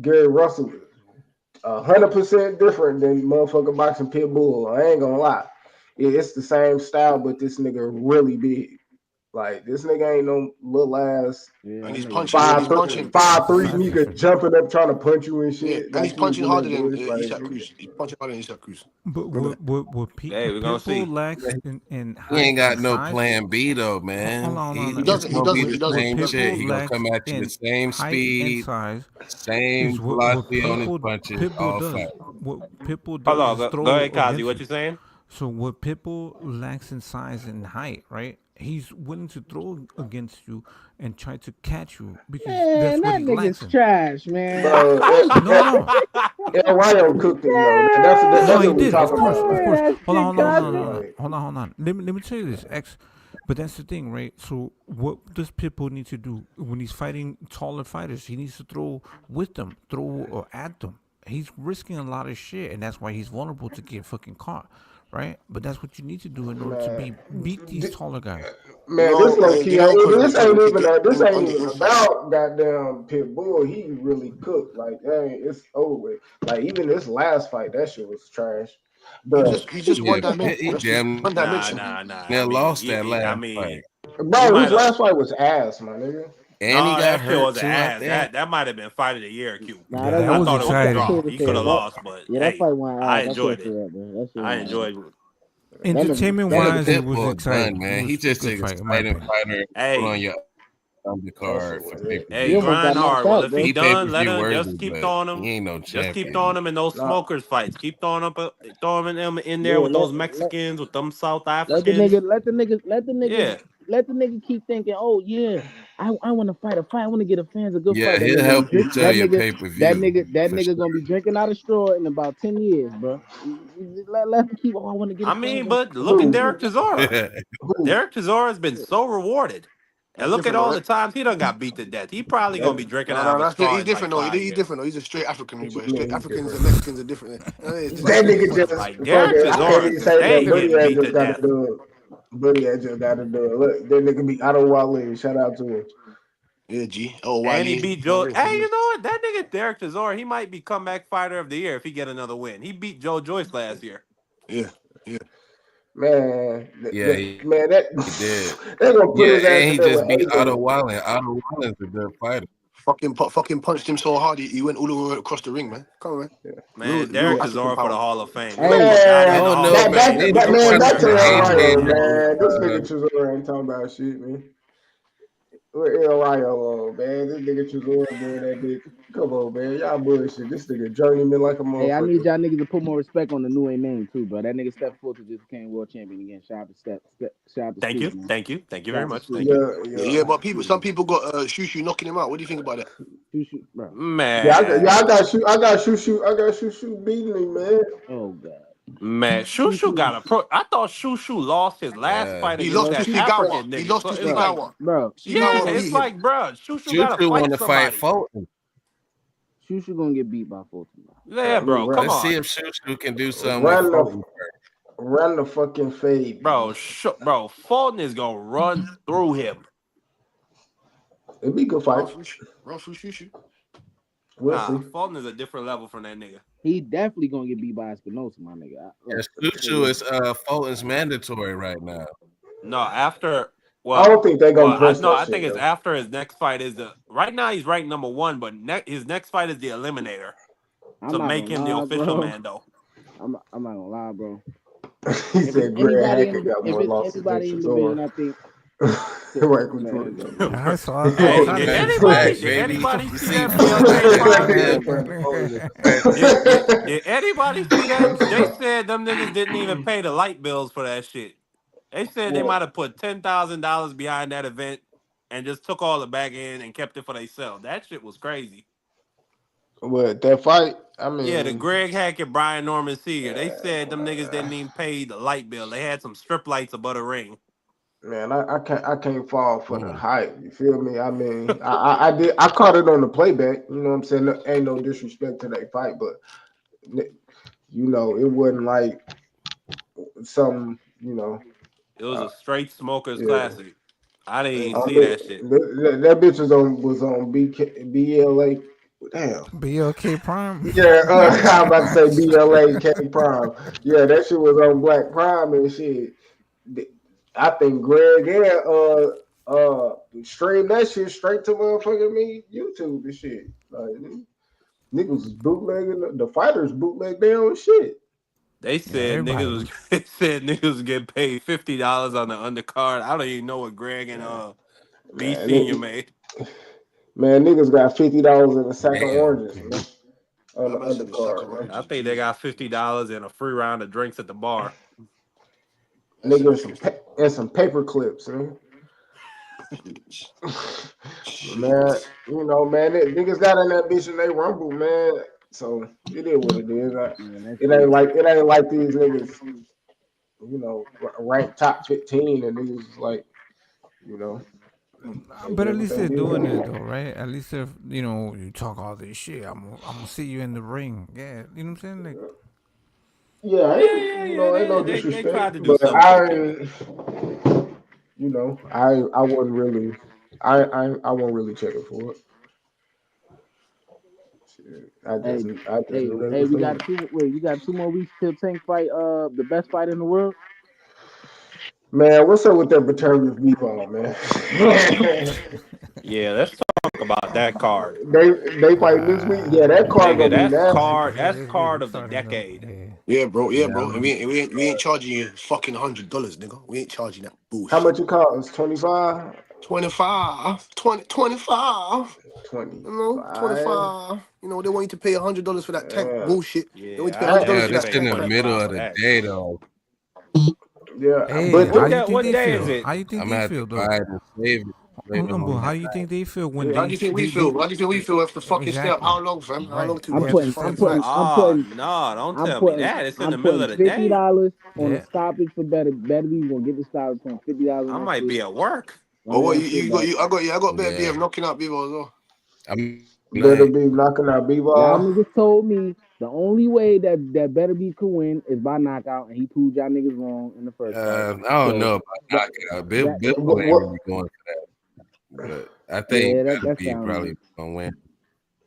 Gary Russell, 100% different than motherfucking boxing Pitbull. I ain't gonna lie, it's the same style, but this nigga really big. Like this nigga ain't no little ass Yeah, and that he's nigga punching and big he's as shit. punching. 5'3" nigga 5'11". jumping up trying to punch you and Yeah, shit and he's like you was punching in that harder than bush. Like Isak nigga. Cruz. He's punching harder than Isak Cruz. But Remember that. Hey, we're gonna Pitbull see. lacks in he ain't height got and no size. plan B though, Hold man. on, hold He on. It's doesn't. He gonna be doesn't. the He What doesn't. He same doesn't. shit. Pitbull He gonna lacks come at you the in same height and speed, size same is what velocity on his punches, Pitbull all does. flat. What Pitbull Hold does on, is go throw ahead, Kazi. against What you. you saying? So what Pitbull lacks in size and height, right? He's willing to throw against you and try to catch you because Man, that's what that he lacks nigga's in. trash, man. Bro, No, no. El Rayo cooked him though. No, That's he what we did. Of talking course, about. of Like, course. That Hold on, shit, hold on, Cosby. like hold on. Let me tell you this, X. But that's the thing, right? So what does Pitbull need to do when he's fighting taller fighters? He needs to throw with them, throw or at them. He's risking a lot of shit, and that's why he's vulnerable to get fucking caught, right? But that's what you need to do in order to man, beat these taller guys. Man, this low Do key you know ain't because this Jordan ain't could even get this ain't on the even inside? about goddamn Pitbull. He really cooked. Like, hey, it's over with. Like even this last fight, that shit was trash. Bro, He's just Yeah, one dimension. he That's just damn one dimension. Nah. near lost that last fight. He bro, his might have. last fight was ass, my nigga. And he No, got that shit hurt was an too, I ass. think. That might have been fight of the year, Q. Nah, Yeah, that that I was was thought it was a I exciting. draw. can't He say could have that. lost, but Yeah, that hey, fight went I ass. I enjoyed can't say it. that, bro. That shit I went ass. enjoyed it. That nigga, Entertainment that Yeah, nigga, wise, it was Pitbull done, exciting. It man. was He a just good an fight, in my exciting opinion. fighter to put on Hey, your That shit undercard for was pay it. per he hey, view. almost got knocked Grindhard. Well, out, if he bro. He pay per done, let view him worthy, just keep but throwing he him. ain't no Just keep champion. throwing him in those Nah, smokers fights. Keep throwing them in there Yeah, with those Mexicans, with them South let the Africans. nigga, Yeah. let the nigga keep thinking, oh yeah, I want to fight a fight. I want to get a fans a good Yeah, fight. That he'll nigga gonna be help you drink. sell your pay per view That for nigga sure. gonna be drinking out of straw in about 10 years, bro. Let him keep. Oh, I want to get a I fans mean, but look at who? Derek Chisora. Who? Derek Chisora has been so rewarded. And That's look at different, all though. the times he done got beat to death. He probably gonna be That drinking No, out no, of a straw he's in like different though. 5 He's years. different though. He's a straight African, what you but straight mean he's Africans different? and Mexicans are different. It's That different. nigga But just Like Derek fucking. I can't Chisora even can say stay that. Buddy getting had beat just to got to death. do it. Buddy had just got to do it. Look, that nigga be out of Wale. Shout out to him. yeah, G. Oh, And he Wiley. beat Joe. Hey, you know what? That nigga Derek Chisora, he might be comeback fighter of the year if he get another win. He beat Joe Joyce last year. Yeah, yeah. Man, Yeah, he man, that did. they gonna put Yeah, his ass and in he there with just beat Otto AJ. Wallen. Otto Wallen's a good fighter. Fucking punched him so hard he went all the way across the ring, man. Come on, man. Man, Real Derek Yeah, African Chisora for the power. Hall of Fame. Them Hey, people got I in man, the don't Hall know, of that man. back, Fame. They Maybe back he didn't man, get punch back in to him the in Hall of Ohio, Fame. man. This AJ. nigga Chisora ain't talking about shit, man. Where Ohio, man? This nigga Chisora doing that bitch. Come on, man, y'all bullshit. This nigga journeyman like a hey, I need motherfucker. y'all niggas to put more respect on the new A name too, bro. That nigga Steph Fulton just became world champion again. Shout out to Thank Scoop, you. man. Thank you. Thank you Shout very out to much. Scoop, Thank you. man. Yeah, Yeah, yeah, but some people got Shushu knocking him out. What do you think about that? Shoot, bro. yeah. I Man. got shoot. I got shoot beating him, man. Oh god. Man, Shushu Shoot, got a pro. I thought Shushu lost his last Yeah. fight He against lost to bro, that Sugawa. African He nigga. lost So to it's like, Sugawa. Shushu yeah, Sugawa gonna beat it's him. like, bruh, Shushu got to Choo fight want to fight somebody. Fulton. Shushu gonna get beat by Fulton, bro. Yeah, bro, come Let's see on, if Choo can do something with Run the Fulton. run the fucking fade, bro. B. Bro, Fulton is gonna run through him. It'd be a good fight. Run through Shushu. We'll Nah, see. Fulton is a different level from that nigga. He definitely gonna get beat by Espinosa, my nigga. Yeah, Look, Choo is Fulton's mandatory right now. No, after I don't think they gonna I press no, that I shit think it's though. after his next fight is the. Right now he's ranked number one, but his next fight is the Eliminator I'm to not make gonna him the lie, official bro. Mando. I'm not gonna lie, bro. He If it's said Greg anybody Hackett in got if more it's losses than anybody in division, Chisora. I think Michael man, Jordan got more. I saw Hey, that Fulton shit. back, did baby. anybody You see see that Fulton BLK ain't prime? lying. Nigga, Brandon Fulton is Did anybody see that? They said them niggas didn't even pay the light bills for that shit. They said they what? might have put $10,000 behind that event and just took all the back end and kept it for themselves. That shit was crazy. What that fight? I Yeah, the mean, Greg Hackett, Brian Norman Seeger. They said them niggas didn't even pay the light bill. They had some strip lights above the ring. man, I can't fall for the Mm. hype. You feel me? I mean, I did I caught it on the playback. You know what I'm saying? Ain't no disrespect to that fight, but you know, it wasn't like some, you know, It was uh, a straight smokers yeah. classic. I didn't I even don't see think that shit. that bitch was on BLA. Damn. BLK Prime. Yeah, I'm about to say BLA K Prime. Yeah, that shit was on Black Prime and shit. I think Greg streamed that shit straight to motherfucking me YouTube and shit. Like niggas was bootlegging the fighters bootleg their own shit. They Yeah, said everybody niggas was was. they said niggas was getting paid $50 on the undercard. I don't even know what Greg and B Man, Senior made. man, niggas got $50 in a sack of Damn. oranges, man, on That the man said the sack undercard, of man. I oranges. think they got Jesus. $50 and a free round of drinks at the bar. That Nigga said and 50. some paper clips, man. Man, Jeez. you know, man, niggas got in that bitch and they rumble, man. So it is what it is. man, that It shit. ain't like these niggas, you know, ranked top 15 and niggas is like, you know, they But did at what least they they're doing it did. though, right? At least if you talk all this shit, I'm gonna see you in the ring. Yeah, you know what I'm saying? Like, Yeah, Yeah, ain't yeah, you yeah. know, ain't no They disrespect, tried to do but something for the people. I wasn't really, I wasn't really checking for it. Shit, Hey, I just hey, knew they hey, was we doing got it. two. Wait, we got 2 more weeks till Tank fight. The best fight in the world. Man, what's up with that Baturbius beef on, man? Yeah, let's talk about that card. they fight this week. Yeah, that card Nigga, gonna be Yeah, nasty. that's yeah, card we of the starting though. decade. Yeah. Yeah, Yeah, bro. And we ain't charging you fucking $100, nigga. We ain't charging that How bullshit. much it costs? 25? 25, 20, 25. You know, 25? 25. You know, they want you to pay $100 for that tank Yeah. bullshit. They want you to pay Yeah, I $100 yeah, for definitely this that pay in tank the fight. middle 25 of for the that. day though. Yeah. Hey, But how What you that? think What they day is feel? it? How you think I'm they gonna have to feel go though? ahead and save it later But on how that you think night. they feel when Yeah, how do you think we they feel? How do you think we feel after fucking stay up? exactly How long, fam? How long right to I'm watch this putting, after I'm fucking putting, fight? I'm Ah, putting, no, don't I'm tell me putting, that. It's in the I'm middle putting of the day. $50 on a yeah. stoppage for better. Better B's gonna get the stoppage. Putting $50 I on that might shit. be at work. Oh, Run what that shit back. better Yeah, BF knocking out Bevo as well. I'm better not. be knocking out Y'all B-Ball. niggas told me the only way that Better Beef could win is by knockout, and he proved y'all niggas wrong in the first fight. I don't So know about that knockout. that Bill What, ain't what really going for that, but I think yeah, Better that be sounds probably gonna win.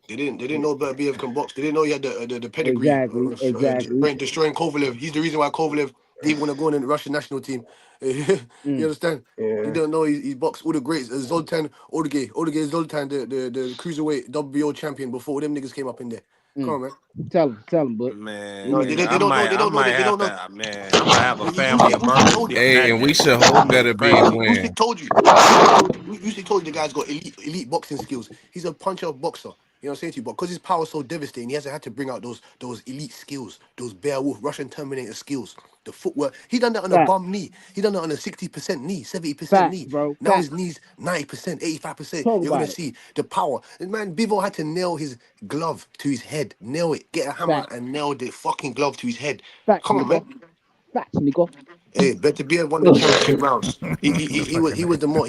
They didn't know better BF can box. They didn't know he had the pedigree exactly, of exactly. destroying Kovalev. He's the reason why Kovalev didn't want to go in the Russian national team. You Mm, understand? He yeah. didn't know he boxed all the greats. Zoltan Oligay Zoltan, the cruiserweight WBO champion before them niggas came up in there. Come mm. on, man. Tell him, but Man, we No, know. nigga, they I don't know might that they have don't know. to. Man, I might have a family Usyk told emergency you. on Hey, that and we day. should That hope shit Better be crazy. win. Usyk told you the guy's got elite boxing skills. He's a puncher boxer. You know what I'm saying to you? But because his power's so devastating, he hasn't had to bring out those elite skills, those Beowulf, Russian Terminator skills, the footwork. He done that on a Facts, bum knee. He done that on a 60% knee, 70% facts, knee. bro. Now his Facts. knees 90%, 85%. Talk You're gonna about it. see the power. And man, Bivo had to nail his glove to his head. Nail it. Get a hammer Facts, and nail the fucking glove to his head. facts, Come on, Nico. man. Facts, Nico. Hey, better be won the championship rounds. The He fucking was he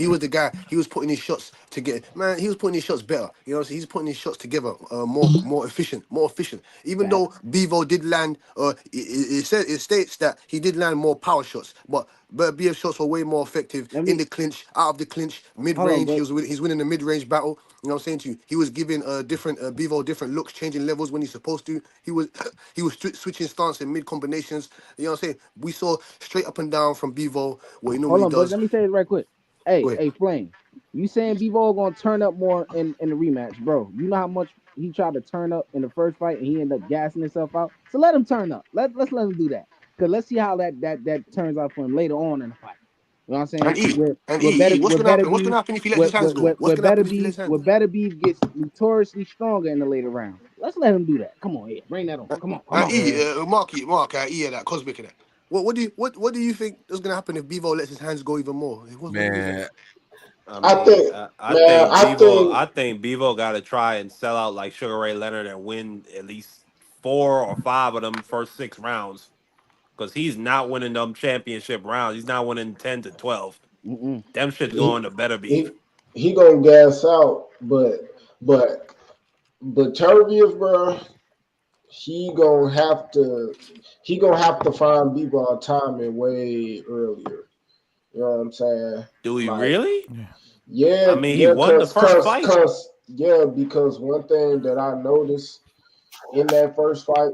was the guy. He was putting his shots together. Man, he was putting his shots better. You know, what I'm saying? He's putting his shots together. More efficient, more efficient. Even Facts. though Bevo did land, it states that he did land more power shots, but BF shots were way more effective Let in me the clinch, out of the clinch, mid hold on, range. but He's winning the mid range battle. You know what I'm saying to you? He was giving different Bevo different looks, changing levels when he's supposed to. He was switching stance and mid combinations. You know what I'm saying? We saw straight up and down from Bevo what he hold normally on, but does. let me say this right quick. Go Hey, ahead. hey, Flame. You saying Bivol gonna turn up more in the rematch, bro? You know how much he tried to turn up in the first fight and he ended up gassing himself out. So let him turn up. Let's let him do that. Cause let's see how that turns out for him later on in the fight. You know what I'm saying? And E. And With better What's with gonna better happen? What's gonna beef happen if he lets his hands go? What's with gonna better happen if he beef lets his hands with go? better beef gets notoriously stronger in the later rounds. Let's let him do that. Come on, yeah, bring that on. Come on. E, Man, Mark, E, that Cosmic and that. What do you think is gonna happen if Bevo lets his hands go even more? What do you think? Man, I I mean, think, man, I think, I think Bevo got to try and sell out like Sugar Ray Leonard and win at least 4 or 5 of them first 6 rounds because he's not winning them championship rounds. He's not winning 10 to 12. Mm-mm. Them shit's he going to better he beef. he gonna gas out, but Turbius, bro, he gonna have to he gonna have to find B-ball timing way earlier. You know what I'm saying? Do we Like, really? yeah. I yeah, mean, he yeah, won the first fight. yeah, because one thing that I noticed in that first fight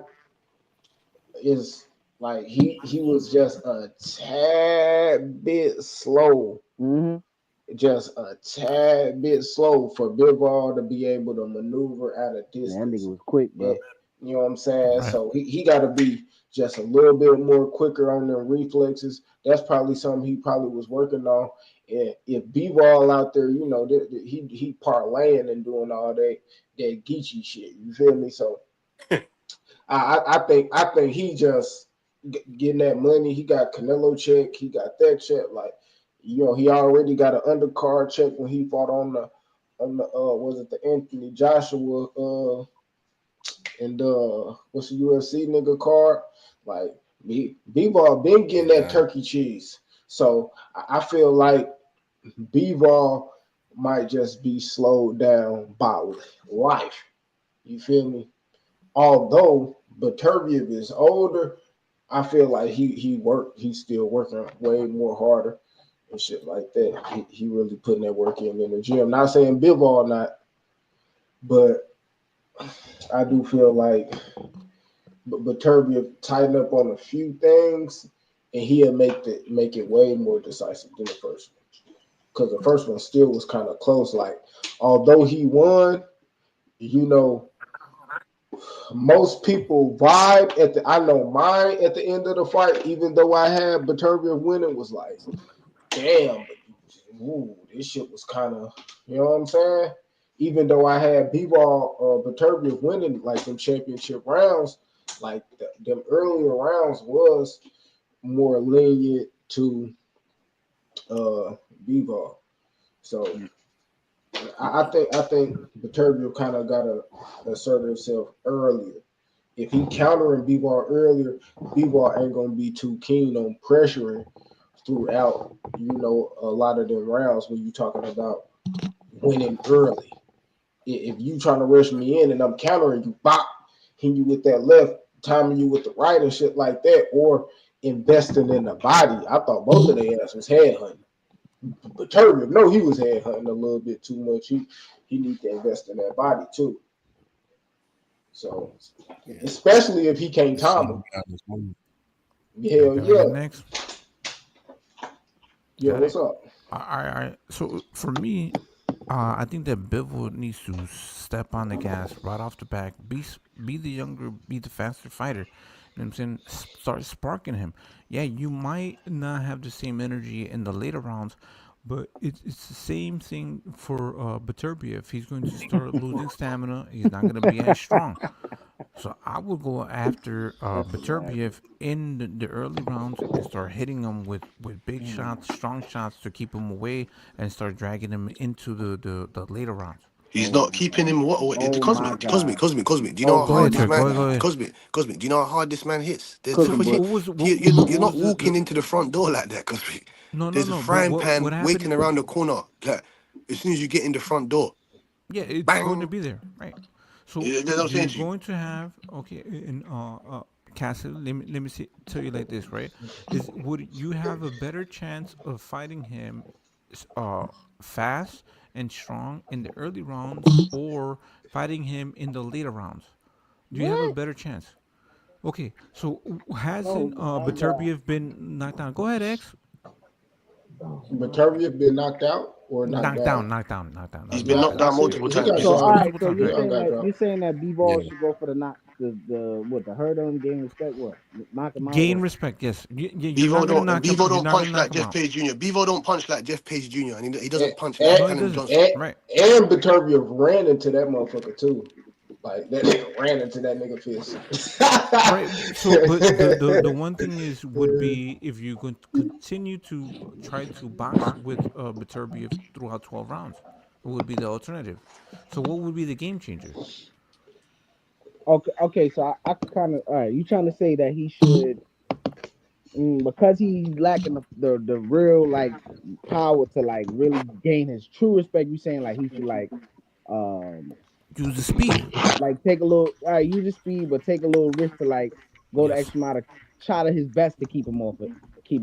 is like he was just a tad bit slow, Mm-hmm. just a tad bit slow for Bivol to be able to maneuver at a That nigga distance. was quick, And bro. you know what I'm saying? Right. So he got to be just a little bit more quicker on them reflexes. That's probably something he probably was working on. And if B-Ball out there, he parlaying and doing all that geeky shit. You feel me? So I think he just getting that money. He got Canelo check. He got that check. Like, he already got an undercard check when he fought on the was it the Anthony Joshua and what's the UFC nigga card? Like, B-Ball been getting that yeah. turkey cheese. So I feel like B-Ball might just be slowed down by life. You feel me? Although Baturviev is older, I feel like he's still working way more harder. and shit like that. He really putting that work in the gym. Not saying Bivol not, but I do feel like Turbia tighten up on a few things, and he'll make it way more decisive than the first one. Because the first one still was kind of close. Like, although he won, you know, most people vibe at the. I know mine at the end of the fight, even though I had Baturbia winning, was like, damn, ooh, this shit was kind of, you know what I'm saying? Even though I had B-Ball Baturbia winning like some championship rounds, like them earlier rounds was more lenient to B-Ball. So I think Baturbia kind of got to assert himself earlier. If he countering B-Ball earlier, B-Ball ain't gonna be too keen on pressuring throughout, a lot of them rounds when you talking about winning early. If you trying to rush me in and I'm countering you, bop, hitting you with that left, timing you with the right and shit like that, or investing in the body. I thought both of their ass was headhunting. But Turner, no, he was headhunting a little bit too much. He need to invest in that body too. So, Yeah. especially if he can't Let's see time who him. got this move. Hell Can I yeah. get next? Yeah, Got what's it. up? So for me, I think that Bivol needs to step on the gas right off the back. Be the younger, be the faster fighter. You know what I'm saying? Start sparking him. Yeah, you might not have the same energy in the later rounds, but it's the same thing for Baturbia. If he's going to start losing stamina, he's not going to be as strong. So I would go after That's hilarious. Beterbiev in the early rounds and start hitting him with big shots, strong shots to keep him away and start dragging him into the later rounds. He's Oh not my keeping him. What? oh my God. Cosmic. Do you Oh, know how Go hard ahead, my this Terry. Go man? ahead. Go God. ahead. Cosmic. Do you know how hard this man hits? There's So Cooking, different. boy. what was You're what not was walking the into the front door like that, Cosmic. no no There's a no? But frying what pan happened? waiting around the corner. Like as soon as you get in the front door, Yeah, it's going to bang. be there, right? So That's what I'm saying you're to you. going to have okay in Castle. Let me tell you like this, right? Is would you have a better chance of fighting him, s- uh, fast and strong in the early rounds, or fighting him in the later rounds? Do you have a What? better chance? Okay, so Oh hasn't my God. Beterbiev been knocked down? Go ahead, X. Oh my Baturbia been knocked out or knocked Knocked down? down, knocked down, knocked down. He's That's been better. Yeah, knocked Better. I down see. multiple He times. got So Yes. all dropped. right, Multiple so times, you're right? Yeah, I saying got that dropped. B-ball Yeah. should go for the knock the hurt him, gain respect, what? Knock him out, Gain what? respect. Yes. You're Bevo not gonna don't knock him. Bevo You're don't not gonna punch knock like him Jeff out. Page Jr. Bevo don't punch like Jeff Page Jr. and he And doesn't punch and, like No, he Callum doesn't. Johnson. and, Right. and Baturbia ran into that motherfucker too. Like that nigga ran into that nigga fist. Right. So, but the one thing is would be if you going to continue to try to box with Beterbiev throughout 12 rounds, it would be the alternative. So, what would be the game changer? Okay, so I could kind of all right. You trying to say that he should because he's lacking the real like power to like really gain his true respect. You saying like he should um Use the speed. like take a little all right, use his speed, but take a little risk to like go the Yes. extra mile to try to his best to keep him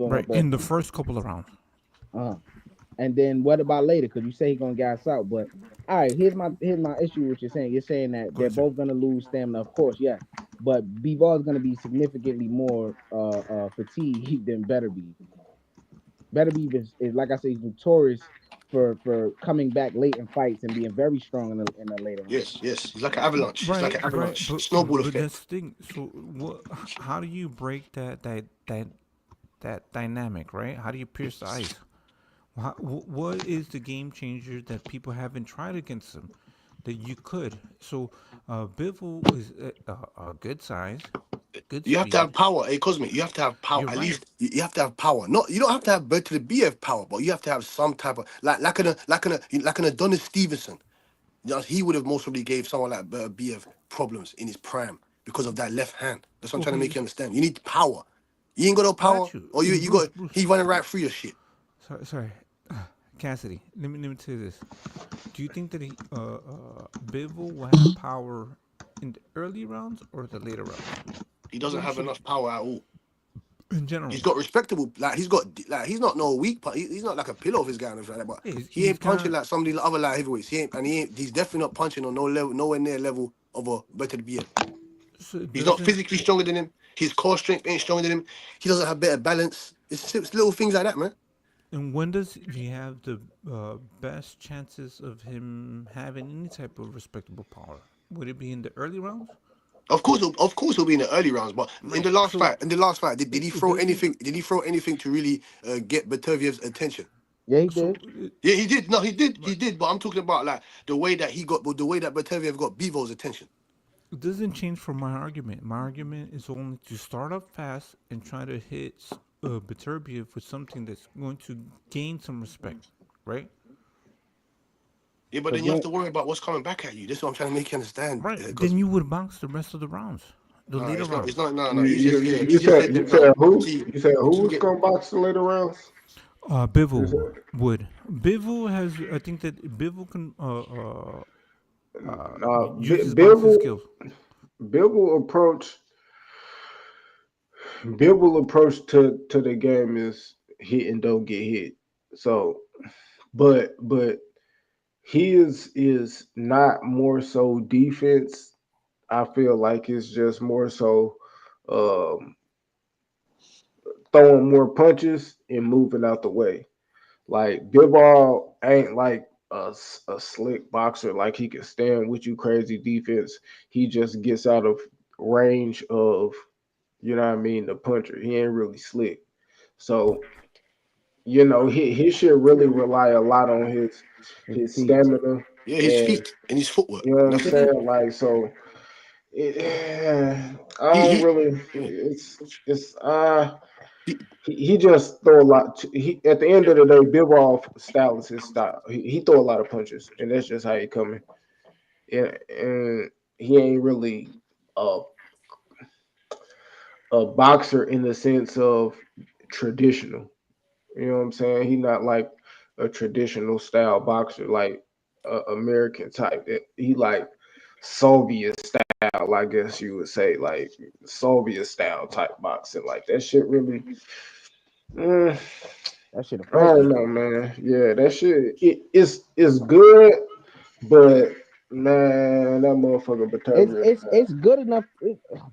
Right. up off In the of him. first couple of rounds. Uh-huh. And then what about later? Because you say he's gonna gas out, but all right, here's my issue with what you're saying. You're saying that Go they're ahead, sir. both gonna lose stamina, of course, yes. But Bivol is gonna be significantly more fatigued than Better is like I say, he's notorious for coming back late in fights and being very strong in the later rounds. Yes. He's like an avalanche. It's like Right, an right, avalanche. Snowball but that's effect. the thing. So, what? How do you break that dynamic? Right? How do you pierce the ice? What is the game changer that people haven't tried against them that you could? So, Bivol is a good size, good You have to have speed. power, hey Cosmic. You have to have power. You're At right. least you have to have power. Not you don't have to have better to be have power, but you have to have some type of like an Adonis Stevenson. You know, he would have most probably gave someone like BF problems in his prime because of that left hand. That's what I'm trying to Okay, make you understand. You need power. You ain't got no power, got you, or you Bruce. got Bruce, he running right through your shit. sorry, Cassidy. Let me tell you this. Do you think that Bivol will have power in the early rounds or the later rounds? He doesn't When have should enough power at all. in general. He's got respectable, like he's not no weak part. He's not like a pillow of his guy or anything like that. But Yeah, he he's ain't punching got. like some of the other light heavyweights. He's definitely not punching on no level, nowhere near level of a better BF. So it He's not doesn't. physically stronger than him. His core strength ain't stronger than him. He doesn't have better balance. It's little things like that, man. And when does he have the best chances of him having any type of respectable power? Would it be in the early rounds? Of course, he'll be in the early rounds. But Right. So in the last fight, did he it throw doesn't. anything? Did he throw anything to really get Bataviev's attention? Yeah, he So did. Yeah, he did. No, he did. He right. did. But I'm talking about like the way that Bataviev got Bevo's attention. It doesn't change from my argument. My argument is only to start up fast and try to hit Beterbiev with something that's going to gain some respect, right? Yeah, but But then you have then to worry about what's coming back at you. This is what I'm trying to make you understand. Right. Because Then you would bounce the rest of the rounds, the no, later it's not. It's rounds. not. No, no. You He you just you he just said said that. No, you said who until you was get gonna box the later rounds? You Bivol said, would. Bivol has. I think that Bivol can use his boxing Bill skills. Bill will approach to the game is hit and don't get hit. So, but his is not more so defense. I feel like it's just more so um, throwing more punches and moving out the way. Like Bivol ain't like a slick boxer. Like he can stand with you crazy defense. He just gets out of range of you know what I mean the puncher. He ain't really slick. So his shit really rely a lot on his his feet. stamina yeah, his and feet and his footwork. you know what I'm That's it. saying. Like so, I don't He really. yeah. It's He, he just throw a lot. He at the end of the day, Bivol style is his style. He throw a lot of punches, and that's just how he coming. And he ain't really a a boxer in the sense of traditional. You know what I'm saying? He not like a traditional style boxer, like American type. He like Soviet style, I guess you would say, like Soviet style type boxing. Like that shit really. mm, That shit I don't effective. know, man. Yeah, that shit it's good, but man, that motherfucker Batavia. It's good enough.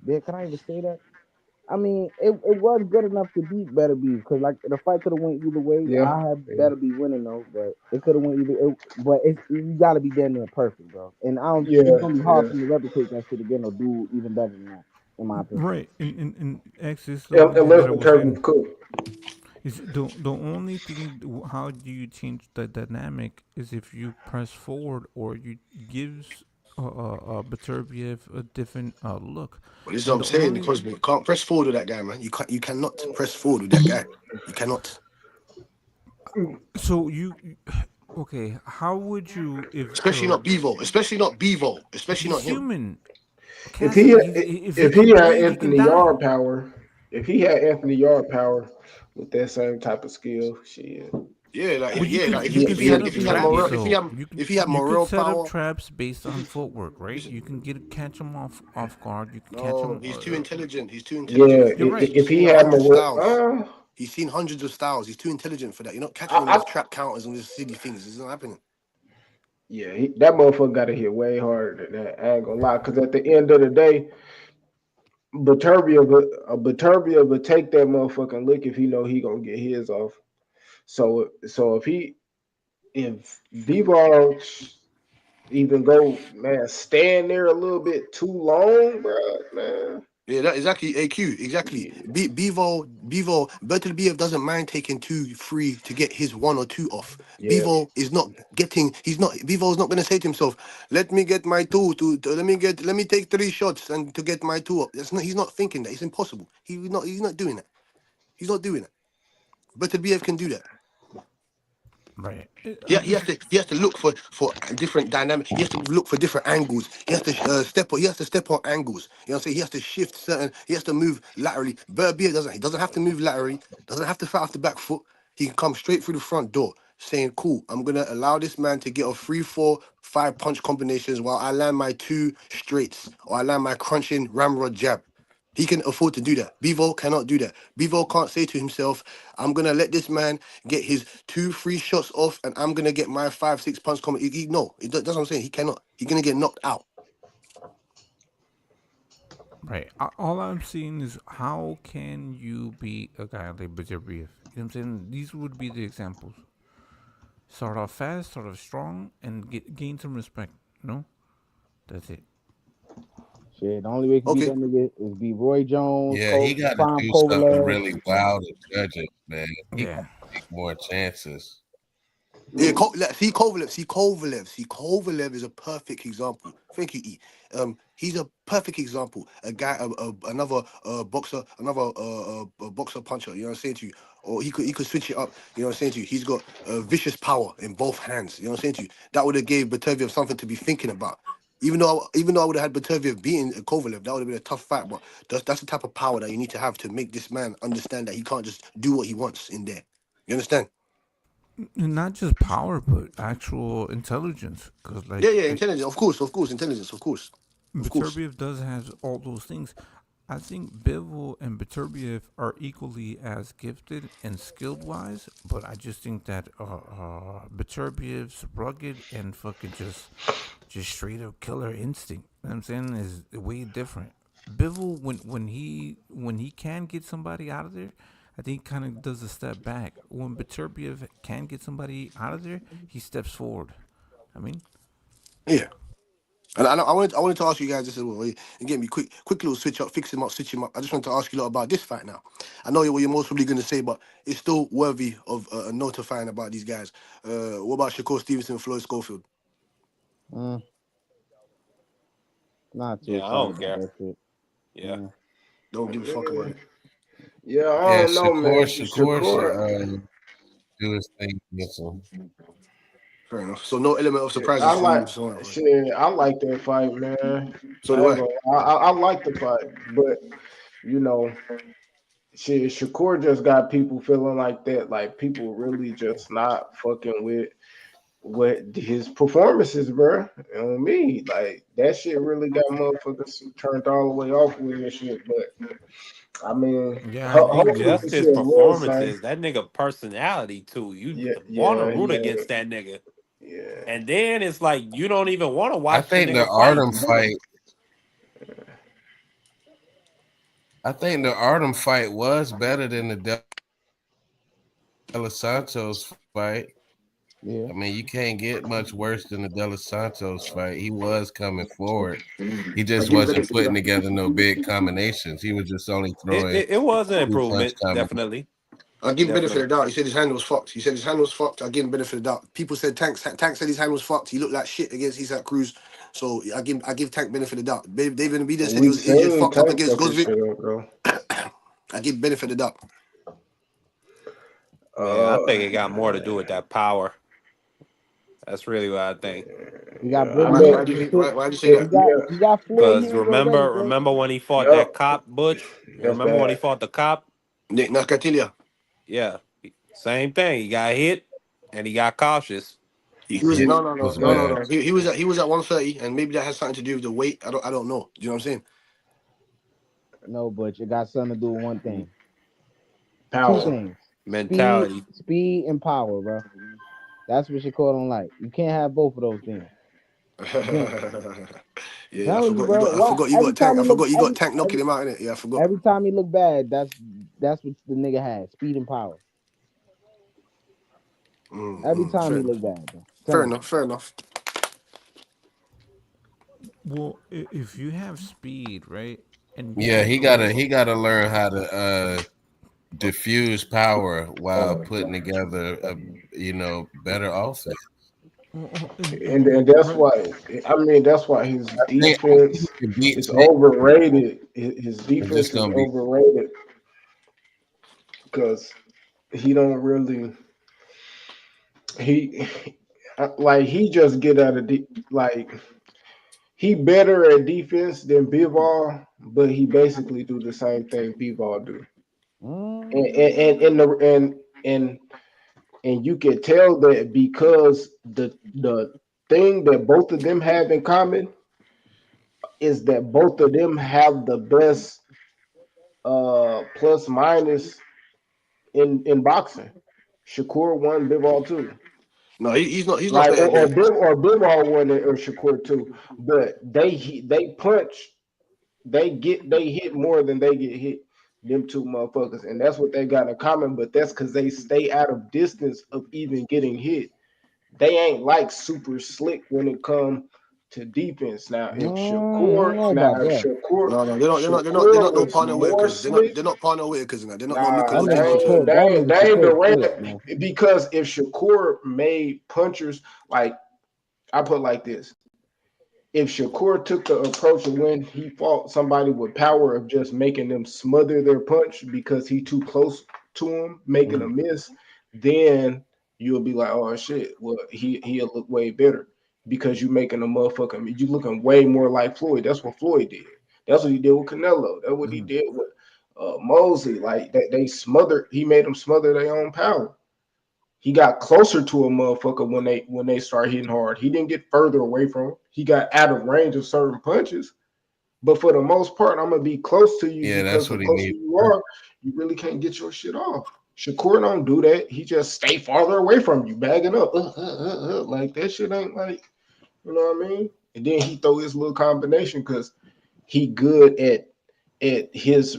Man, can I even say that? I mean, it was good enough to beat Better Beef because like the fight could have went either way. Yeah, I have yeah, Better Beef winning though, but it could have went either. But it's you got to be damn near perfect, bro. And I don't. It's yeah, gonna be hard yeah. for him to replicate that shit again or do even better than that, in my opinion. Right. And X is the only thing Unless that I was Batavia saying. cook. Is the only thing how do you change the dynamic is if you press forward or you gives Beterbiev a different look, well, this is what and I'm the saying. only Because you can't press forward with that guy, man. You cannot press forward with that guy. You cannot. so okay, how would you if Especially not Bevo. Especially not Bevo. Especially he's not him. human, If he Cassidy, if he if he can had bleed he can Anthony die. Yard power, if he had Anthony Yard power with that same type of skill, shit, But Yeah, like you can set up if he had traps Morel though. if he had You could Morel set up power, traps based on footwork, right? he's, You can catch him off guard. You can catch no, him. he's too intelligent. He's too intelligent yeah. for You're that. right. He's If he seen a had hundred more, styles. He's seen hundreds of styles. He's too intelligent for that. You're not catching him I with his trap counters and these silly things. It's not happening. yeah, that motherfucker got to hit way harder than that. I ain't gonna lie, because at the end of the day, Baturbia would take that motherfucking lick if he know he gonna get his off. So if Bivol even go man stand there a little bit too long, bro, man. Yeah, that exactly. AQ exactly. Yeah, Bevo. Bertil BF doesn't mind taking 2, 3 to get his 1 or 2 off. yeah, Bevo is not getting. He's not. Bevo is not going to say to himself, "Let me get my two. Let me take 3 shots and to get my two up." That's not. He's not thinking that. It's impossible. He's not. He's not doing that. He's not doing that. Bertil BF can do that. Right. Yeah, I'm just he has to look for different dynamic. He has to look for different angles. He has to He has to step on angles. You know what I'm saying? He has to shift certain. He has to move laterally. Berbia doesn't. He doesn't have to move laterally. Doesn't have to fight off the back foot. He can come straight through the front door, saying, "Cool, I'm gonna allow this man to get a 3, 4, 5 punch combinations while I land my 2 straights or I land my crunching ramrod jab." He can afford to do that. Bivol cannot do that. Bivol can't say to himself, I'm going to let this man get his 2-3 shots off and I'm going to get my 5-6 punch coming. No, that's what I'm saying. He cannot. He's going to get knocked out. Right. All I'm seeing is how can you be a guy like Beterbiev? You know what I'm saying? These would be the examples. Start off fast, start off strong, and gain some respect. No, that's it. Shit, the only way you can beat Okay. that nigga is beat Roy Jones, Yeah, he got to Prime do something Kovalev. really wild to judge it, man. He got Yeah. to take more chances. Yeah, See Kovalev is a perfect example. Thank you, E. He's a perfect example. A guy, another boxer, another boxer puncher. You know what I'm saying to you? Or he could switch it up. You know what I'm saying to you? He's got vicious power in both hands. You know what I'm saying to you? That would have gave Beterbiev something to be thinking about. Even though I would have had Beterbiev beating Kovalev, that would have been a tough fight. But that's the type of power that you need to have to make this man understand that he can't just do what he wants in there. You understand? Not just power, but actual intelligence. Because, Yeah, like, yeah, intelligence, of course, intelligence, of course. Beterbiev does have all those things. I think Bivol and Beterbiev are equally as gifted and skilled wise, but I just think that Beterbiev's rugged and fucking just straight up killer instinct. You know what I'm saying is way different. Bivol when he can get somebody out of there, I think kind of does a step back. When Beterbiev can get somebody out of there, he steps forward. I mean, Yeah, and I wanted to ask you guys this as well. And get me quick little switch him up. I just wanted to ask you a lot about this fight now. I know what you're most probably going to say, but it's still worthy of notifying about these guys. What about Shakur Stevenson, Floyd Schofield? Mm, not too Yeah, I excited don't about care. that shit. Yeah. Mm. Don't I give a fuck about mean, it. yeah, I Yeah, don't know, man. Shakur should Shakur, do his thing against him. Fair enough. So no element of yeah, surprises I for like you. So, shit. I like that fight, man. so I do ain't I. gonna. I like the fight, but you know, shit. Shakur just got people feeling like that. Like people really just not fucking with what his performances, bro. You know what I mean? Like that shit really got motherfuckers turned all the way off with and shit. But I mean, yeah, I think hopefully Just this his shit will same. performances, that nigga personality too. You Yeah, want to yeah, root yeah, against that nigga, yeah. and then it's like you don't even want to I watch the think the nigga fight. Artem fight. I think the Artem fight was better than the De Los Santos fight. Yeah. I mean, you can't get much worse than the De Los Santos fight. He was coming forward. He I just give him wasn't benefit of putting that. together no big combinations. He was just only It, throwing it, it was an 2 punch improvement, combinations. definitely, I give him benefit of definitely. the doubt. He said his hand was fucked. I give him benefit of the doubt. People said Tank said his hand was fucked. He looked like shit against Isak Cruz. So I give Tank benefit of the doubt. David Benavidez said We he was seen fucked up Tank against fucking Gosvick. shit up, bro. I give benefit of the doubt. Man, I think it got more to do with Uh, that power. That's really what I think. He got I Britney. Why mean, do you think? Shit. Why do you say yeah, that? yeah, He got Floyd Cause hands already, bro. remember when he fought yep. that cop Butch? You That's remember when he bad. fought the cop? Nick Nakatilia. Yeah, same thing. He got hit and he got cautious. He was Yeah, Was bad. He was at 130, and maybe that has something to do with the weight. I don't know. Do you know what I'm saying? No, but it got something to do with one thing. Two power. things. Mentality. Speed and power, bro. That's what Shakur don't like. You can't have both of those things. You can't. I'm Yeah, I telling you, forgot. You bro. got. I Why forgot. You every got Tank. time I he look forgot. You got Tank knocking him out in it. Yeah, I forgot. every time he look bad, that's what the nigga has. Speed and power. Every time Fair he enough. look bad, bro. I'm Fair telling you. enough. Fair enough. well, if you have speed, right, and you Yeah, can throw. he gotta learn how to diffuse power while putting together a better offense. And that's Right. why I mean that's why his I think defense he can beat is Tank. overrated. His It's just defense is gonna be overrated because he don't really he like he just get out of like he better at defense than Bivol, but he basically do the same thing Bivol do. And and you can tell that because the thing that both of them have in common is that both of them have the best plus minus in boxing. Shakur won Bivol too. No, he's not. He's not Like better than. or Bivol won it or Shakur too. But they punch, they hit more than they get hit. Them two motherfuckers, and that's what they got in common. But that's because they stay out of distance of even getting hit. They ain't like super slick when it come to defense. Now, I don't know about If that. No, they're Shakur not no was partner more Whitakers. slick. They're not partner Whitakers in that. They're not no Nah, That Nickelodeon nigga monsters. Shakur, that nigga they ain't Shakur slick, Durant man. because if Shakur made punchers like I put it like this. If Shakur took the approach of when he fought somebody with power of just making them smother their punch because he too close to him, making a miss, then you'll be like, oh shit, well he'll look way better because you making a motherfucking you looking way more like Floyd. That's what Floyd did. That's what he did with Canelo. That's what he did with Mosley. Like they smothered. He made them smother their own power. He got closer to a motherfucker when they start hitting hard. He didn't get further away from him. He got out of range of certain punches. But for the most part, I'm gonna be close to you Yeah, because that's the what he closer needs. you are, you really can't get your shit off. Shakur don't do that. He just stay farther away from you, bagging up. Like that shit ain't like, you know what I mean? And then he throw his little combination because he good at his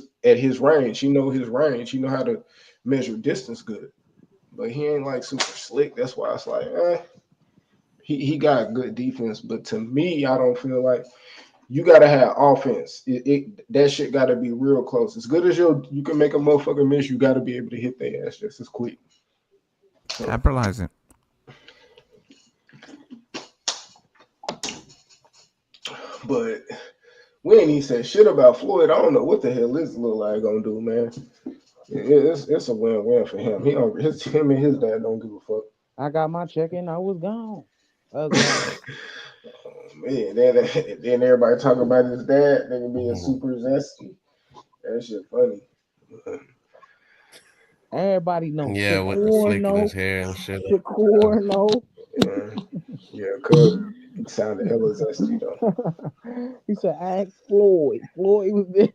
range. He know his range. He know how to measure distance good. But he ain't like super slick. That's why it's like, he got good defense. But to me, I don't feel like you gotta have offense. That shit gotta be real close. As good as you can make a motherfucker miss, you gotta be able to hit their ass just as quick. So, Capitalizing. but we ain't even said shit about Floyd. I don't know what the hell this little guy gonna do, man. It's a win-win for him. Him and his dad don't give a fuck. I got my check and I was gone. That's all. Man, then everybody talking about his dad, nigga being super zesty. That shit funny. Everybody know. Yeah, with the Shakur slicking know. his hair and shit. Shakur know. Yeah, cuz he sounded hella zesty though. He said, ask Floyd. Floyd was there.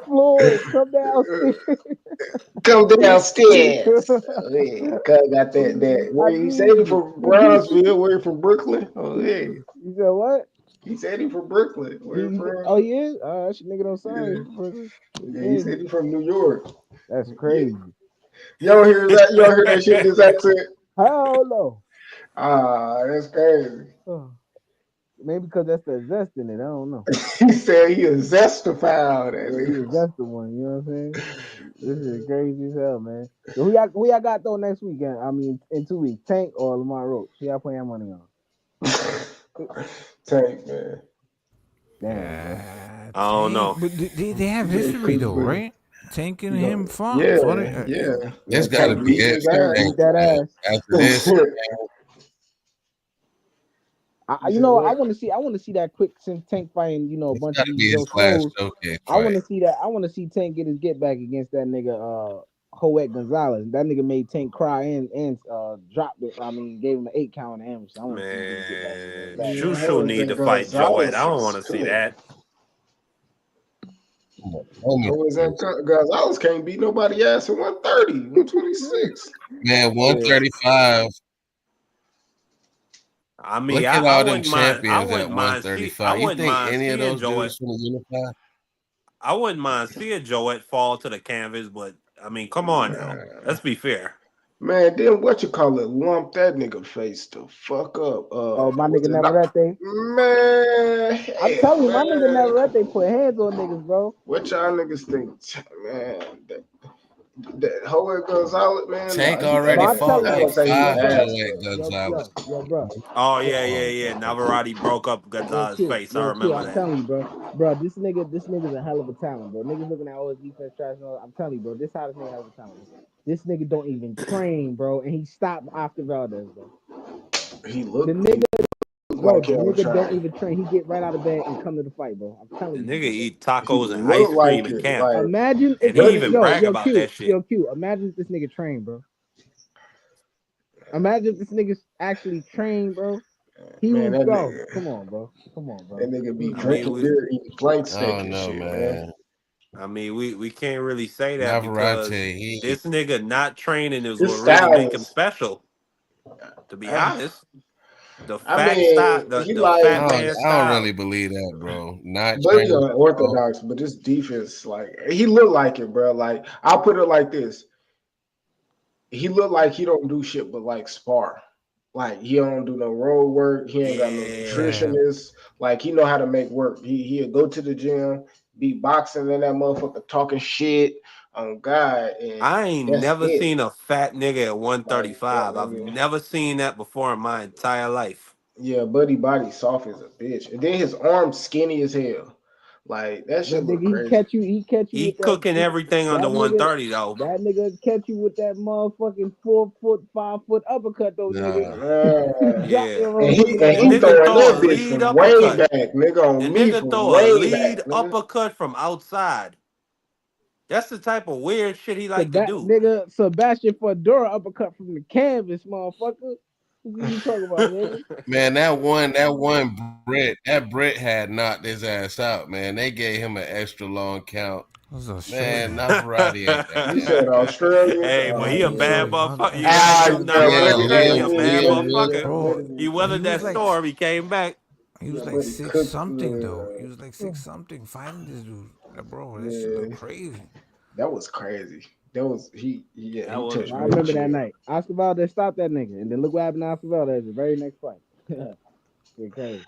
Floyd, come downstairs. Come downstairs. Yeah, cuz got that. I Where he said need he you. from Brownsville, where he from Brooklyn? Oh yeah. You said what? He said he from Brooklyn. Where he Oh, from? yeah? That shit nigga don't sound Yeah. like from Brooklyn. Yeah, he said he from New York. That's Yeah. crazy. Y'all hear that? Y'all hear that shit, this accent? Hell no. That's crazy. Maybe because that's the zest in it. I don't know. He said he a zestified. That Yeah, he nigga. is just the one. You know what I'm saying? This is crazy as hell, man. So who y'all got though next weekend? I mean, in 2 weeks, Tank or Lamar Roach? Who y'all putting your money on? Tank, man. Damn, bro. I don't know. But they have history though, right? Tank and him fought. Yeah, fought it. yeah. This got to Tank be beat it. his ass. Beat that ass. After this, You know, I want to see that quick since Tank fighting. You know, a it's bunch got of to these be his Joe last Schmoes. showcase I want fight. to see that. I want to see Tank get his get back against that nigga Joet Gonzalez. That nigga made Tank cry and dropped it. I mean, gave him an 8 count on him. So I want to see him get his get back against Man, that. Shushu need to fight Joet. I don't want to see that. Gonzalez can't beat nobody ass at 130, 126. Man, 135. I mean, Look at I all them wouldn't mind. I champions at wouldn't mind. I 135. You wouldn't think mind any of seeing those Joet. dudes from the unify? I wouldn't mind seeing Joet fall to the canvas, but I mean, come on now. Let's be fair. Man, then what you call it? Lump that nigga face the fuck up. My nigga Navarrete. Man, I'm telling you, my nigga Navarrete put hands on niggas, bro. What y'all niggas think, man? That Joet Gonzalez, man. Tank already fought like 5 Joet Gonzalez. Yo, bro. Oh yeah. Navarrete broke up Gonzalez's face. I remember I'm that. telling you, bro. This nigga's a hell of a talent, bro. Niggas looking at all his defense trash. I'm telling you, bro. This how this nigga hell of a talent. This nigga don't even train, bro, and he stopped Oscar Valdez, bro. He looked. The nigga. Bro, like the nigga don't even train. He get right out of bed and come to the fight, bro. I'm telling The you. nigga eat tacos and ice cream in camp. Imagine if and he even brag about that shit. Q. Imagine if this nigga trained, bro. Imagine if this nigga actually trained, bro. He Man, was that bro. nigga, Come on, bro. Come on, that bro. nigga He be was I bro. mean, drinking we beer, eating flank I steak don't and know, shit, man. man. we can't really say that because Navarrete, he this nigga not training is His what really make style him is, special. To be uh, honest, the I fat style, mean, the he the like, fat man I don't style. really believe that, bro. Not but he's training football. unorthodox, but this defense, like, he look like it, bro. Like, I'll put it like this: he look like he don't do shit but like spar. Like he don't do no road work. He ain't got no Yeah, Yeah. nutritionist. Like he know how to make work. He'll go to the gym, be boxing in that motherfucker, talking shit on God, and I ain't that's never it. seen a fat nigga at Like that 135. I've nigga. never seen that before in my entire life. Yeah, buddy body soft as a bitch. And then his arms skinny as hell. Like that That shit look nigga, he crazy. catch you. He catch you He with that. cooking everything under That nigga. 130 though. That nigga catch you with that motherfucking 4 foot, 5 foot uppercut though, nigga. Nah. Man. Drop Yeah. your And he motherfucking and The he ass. nigga throwing throw a that bitch lead from way uppercut. back, nigga, The on me nigga from throw a way lead back, nigga. uppercut from outside. That's the type of weird shit he like to do. Nigga, Sebastian Fedora uppercut from the canvas, motherfucker. What you talking about, nigga? Man, that one that Brit had knocked his ass out, man. They gave him an extra long count. Those Man, Australian. Navarrete ain't that You guy. said Australian? Hey, but Oh he a yeah. bad Australian. motherfucker. You heard Ah, that yeah, dude Yeah, buddy Navarrete? He better a be, bad buddy, motuffucker. yeah, Bro, buddy be. He he weathered was that like storm. He came back. he Yeah, was like buddy six cooked. something though. He was like six something fighting this dude. Like, bro, that shit look Yeah, crazy. that was crazy. That was yeah, That he was touched I real remember crazy. that chill. night. Oscar Valdez stopped that nigga, and then look what happened to Oscar Valdez the very next fight. Shit crazy.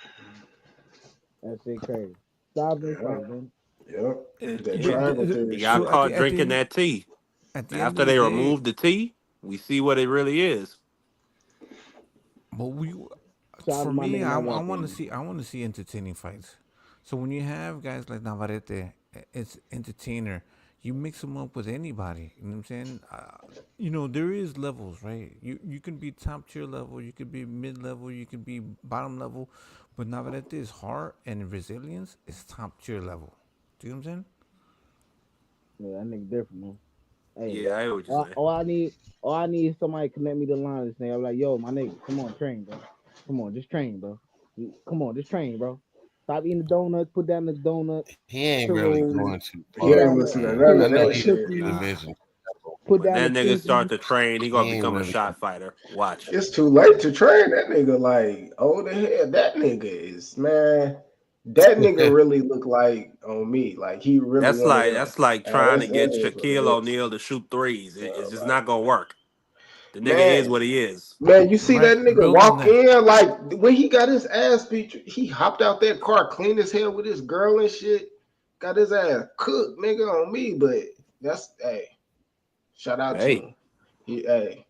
That shit crazy. Stop this Yeah, fight, man. yeah. That But triangle theory He got so shit. at the caught drinking that tea. at the end After of the they day, removed the tea, we see what it really is. but we Shout out to for my me, nigga I, Mike I Walker. want to see entertaining fights. So when you have guys like Navarrete, it's entertainer. You mix them up with anybody. You know what I'm saying? There is levels, right? You can be top tier level, you could be mid level, you could be bottom level, but Navarrete is heart and resilience is top tier level. Do you know what I'm saying? Yeah, that nigga different, man. Hey, Yeah, I hear what you're all, saying. all I need, all I need is somebody to connect me to the line of this nigga. I'm like, yo, my nigga, come on, train, bro. Come on, just train, bro. Come on, just train, bro. Stop eating the donuts. Put down the donuts, He ain't really churros. going too He Put far. ain't down the listening to Yeah, none put I of down know that the he in shit. the cookies. division. Put When down the that nigga start cookies. to train, he He gonna ain't become a really. shot fighter. Watch. It's too late to train that nigga. Like, oh the hell, that nigga is man. That nigga really look like on me. Like he really That's one of like them. that's like trying to get It is what Shaquille it is. O'Neal to shoot threes. It's just Like not gonna work. The nigga is man, what he is. man, you see right. that nigga Build on walk that. in like when he got his ass beat. He hopped out that car, clean his hair with his girl and shit. Got his ass cooked, nigga, on me. But that's hey, shout out to Hey, him. Hey,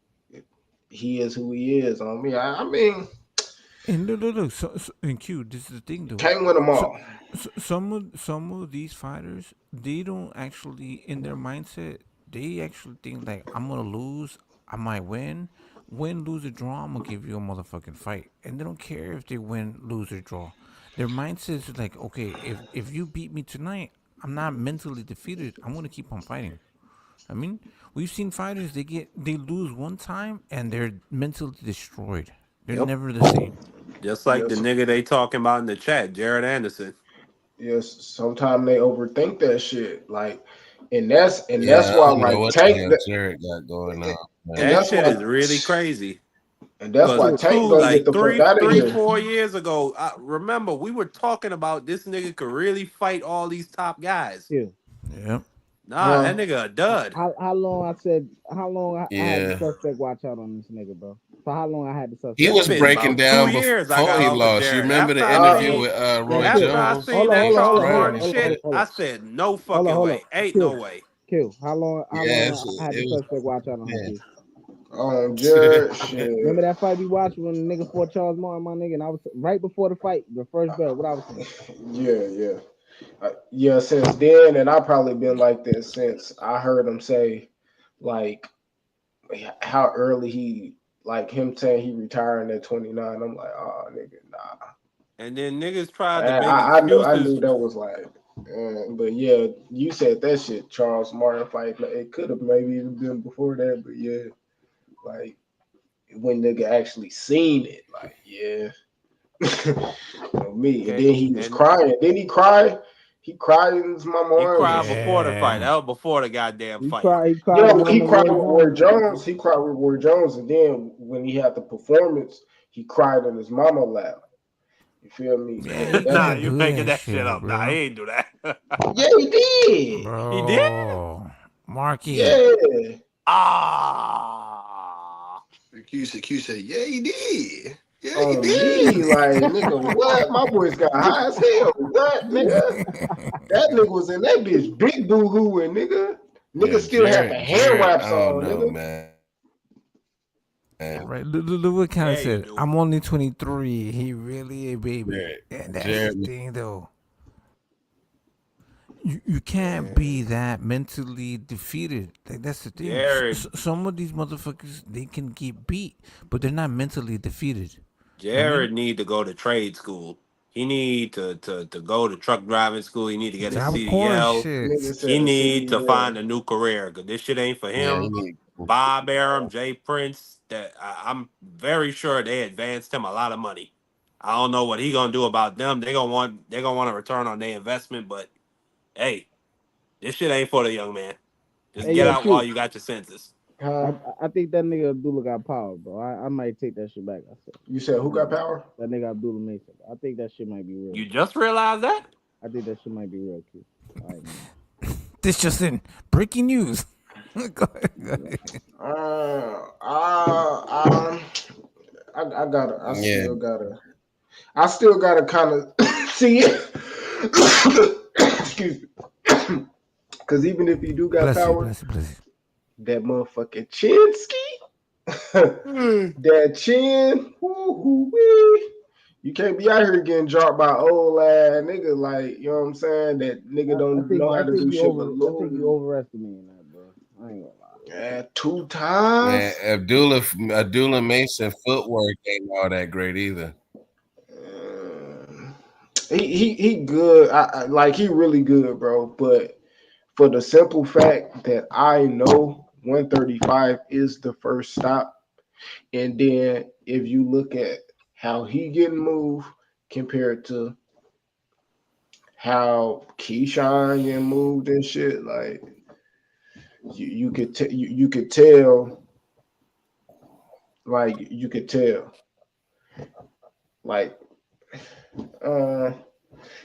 he is who he is on me. I mean, And look, and Q, this is the thing though. can't win them So, all. some of these fighters, they don't actually in their mindset. They actually think like I'm gonna lose, I might win, lose or draw. I'm gonna give you a motherfucking fight, and they don't care if they win, lose or draw. Their mindset is like, okay, if you beat me tonight, I'm not mentally defeated. I'm gonna keep on fighting. I mean, we've seen fighters they lose one time and they're mentally destroyed. They're Yep. never the same. just like the Yes. nigga they talking about in the chat, Jared Anderson. Yes. Sometimes they overthink that shit. Like, and that's Yeah, I why don't know like what the Tank hell Jared got going on, and man. That that's shit why is really crazy. Cause Tank two, gonna get like the fuck three, out of three, here. 4 years ago, I remember we were talking about this nigga could really fight all these top guys. Yeah. Yep. Nah, that Huh? nigga a dud. How long I said how long I had the Yeah, suspect watch out on this nigga, bro? For how long I had the he suspect It's was watch been out? breaking about two down years I before got he off of lost. You Jared. remember the After I interview Uh seen with Yo, Roy kill. after I Jones? seen Hold on, that hold He on, was hold on, Charles hold on, spraying Martin his hold on, shit. shit, hold I on, said no hold on, fucking hold on. way. Ain't Kill, no way. kill. How Yeah, long I had the it suspect watch out on him, was. Q? Jared shit. Remember that fight we watched when the nigga fought Charles Martin, my nigga, and I was right before the fight, the first bell. What I was saying? Yeah, yeah. Yeah, since then, and I've probably been like this since I heard him say, like, how early he, like, him saying he retiring at 29. I'm like, oh, nigga, nah. And then niggas tried to And make I knew excuses. that was like, but yeah, you said that shit, Charles Martin fight. Like, it could have maybe even been before that, but yeah, like, when nigga actually seen it, like, yeah. On me. And Okay, then he was and crying. Then he cried. He cried in his mama he arms and cried shit. before the fight. Yeah. That was before the goddamn He fight. cried. He cried Yo, around he the cried Roy with Roy Jones. Jones. He cried with Roy Jones, and then when he had the performance, he cried in his mama lap. You feel me? Yeah, And he that, Nah, can't you do making that that shit shit, up. Nah, he bro. ain't do that. yeah, he did. He did? Bro. Marky. Yeah. Ah. Q said, yeah, he did. Yeah, he On me, did. like nigga, what? My boys got high as hell. What, nigga? That nigga was in that bitch big boo hooing, nigga. Nigga Yeah, still had the hand Jared, I wraps don't on, know, nigga. man. Right. Look what kind Yeah, of you said. do. I'm only 23. He really a baby. Jared, And that's the Jared, thing, though. You can't be Man, that mentally defeated. Like that's the thing. Jared, Some of these motherfuckers they can get beat, but they're not mentally defeated. I mean, Jared need to go to trade school. He need to go to truck driving school. He need to get his job corps CDL. shit. Nigga He said the need to CDL. find a new career because this shit ain't for yeah, he him. need. Bob Arum, Jay Prince, I'm very sure they advanced him a lot of money. I don't know what he gonna do about them. They gonna want a return on their investment, but hey, this shit ain't for the young man. Just Hey, get yo, out while Q. you got your senses. I Huh? I think that nigga Abdullah got power, bro. I might take that shit back. I said You said who got power? that nigga Abdullah Mason. I think that shit might be real. You just realized that? I think that shit might be real, Q. All right, man. This just in breaking news. Go ahead, go Yeah. ahead. Uh, uh, um, I gotta, Yeah, I still gotta kind of see it. Excuse me. Because even if he do got Bless you, power, bless you, bless you. that motherfucking Chinsky, that chin, woo-hoo-wee. You can't be out here getting dropped by old ass nigga like you know what I'm saying. That nigga don't know how to do shit but I think you lose. overestimating that, bro. I ain't gonna lie. Yeah, 2 man. times. Abdullah Mason footwork ain't all that great either. Uh, he good. Like he really good, bro. But for the simple fact that I know 135 is the first stop, and then if you look at how he getting moved compared to how Keyshawn getting moved and shit, like you could tell, like you could tell, like uh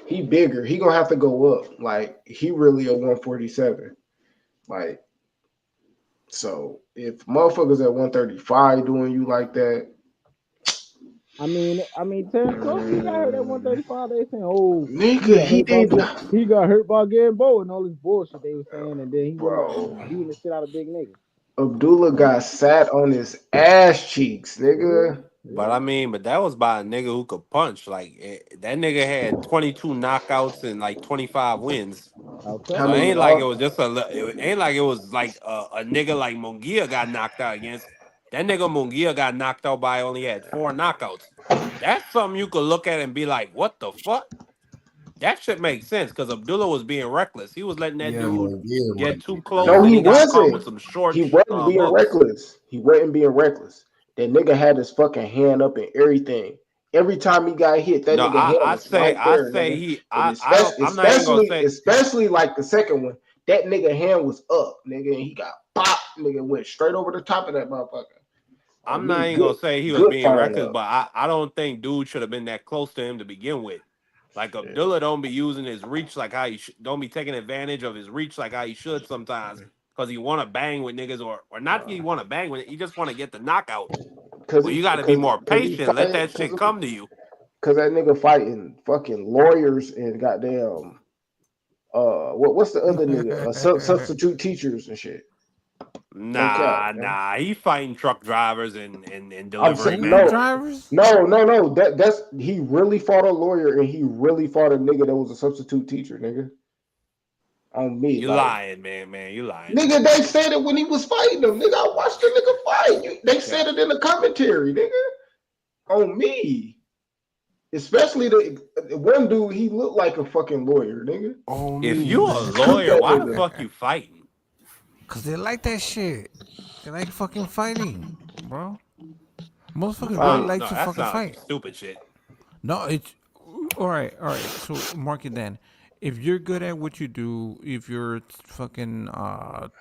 he bigger. He gonna have to go up. Like he really a 147. Like so, if motherfuckers at 135 doing you like that, Terrence Crawford, he got hurt at mm, 135. They saying, oh, nigga, he did, He got hurt by getting Bo and all this bullshit they were saying, and then he went up bro. beating the shit out of big niggas. Abdullah got sat on his ass cheeks, Yeah, nigga. But I mean, but that was by a nigga who could punch. Like that nigga had 22 knockouts and like 25 wins. I'll How tell So it you. many? ain't like it All was just it ain't like it was like a nigga like Mungia got knocked out against. That nigga Mungia got knocked out by only had 4 knockouts. That's something you could look at and be like, what the fuck? That shit makes sense because Abdullah was being reckless. He was letting that Yeah, dude Munguia get wasn't too No, close, and he he got caught with wasn't. some short He wasn't being hooks. reckless. He wasn't being reckless. That nigga had his fucking hand up and everything. Every time he got hit, that No, nigga hand I was say right I there, say nigga. he And I don't I'm not even gonna say especially like the second one, that nigga hand was up, nigga, and he got pop, nigga went straight over the top of that motherfucker. On I'm not me, even gonna say he was good being firing reckless, up. but I don't think dude should have been that close to him to begin with. Like Shit. Abdullah don't be using his reach like how don't be taking advantage of his reach like how he should sometimes because he want to bang with niggas or not that he want to bang with it. He just want to get the knockout. Cause Well, he you got to be more cause he patient. Let fight that shit come to you. cause that nigga fighting fucking lawyers and goddamn what's the other nigga? Substitute teachers and shit. No cap, man. Nah. He fighting truck drivers and I'm delivery saying Uber men. drivers? no. That's he really fought a lawyer and he really fought a nigga that was a substitute teacher, nigga. On me, You like lying, man. You lying. nigga, they said it when he was fighting them. Nigga, I watched the nigga fight. They said Cap. it in the commentary, nigga. On me. Especially the one dude, he looked like a fucking lawyer, nigga. On If me. you a Cook lawyer, that why the nigga. fuck you fighting? Cause they like that shit. They like fucking fighting, bro. Motherfuckers really Um, like No, to that fucking sounds some fight. stupid shit. No, it's all right. All right. So mark it then. If you're good at what you do, if you're fucking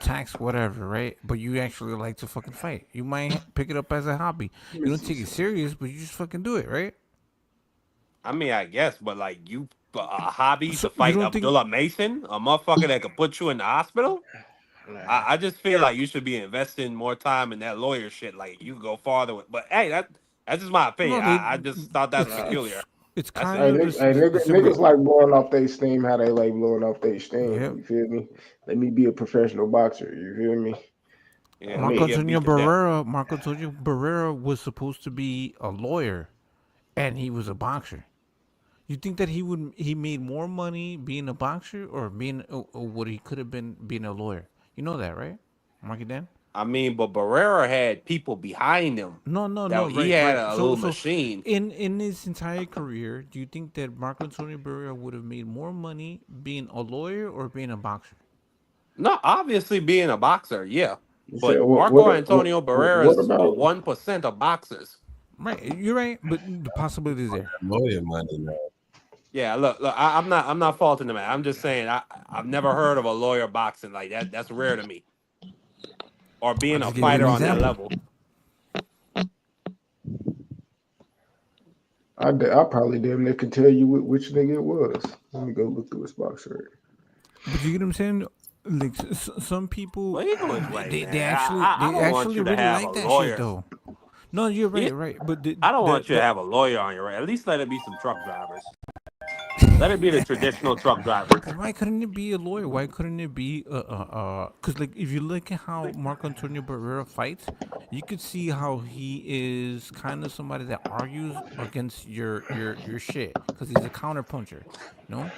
tax whatever, right? But you actually like to fucking fight, you might pick it up as a hobby. Let me You don't see take it something. serious, but you just fucking do it, right? I mean, I guess, but like you, a hobby to So you fight don't think? Abdullah Mason, a motherfucker that could put you in the hospital. Nah. I just feel like you should be investing more time in that lawyer shit. Like you could go farther with, but hey, that's just my opinion. No, they. I just thought that's It's Nah. peculiar. it's it's That's kind it. Hey, of nigga, hey the niggas same. like blowing off their steam how they like blowing off their steam. Yeah, You feel me? Let me be a professional boxer. You feel me? Yeah, I let me Marco mean, get Antonio beat to death. Barrera. Marco Antonio Barrera was supposed to be a lawyer, and he was a boxer. You think that he made more money being a boxer or being or what he could have been being a lawyer? You know that, right, Marky Dan? I mean, but Barrera had people behind him. No, no, no. That he Right, had right. a So, little so machine. in his entire career, do you think that Marco Antonio Barrera would have made more money being a lawyer or being a boxer? No, obviously being a boxer, yeah. you said But Marco Antonio Barrera what is the about 1% of boxers. Right, you're right, but the possibility is there. Lawyer money, man. Yeah, look, I'm not faulting the man. I'm just saying I've never heard of a lawyer boxing like that. That's rare to me. Or I being a just gave you an fighter on that example. level. I probably damn near could tell you which nigga it was. Let me go look through his box record. But you get what I'm saying? Like some people, Well, either way, they man, actually I they don't want actually you to really have a like that shit lawyer. though. No, you're Yeah, right, right. But I don't want you to have a lawyer on your right. At least let it be some truck drivers. Let it be the traditional truck drivers. but why couldn't it be a lawyer? Why couldn't it be Because like if you look at how Marco Antonio Barrera fights, you could see how he is kind of somebody that argues against your shit because he's a counter puncher. No,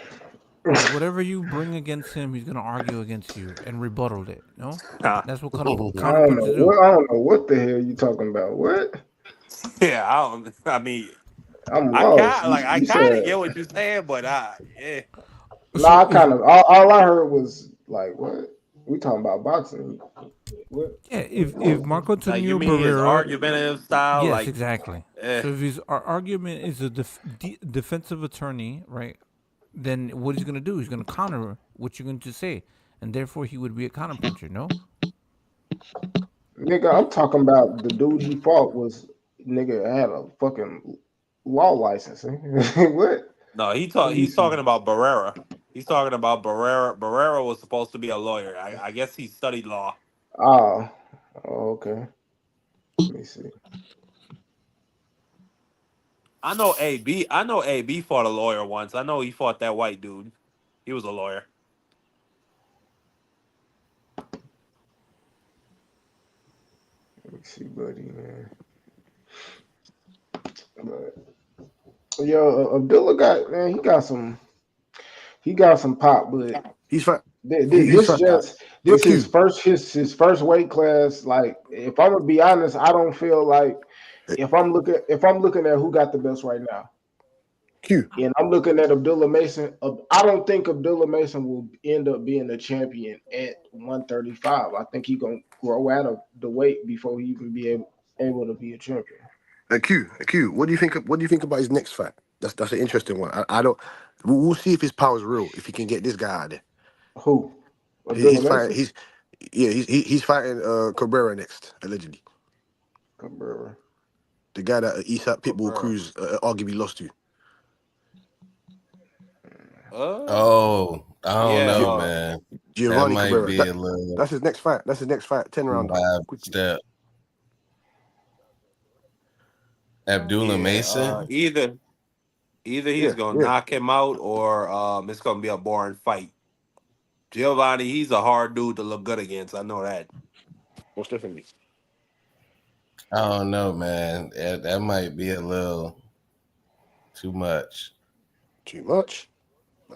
like whatever you bring against him, he's gonna argue against you and rebuttal it. No, that's what counter punchers do. I don't know what the hell you talking about. What? Yeah, I don't. I mean, I'm lost. I You kind of said get what you're saying, but yeah. no. So I if kind of all I heard was like what we talking about boxing. What? yeah, if Marco Like you Antonio mean his Barrera, argumentative style? yes, Like, exactly. eh. So if his argument is a defensive attorney, right? Then what he's gonna do? He's gonna counter what you're going to say, and therefore he would be a counter puncher. No, Nigga, I'm talking about the dude he fought was nigga had a fucking law license. What? No, Let me he's see. talking about Barrera. He's talking about Barrera. Barrera was supposed to be a lawyer. I guess he studied law. Oh, okay. Let me see. I know AB. I know AB fought a lawyer once. I know he fought that white dude. He was a lawyer. Let me see, buddy, man. But yo, Abdullah got man. He got some pop, but He's fat. He's this fat. just Hey, this Q. his first weight class. Like, if I'm gonna be honest, I don't feel like Hey, if I'm looking at who got the best right now, Q. and I'm looking at Abdullah Mason. I don't think Abdullah Mason will end up being a champion at 135. I think he gonna grow out of the weight before he even be able to be a champion. Q. What do you think? What do you think about his next fight? That's an interesting one. I don't. We'll see if his power is real. If he can get this guy out there. Who? Abdullah He's fighting. Mason? He's fighting Cabrera next allegedly. Cabrera. The guy that Eastside Pitbull Barrera. Cruz arguably lost to. Uh, Oh, I don't yeah. Gi- know, man. That Giovanni might Cabrera. be a little That's his next fight. That's his next fight. 10 rounder. five Quickly. step. Abdullah Yeah. Mason. Either he's Yeah, gonna yeah, knock him out or it's gonna be a boring fight. Giovanni, he's a hard dude to look good against. I know that. most definitely. I don't know, man. That might be a little too much. Too much.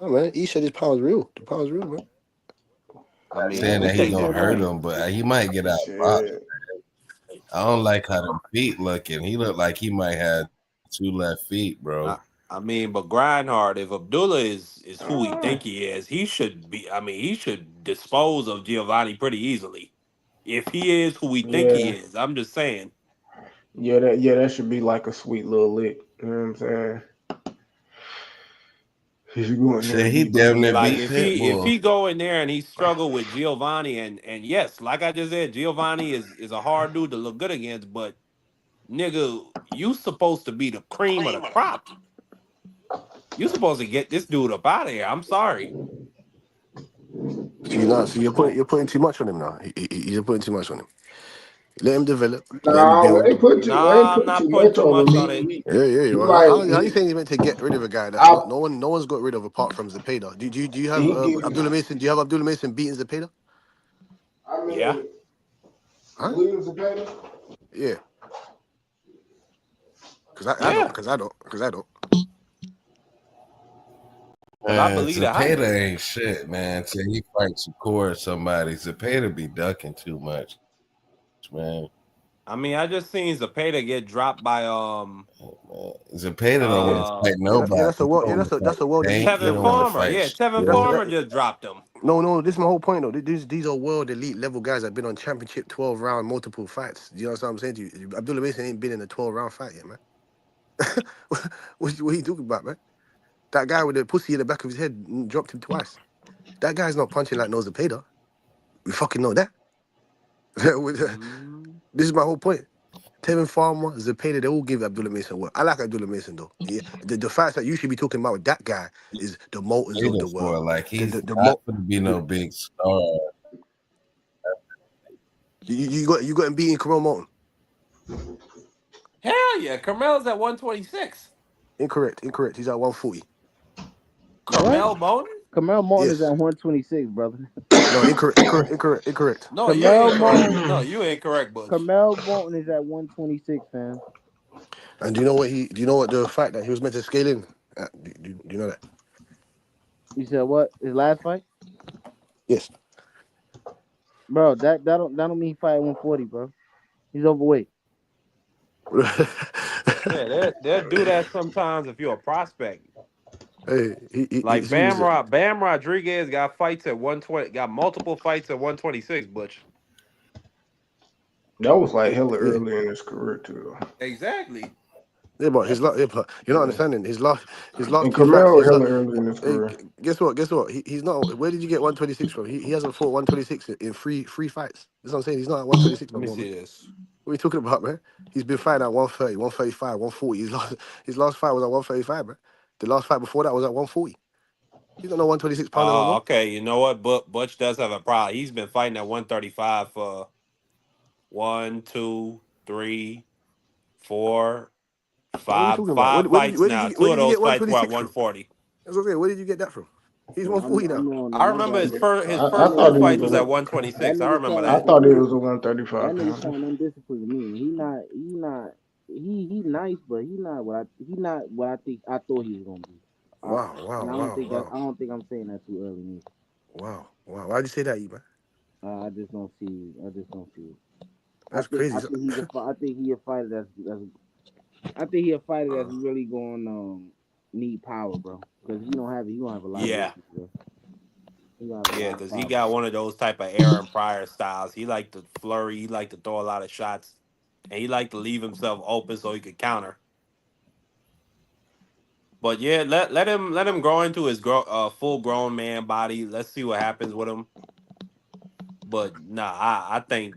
Oh man, he said his power's real. The power's real, man. I mean, Saying we that he take gonna that. hurt him, but he might get out. Shit. I don't like how them feet looking. He looked like he might have two left feet, bro. I, I mean, but Grindhard, if Abdullah is who we think he is, he should be. I mean, he should dispose of Giovanni pretty easily. If he is who we think he Yeah. is, I'm just saying. That should be like a sweet little lick. You know what I'm saying? He should go in there Shit, and he beat damn near Like beat if he Pitbull. go in there and he struggle with Giovanni and yes, like I just said, Giovanni is a hard dude to look good against, but nigga, you supposed to be the cream of the crop. You supposed to get this dude up out of here. I'm sorry. So you're putting too much on him now. You're putting too much on him. Let him develop. Let him Nah, build. we ain't Nah, I'm put not too putting much too on him. much on it. Yeah. He Well, like how you saying he's meant to get rid of a guy that I, no one's got rid of apart from Zepeda? Do you have he get. Abdullah Mason? Do you have Abdullah Mason beating Zepeda? I Yeah, mean, Huh? Williams and Payton. Yeah. yeah. Because I don't. Cause I Man, believe the hype. Zepeda ain't shit, man. Till he fights Shakur or somebody. Zepeda be ducking too much, man. I mean, I just seen Zapata get dropped by Zepeda don't want to uh fight nobody. That's a He world. don't want to That's a fight world elite Tank. He Tevin don't level want guy. to Farmer. fight Yeah, Tevin Shakur. Farmer just dropped him. No. This is my whole point though. These are world elite level guys that have been on championship 12 round multiple fights. Do you know what I'm saying to you? Abdullah Mason ain't been in a 12 round fight yet, man. what are you talking about, man? That guy with the pussy in the back of his head dropped him twice. That guy's not punching like no Zepeda. We fucking know that. Mm. This is my whole point. Tevin Farmer, Zepeda, they all give Abdullah Mason work. I like Abdullah Mason though. Yeah, the facts that you should be talking about with that guy is the motors of Zepeda the for world. like The he's the, the not mo- going to be no big star. you got him beating Kamal Moulton. Hell yeah, Carmel's at 126. Incorrect. He's at 140. What? Carmel Bowden? Kamel Martin is Yes. at 126, brother. No, incorrect. No, you Kamel incorrect. Martin. No, you incorrect, Butch. Kamel Martin is at 126, fam. And do you know what the fact that he was meant to scale in? Do you know that? You said what? His last fight, Yes. bro. That don't mean he fight at 140, bro. He's overweight. Yeah, they'll do that sometimes if you're a prospect. Hey, Like he was Bam Rodriguez got fights at 120, got multiple fights at 126, Butch. That was like hella yeah. early in his career too. Exactly. Yeah, but That's but you're not Yeah. understanding his last And two fights. Camaro hella early in his Hey, career. guess what? He's not. Where did you get 126 from? He hasn't fought 126 in three fights. That's what I'm saying. He's not at 126 Let no me more, man. see this. What are you talking about, man? He's been fighting at 130, 135, 140. His last fight was at 135, man. The last fight before that was at 140. He's not no 126 pounder no Oh, more. okay. You know what? Butch does have a problem. He's been fighting at 135 for one, two, three, four, What are we five, talking about? five fights now. Where Two of did you those get fights were at 126 from? 140. That's what I'm saying. Where did you get that from? He's No, 140 I now. know on the I number. remember I his I first two thought he was fights a was at That 126. I nigga remember I that. sound thought he was a that 135 nigga pounder. sound undisciplined to me. He nice, but he not what I thought he was gonna be. Wow, And wow, I don't wow, think that wow, I don't think I'm saying that too early. Neither. wow, wow. Why'd you say that, man? I just don't see. I just don't see it. That's crazy. I think he a fighter that's I think he a fighter that's really going need power, bro. Because he don't have a lot of Yeah. issues, bro. He gonna have a Yeah, lot of because he problems. got one of those type of Aaron Pryor styles. He liked to flurry. He liked to throw a lot of shots. And he liked to leave himself open so he could counter. But yeah, let him grow into his full grown man body. Let's see what happens with him. But nah, I think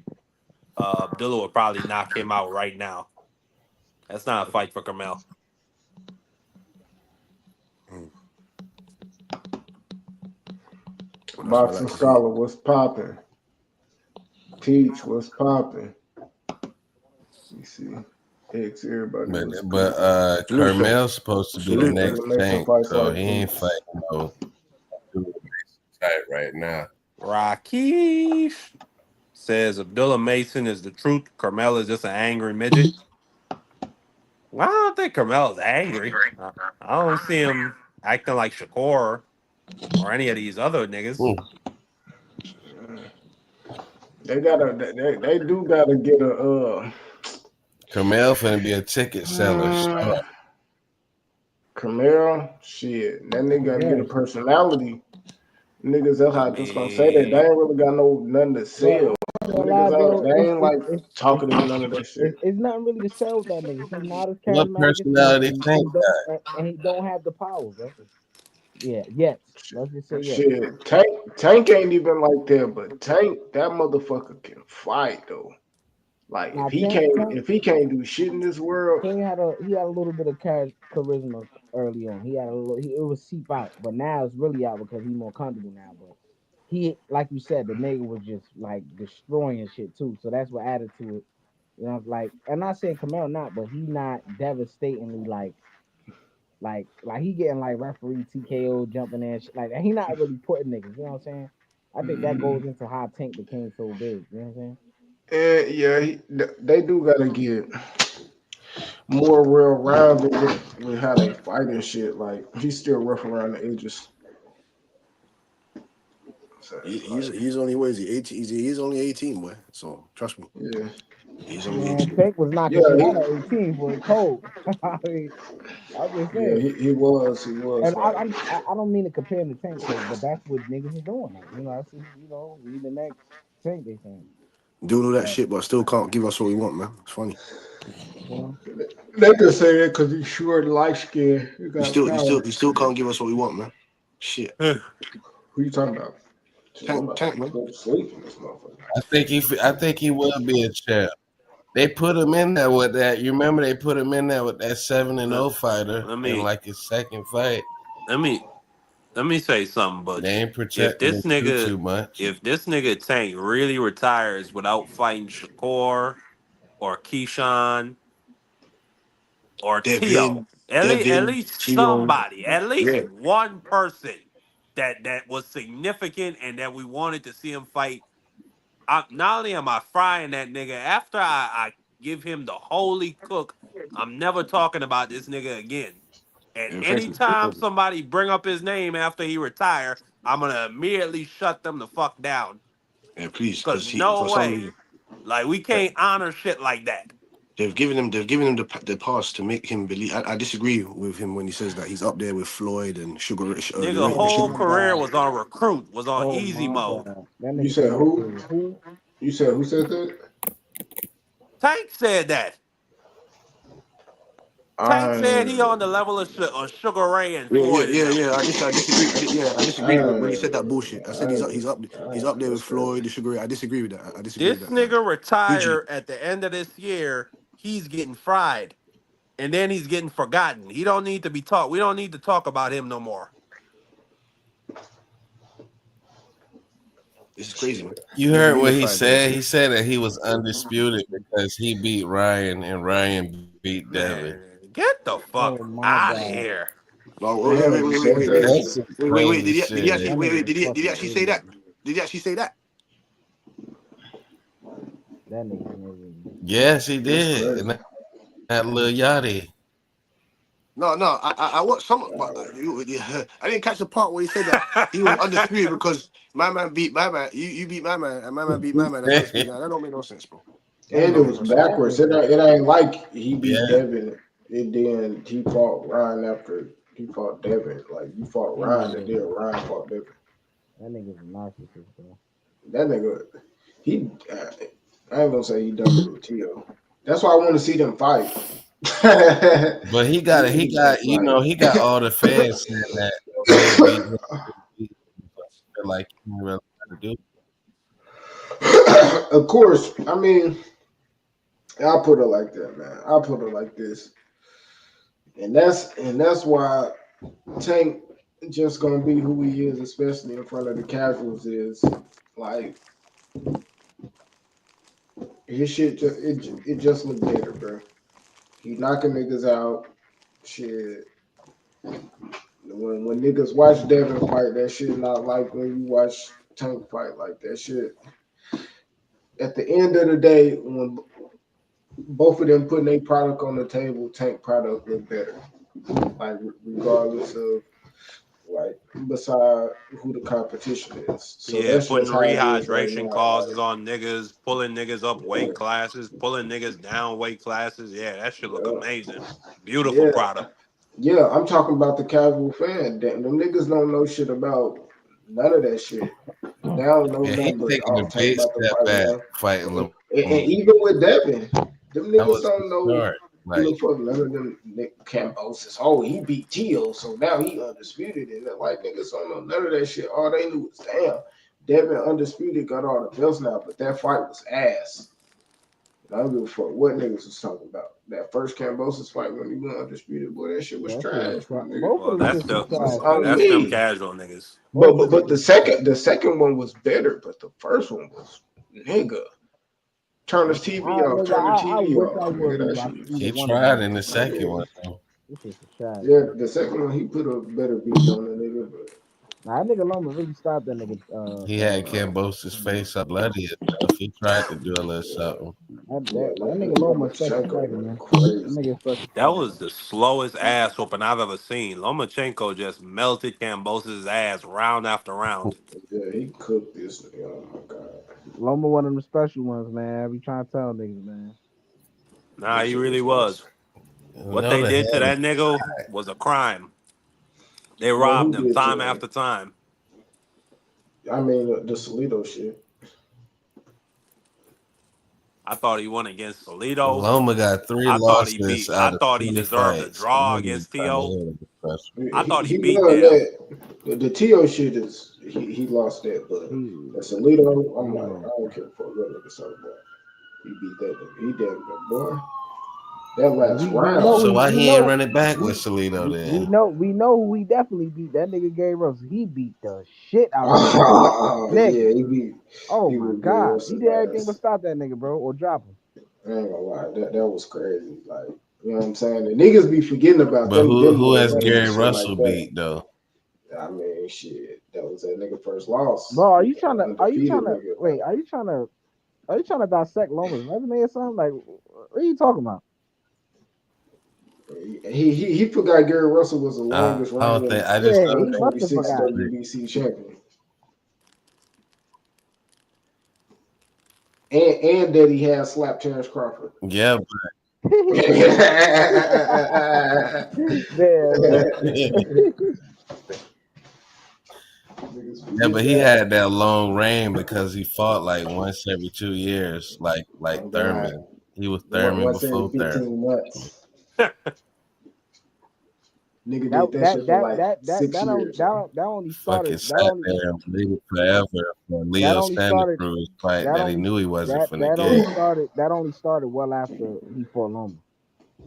Abdullah would probably knock him out right now. That's not a fight for Carmel. Mm, that's what I Boxing like to see. scholar, what's popping? Teach, what's popping? You see, X everybody was But good. Salute, sir. Carmel's supposed to be the Salute, next man. Abdullah Mason tank, fights so like he ain't this. fighting no type right now. Rakesh says Abdullah Mason is the truth. Carmel is just an angry midget. Well, I don't think Carmel's angry. I don't see him acting like Shakur or any of these other niggas. Hmm. They do gotta get a Carmel finna be a ticket seller. Camaro. Shit, that nigga gotta get a Yes. personality. Niggas else I I just gonna say that they mean, ain't really got nothing to But sell. I ain't gonna lie, Niggas out, bro. they ain't like talkative and none of that shit. It's nothing really to sell with that nigga. He's not as What charismatic as him, personality and tank got? he don't have the power, bro. Yeah, yes. Let's just say yes. Shit, Tank ain't even like that, but Tank, that motherfucker can fight though. Like Now Tank if he can't do shit in this world, He had a little bit of charisma early on. He had a little. It was seep out, but now it's really out because he's more comfortable now. But he, like you said, the nigga was just like destroying shit too. So that's what added to it. You know, like I'm not saying Camaro not, but he not devastatingly like he getting like referee TKO jumping and shit like that. He not really putting niggas. You know what I'm saying? I think that goes into how Tank became so big. You know what I'm saying? yeah, they do gotta get more well rounded with how they fight and shit. Like he's still rough around the edges. So it's like, He's only what is he 18? He's only 18, boy. So trust me, yeah, he's only Man, 18. Tank was knocking yeah, shit out at 18 for a cold. I mean, I'm just yeah. saying. He was And like, I don't mean to compare him to Tank, but that's what niggas is doing now. You know, that's just, we the next Tank they saying. Doing all that But shit, but still can't give us what we want, man. It's funny. you know, they could say that because he's short, light skinned, he He got still, he still, power. he still can't give us what we want, man. Shit. Who you talking about? Shit, I'm about to Tank, man. go to sleep in this motherfucker. I think he will be a champ. They put him in there with that. You remember they put him in there with that 7-0 fighter Let in me like his second fight. let me let me say something, They Butch. ain't protecting him too much. If this nigga Tank really retires without fighting Shakur or Keyshawn or Tio, at Devin, least Tio. somebody, at least Yeah. one person that was significant and that we wanted to see him fight. Not only am I frying that nigga, after I give him the holy cook, I'm never talking about this nigga again. And Yeah, thank you. anytime somebody bring up his name after he retire, I'm gonna immediately shut them the fuck down. Yeah, please, Cause because he no for some way, reason like we can't honor shit like that. they've given him the pass to make him believe. I disagree with him when he says that he's up there with Floyd and Sugar. Nigga, oh whole my career god, was on recruit, was on oh easy my mode. god, that You nigga said said he up there who? with who? You said who said that? Tank said that. Tank said he I on the level of Sugar Ray and Yeah, yeah, Floyd and yeah, them. yeah. I disagree. I I disagree when he said that bullshit. I said he's up there with that's crazy. Floyd, the Sugar. I disagree with that. I disagree with This that, man. nigga BG. retire at the end of this year. He's getting fried, and then he's getting forgotten. He don't need to be taught. We don't need to talk about him no more. This is crazy, man. You Never heard knew the what he five man said? He shit. said that he was undisputed because he beat Ryan and Ryan beat Devin. Man, get the Oh fuck my out of god, here. Oh, wait, wait, Damn, he wait, wait, said wait, that. wait, That's some wait. crazy Did he shit. actually? that Wait, nigga's wait. a Did he fucking actually say idiot. that? Did he actually say that? That nigga's an idiot. Yes, he That's did. crazy. And that little yachty. No, no. I watched some, but I didn't catch the part where he said that he was undisputed because my man beat my man. You beat my man, and my man beat my man. That's undisputed. Now, that don't make no sense, bro. That And That it don't nigga, make was no sense. that backwards. nigga, It ain't like he beat Yeah. Devin and then he fought Ryan after he fought Devin. Like you fought Ryan and then Ryan fought Devin. that nigga's a narcissist, bro. That nigga, he. I ain't gonna say he done it with Tio. That's why I want to see them fight. But he Them got niggas gotta he got all the fans saying that he'll beat him. Feel like he didn't really got to do. fight. Of course, I mean, I'll put it like that, man. I'll put it like this, and that's why Tank just gonna be who he is, especially in front of the casuals. Is like his shit. It just look better, bro. He knocking niggas out. Shit. When niggas watch Devin fight, that shit not like when you watch Tank fight like that shit. At the end of the day, when both of them putting their product on the table, Tank product look better. Like regardless of like beside who the competition is. So Yeah, that's putting just how it is right rehydration now. causes on niggas, pulling niggas up weight Like classes, pulling niggas down weight classes. Yeah, that should look yeah, amazing. Beautiful yeah, product. yeah. I'm talking about the casual fan. Damn, them niggas don't know shit about none of that shit. They don't know Yeah, he's nothing but taking a Tank big about to step fight back now. fighting And, Lamar. and even with Devin, them That niggas was don't know. smart. He Like look for none of them Nick Cambosis. Oh, he beat Tio, so now he undisputed. And like niggas don't know none of that shit. All they knew was damn, Devin undisputed got all the belts now, but that fight was ass. And I don't give a fuck what niggas was talking about. That first Cambosis fight when he went undisputed, boy, that shit was That shit was trash, my nigga. both Well, of them that's shits was the That's trash, on bro. that's them me. casual niggas. Both of them. But the second one was better, but the first one was nigga. Turn the TV off. Nigga, Turn the I TV wish I off. would Nigga, that watch shit was. either he one of them. tried in the second one. Though. This shit was trash, Yeah, bro. the second one he put a better beat on the nigga, but Nah, that nigga Loma really stopped that nigga. He had Cambosis face up bloody enough. He tried to do a little something. yeah, That nigga Loma a special Lomachenko fighter, went man. That crazy. nigga a special That fighter. was the slowest ass whooping I've ever seen. Lomachenko just melted Kambosos' ass round after round. Yeah, he cooked this nigga. Oh my god, Loma one of them special ones, man. I be trying to tell niggas, man. Nah, this he shit really was was. nasty. What No, they the did to heavy. that nigga was a crime. They Well, who robbed him did to time him? after time. I mean, the Solito shit. I thought he won against Salido. Loma got 3 losses I out of thought he 20 deserved a fights. I draw know you against trying to Tio. hear the pressure. I thought he He beat won Dev. that. The Tio shit is he lost that, but He, the Solito, I'm like, yeah. I don't care for what nigga talking about. He beat that nigga. He damn good boy. That last So round. why he ain't running back with Salido then? we know who he definitely beat. That nigga Gary Russell. He beat the shit out of him. Oh, Nigga. yeah, he beat. Oh He my was Gary god. He Russell did everything but last. stop that nigga, bro, or drop him. I ain't gonna lie, that was crazy. Like, you know what I'm saying? The niggas be forgetting about But them who little has runs and Gary shit like Russell that. beat though? I mean, shit, that was that nigga first loss. Bro, Undefeated nigga. wait, are you trying to dissect Loma's resume or something? Like what are you talking about? He forgot Gary Russell was the longest I don't think reigning I just Yeah, don't he think must have 136 forgot. WBC champion. And that he had slapped Terrence Crawford. yeah, Yeah, yeah, but he had that long reign because he fought like once every 2 years, like Oh God. Thurman. He was Thurman Once every before Thurman. 15 months. Nigga that did that that shit for that like that that 6 that only years. that only Fucking started sat there and waited forever for that Leo only Santa started Cruz fight that that he only knew he wasn't that finna that only get. started well after he fought Loma.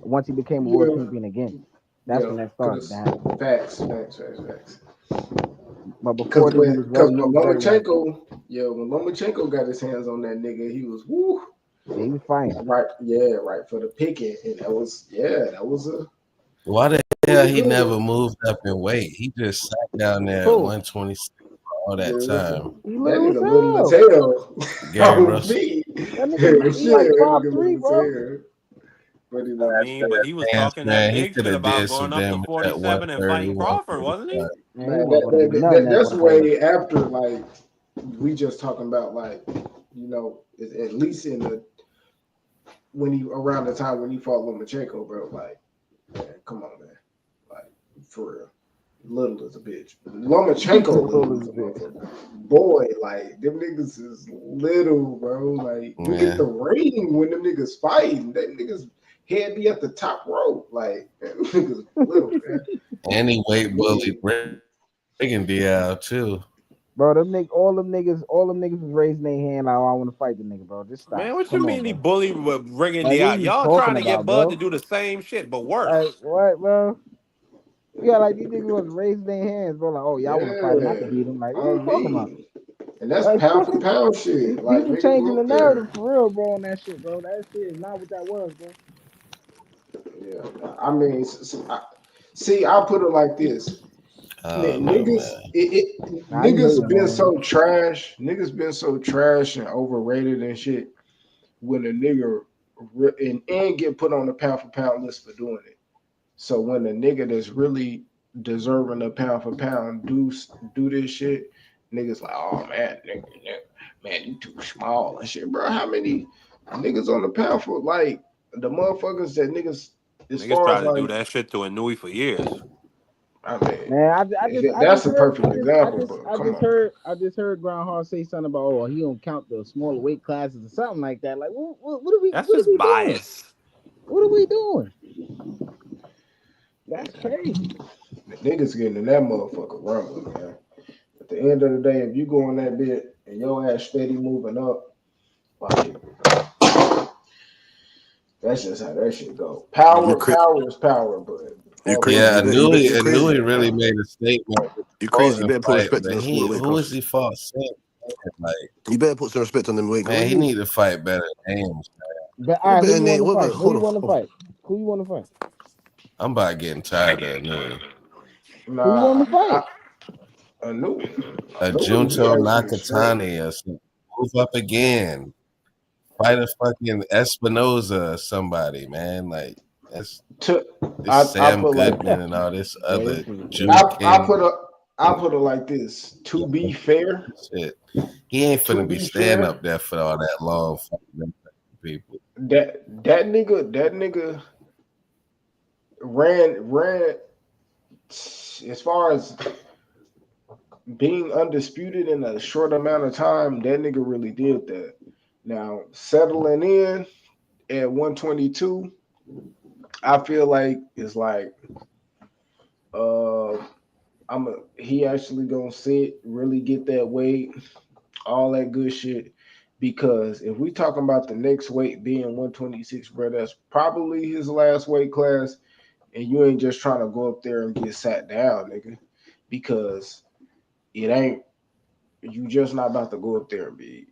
Once he became a world Yeah. champion again, that's Yeah. when that started to happen. Facts. But Because before then, he was when very active. When Lomachenko got his hands on that nigga, he was woo. Yeah, he was fine. Right for the picking. And that was a Why the was hell a he good never one. moved up in weight? He just sat down there at Cool. 126 all that Gary time. Russell. He That little as nigga little as hell. hell. Gary On Russell. me. That nigga, he Shit, like that nigga 5'3", little as bro. hell. But he I little as mean, but he was Hands, talking that man, he big could shit have about did some going up to damage at 47 and 130, fighting Crawford, wasn't he? 135. Man, he Man, wasn't gonna do none of that that's motherfucker. way after like we just talking about like at least in the when he around the time when he fought Lomachenko, bro. Like, man, come on, man, like for real, little as a bitch. Lomachenko little as a motherfucker. Boy, like them niggas is little, bro. Like look at Yeah. the ring when them niggas fighting. That niggas head be at the top rope. Like man, them niggas little, man. And he weight bullied Reagan DL too. Bro, all them niggas was raising their hand like, oh, I want to fight the nigga, bro. Just stop. Man, what you Come on, mean he bro. bullied with Riggin Like, D what are out? you Y'all talking trying to get about, Bud to bro? do the same shit, but Like, worse. what, bro? Yeah, like these niggas was raising their hands, bro. Like, oh, y'all want to fight him? I Yeah, can beat him. Like, what are you on talking about? me. And that's Like, pound for pound shit. Like people nigga, changing go the up there. narrative for real, bro, on that shit, bro. That shit is not what that was, bro. Yeah, I mean, I'll put it like this. I don't know, man. Nah, you Niggas hating, have been man. so trash. Niggas been so trash and overrated and shit. When a nigga and get put on the pound for pound list for doing it. So when a nigga that's really deserving of pound for pound do this shit, niggas like, oh man, man, you too small and shit, bro. How many niggas on the pound for like the motherfuckers that niggas as Niggas far as tried to do like, that shit to Inui for years. I mean, Man, that's a perfect example, but come on. I just heard Groundhog say something about, oh, he don't count the smaller weight classes or something like that. Like, That's just we doing? bias. What are we doing? That's crazy. The niggas getting in that motherfucker rumble, man. At the end of the day, if you go on that bit and your ass steady moving up, like that's just how that shit go. You Power is power, but you all crazy. Yeah, power is You crazy. Anui really made a statement with the You crazy. You Fulton better put fight, respect on but those small weight who is classes. he fought since? Like, You better put some respect on them weight man, classes. he need to fight better than Ames. But all What right, who better you want name? to fight? Who Hold you on. want to Hold on. fight? Who you want to fight? I'm about getting tired of Anui. Who you want nah. to fight? I knew. A He Junto actually straight. Nakatani or something. Move up again. Fight a fucking Espinoza or somebody, man. Like that's To this I Sam put like Goodman and all this Yeah, other this is Judah crazy. King I put it like this. To be fair, shit. He ain't to finna be be staying fair, up there for all that long fighting them people. that nigga ran as far as being undisputed in a short amount of time. That nigga really did that. Now settling in at 122, I feel like it's like uh he actually gonna sit, really get that weight, all that good shit. Because if we talking about the next weight being 126, bro, that's probably his last weight class, and you ain't just trying to go up there and get sat down, nigga. Because it ain't you just not about to go up there and be.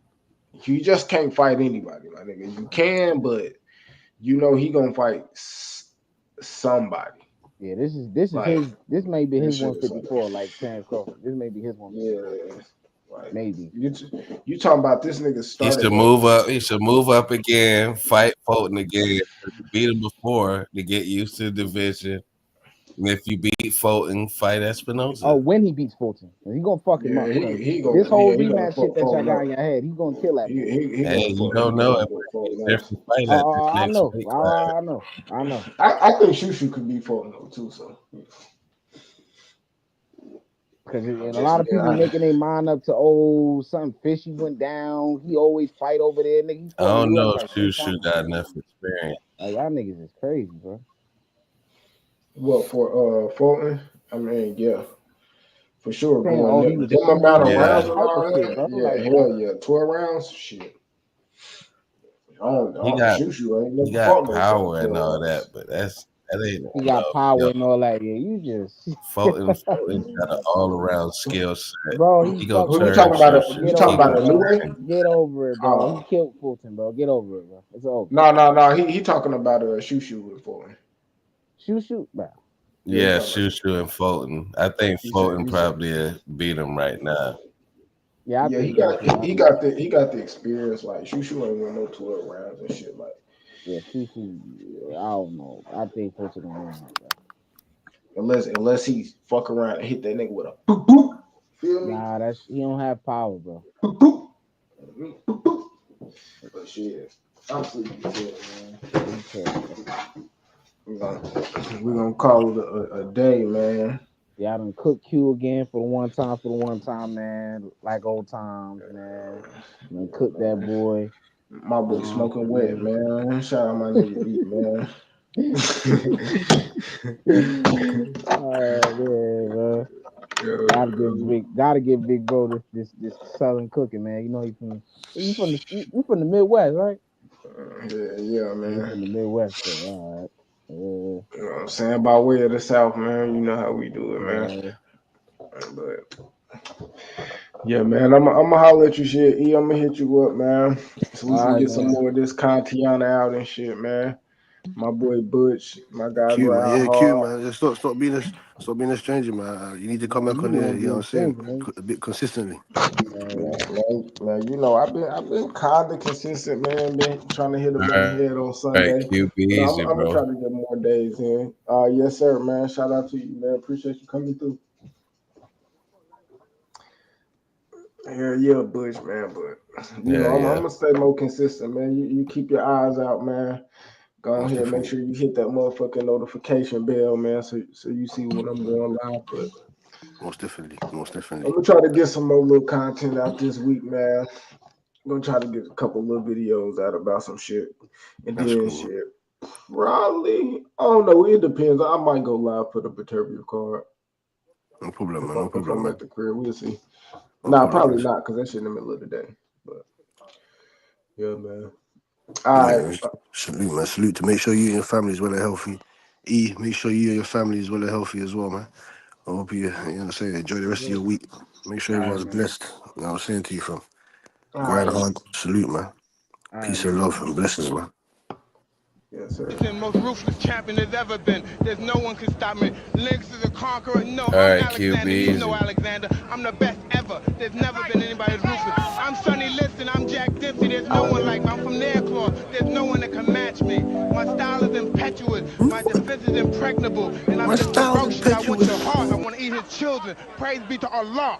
You just can't fight anybody, my nigga. You can, but you know he gonna fight somebody. Yeah, this is Like this may be his this shit is like 154, like Terrence Crawford. This may be his 154. yeah. Like Maybe. you talking about this nigga He started should at move up. He should move up again, fight Fulton again. He beat him before to get used to the division. And if you beat Fulton, fight Oh, Espinoza. when he beats Fulton, he gonna fuck him yeah, up. Cause he this gonna whole he gonna rematch shit that y'all fuck got up. in your head, he gonna kill that boy. He Hey, gonna you fuck don't know if fuck it's a nice. different fight at this I next know, weight class. I know. I think Shushu could be fucking though too. So Cause I'm and a just lot of people making their mind up to something fishy went down. He always fight over there, nigga. He I fought in the don't U.S. know if like 10 Shushu times. got enough experience. Like y'all niggas is crazy, bro. what for Fulton. I mean, yeah, for sure. Saying, Going oh, he them, was them cheating amount and of all rounds that Yeah, and type of all shit, bro. that. Like, Yeah, bro, hell yeah, 12 rounds. Shit. he got Shushu ain't he never got fought nobody power and 12 all rounds. that, but that ain't he got enough. power Yo, and all that. Yeah, you just, Fulton got an all around skill set. bro, he He gonna fucked Who you turn talking Fulton, about? bro. Shushu You Get and talking keep over about it, a him new bro. way? guessing. Get over it, bro. He Oh killed Fulton, bro. Get over it, bro. It's over. no. He talking about Shushu with Fulton. Shoot, bro. Yeah, he Yeah, talking about Shushu and Fulton. I think Fulton he said probably beat him right now. Yeah, I yeah, think so too. I think so. he got the experience. Like Shushu ain't win no 12 rounds and shit. Like Yeah, shoot. I don't know. I think Fulton gonna win that, bro. unless he fuck around and hit that nigga with a boop boop. Feel me? Nah, he don't have power, bro. Boop boop. Boop boop. But shit, I'm sleepy as hell, man. Me too, bro. We gonna call it a day, man. Yeah, I done cook Q again for the one time, man. Like old times, man. Done cook that boy. My You boy know smoking what wet, man. Shout out my nigga E, man. Oh man, bro. Gotta give big bro this southern cooking, man. You know you from the Midwest, right? Yeah, Yeah, he man. from the Midwest, so all right. You know what I'm saying? By way of the South, man. You know how we do it, man. Yeah. But yeah, man, I'm gonna holler at you, shit. E, I'm gonna hit you up, man, so we All can right, get some man. more of this Contiana out and shit, man. My boy Butch, my guy Q, go man. out Yeah, Q, hard. man. Just stop being a stranger, man. You need to come Man, back you on the there. one You know being what I'm saying? strange, man. A bit consistently. Yeah. Man, you know I've been kinda consistent, man. Been trying to hit a All little head on right, Sunday, QB but easy, I'm gonna bro. try to get more days in. Yes, sir, man. Shout out to you, man. Appreciate you coming through. Yeah, Butch, man. But you know, Yeah, I'm yeah. gonna stay more consistent, man. You keep your eyes out, man. Go Most ahead, make definitely. sure you hit that motherfucking notification bell, man, so you see when I'm going live. But Most definitely. Most I'm definitely. gonna try to get some more little content out this week, man. I'm gonna try to get a couple little videos out about some shit, and That's then cool. shit. Probably. I don't know. It depends. I might go live for the Vitervia card No problem, if man. No if problem, I'm man. at the crib. We'll see. No Nah, problem, probably man. not because that shit in the middle of the day. But yeah, man. All right. Yeah, salute, man. Salute to make sure you and your family is well and healthy. E, make sure you and your family is well and healthy as well, man. I hope you know what I'm saying, enjoy the rest of Yeah. your week. Make sure All right, everyone's man. blessed. You know what I'm saying to you, from All grind right, man. hard. Salute, man. All right, Peace and man. love and blessings, man. Yes, sir. Most ruthless champion there's ever been. There's no one can stop me. Lynx is a conqueror. No, All I'm right, Alexander. QB, He's no easy. Alexander. I'm the best ever. There's never been anybody as ruthless. I'm Sonny Liston. I'm Jack Dempsey. There's no one like me. I'm from Nairclaw. There's no one that can match me. My style is impetuous. My defense is impregnable. And I'm My just style's ferocious. I want your impetuous. heart. I want to eat his children. Praise be to Allah.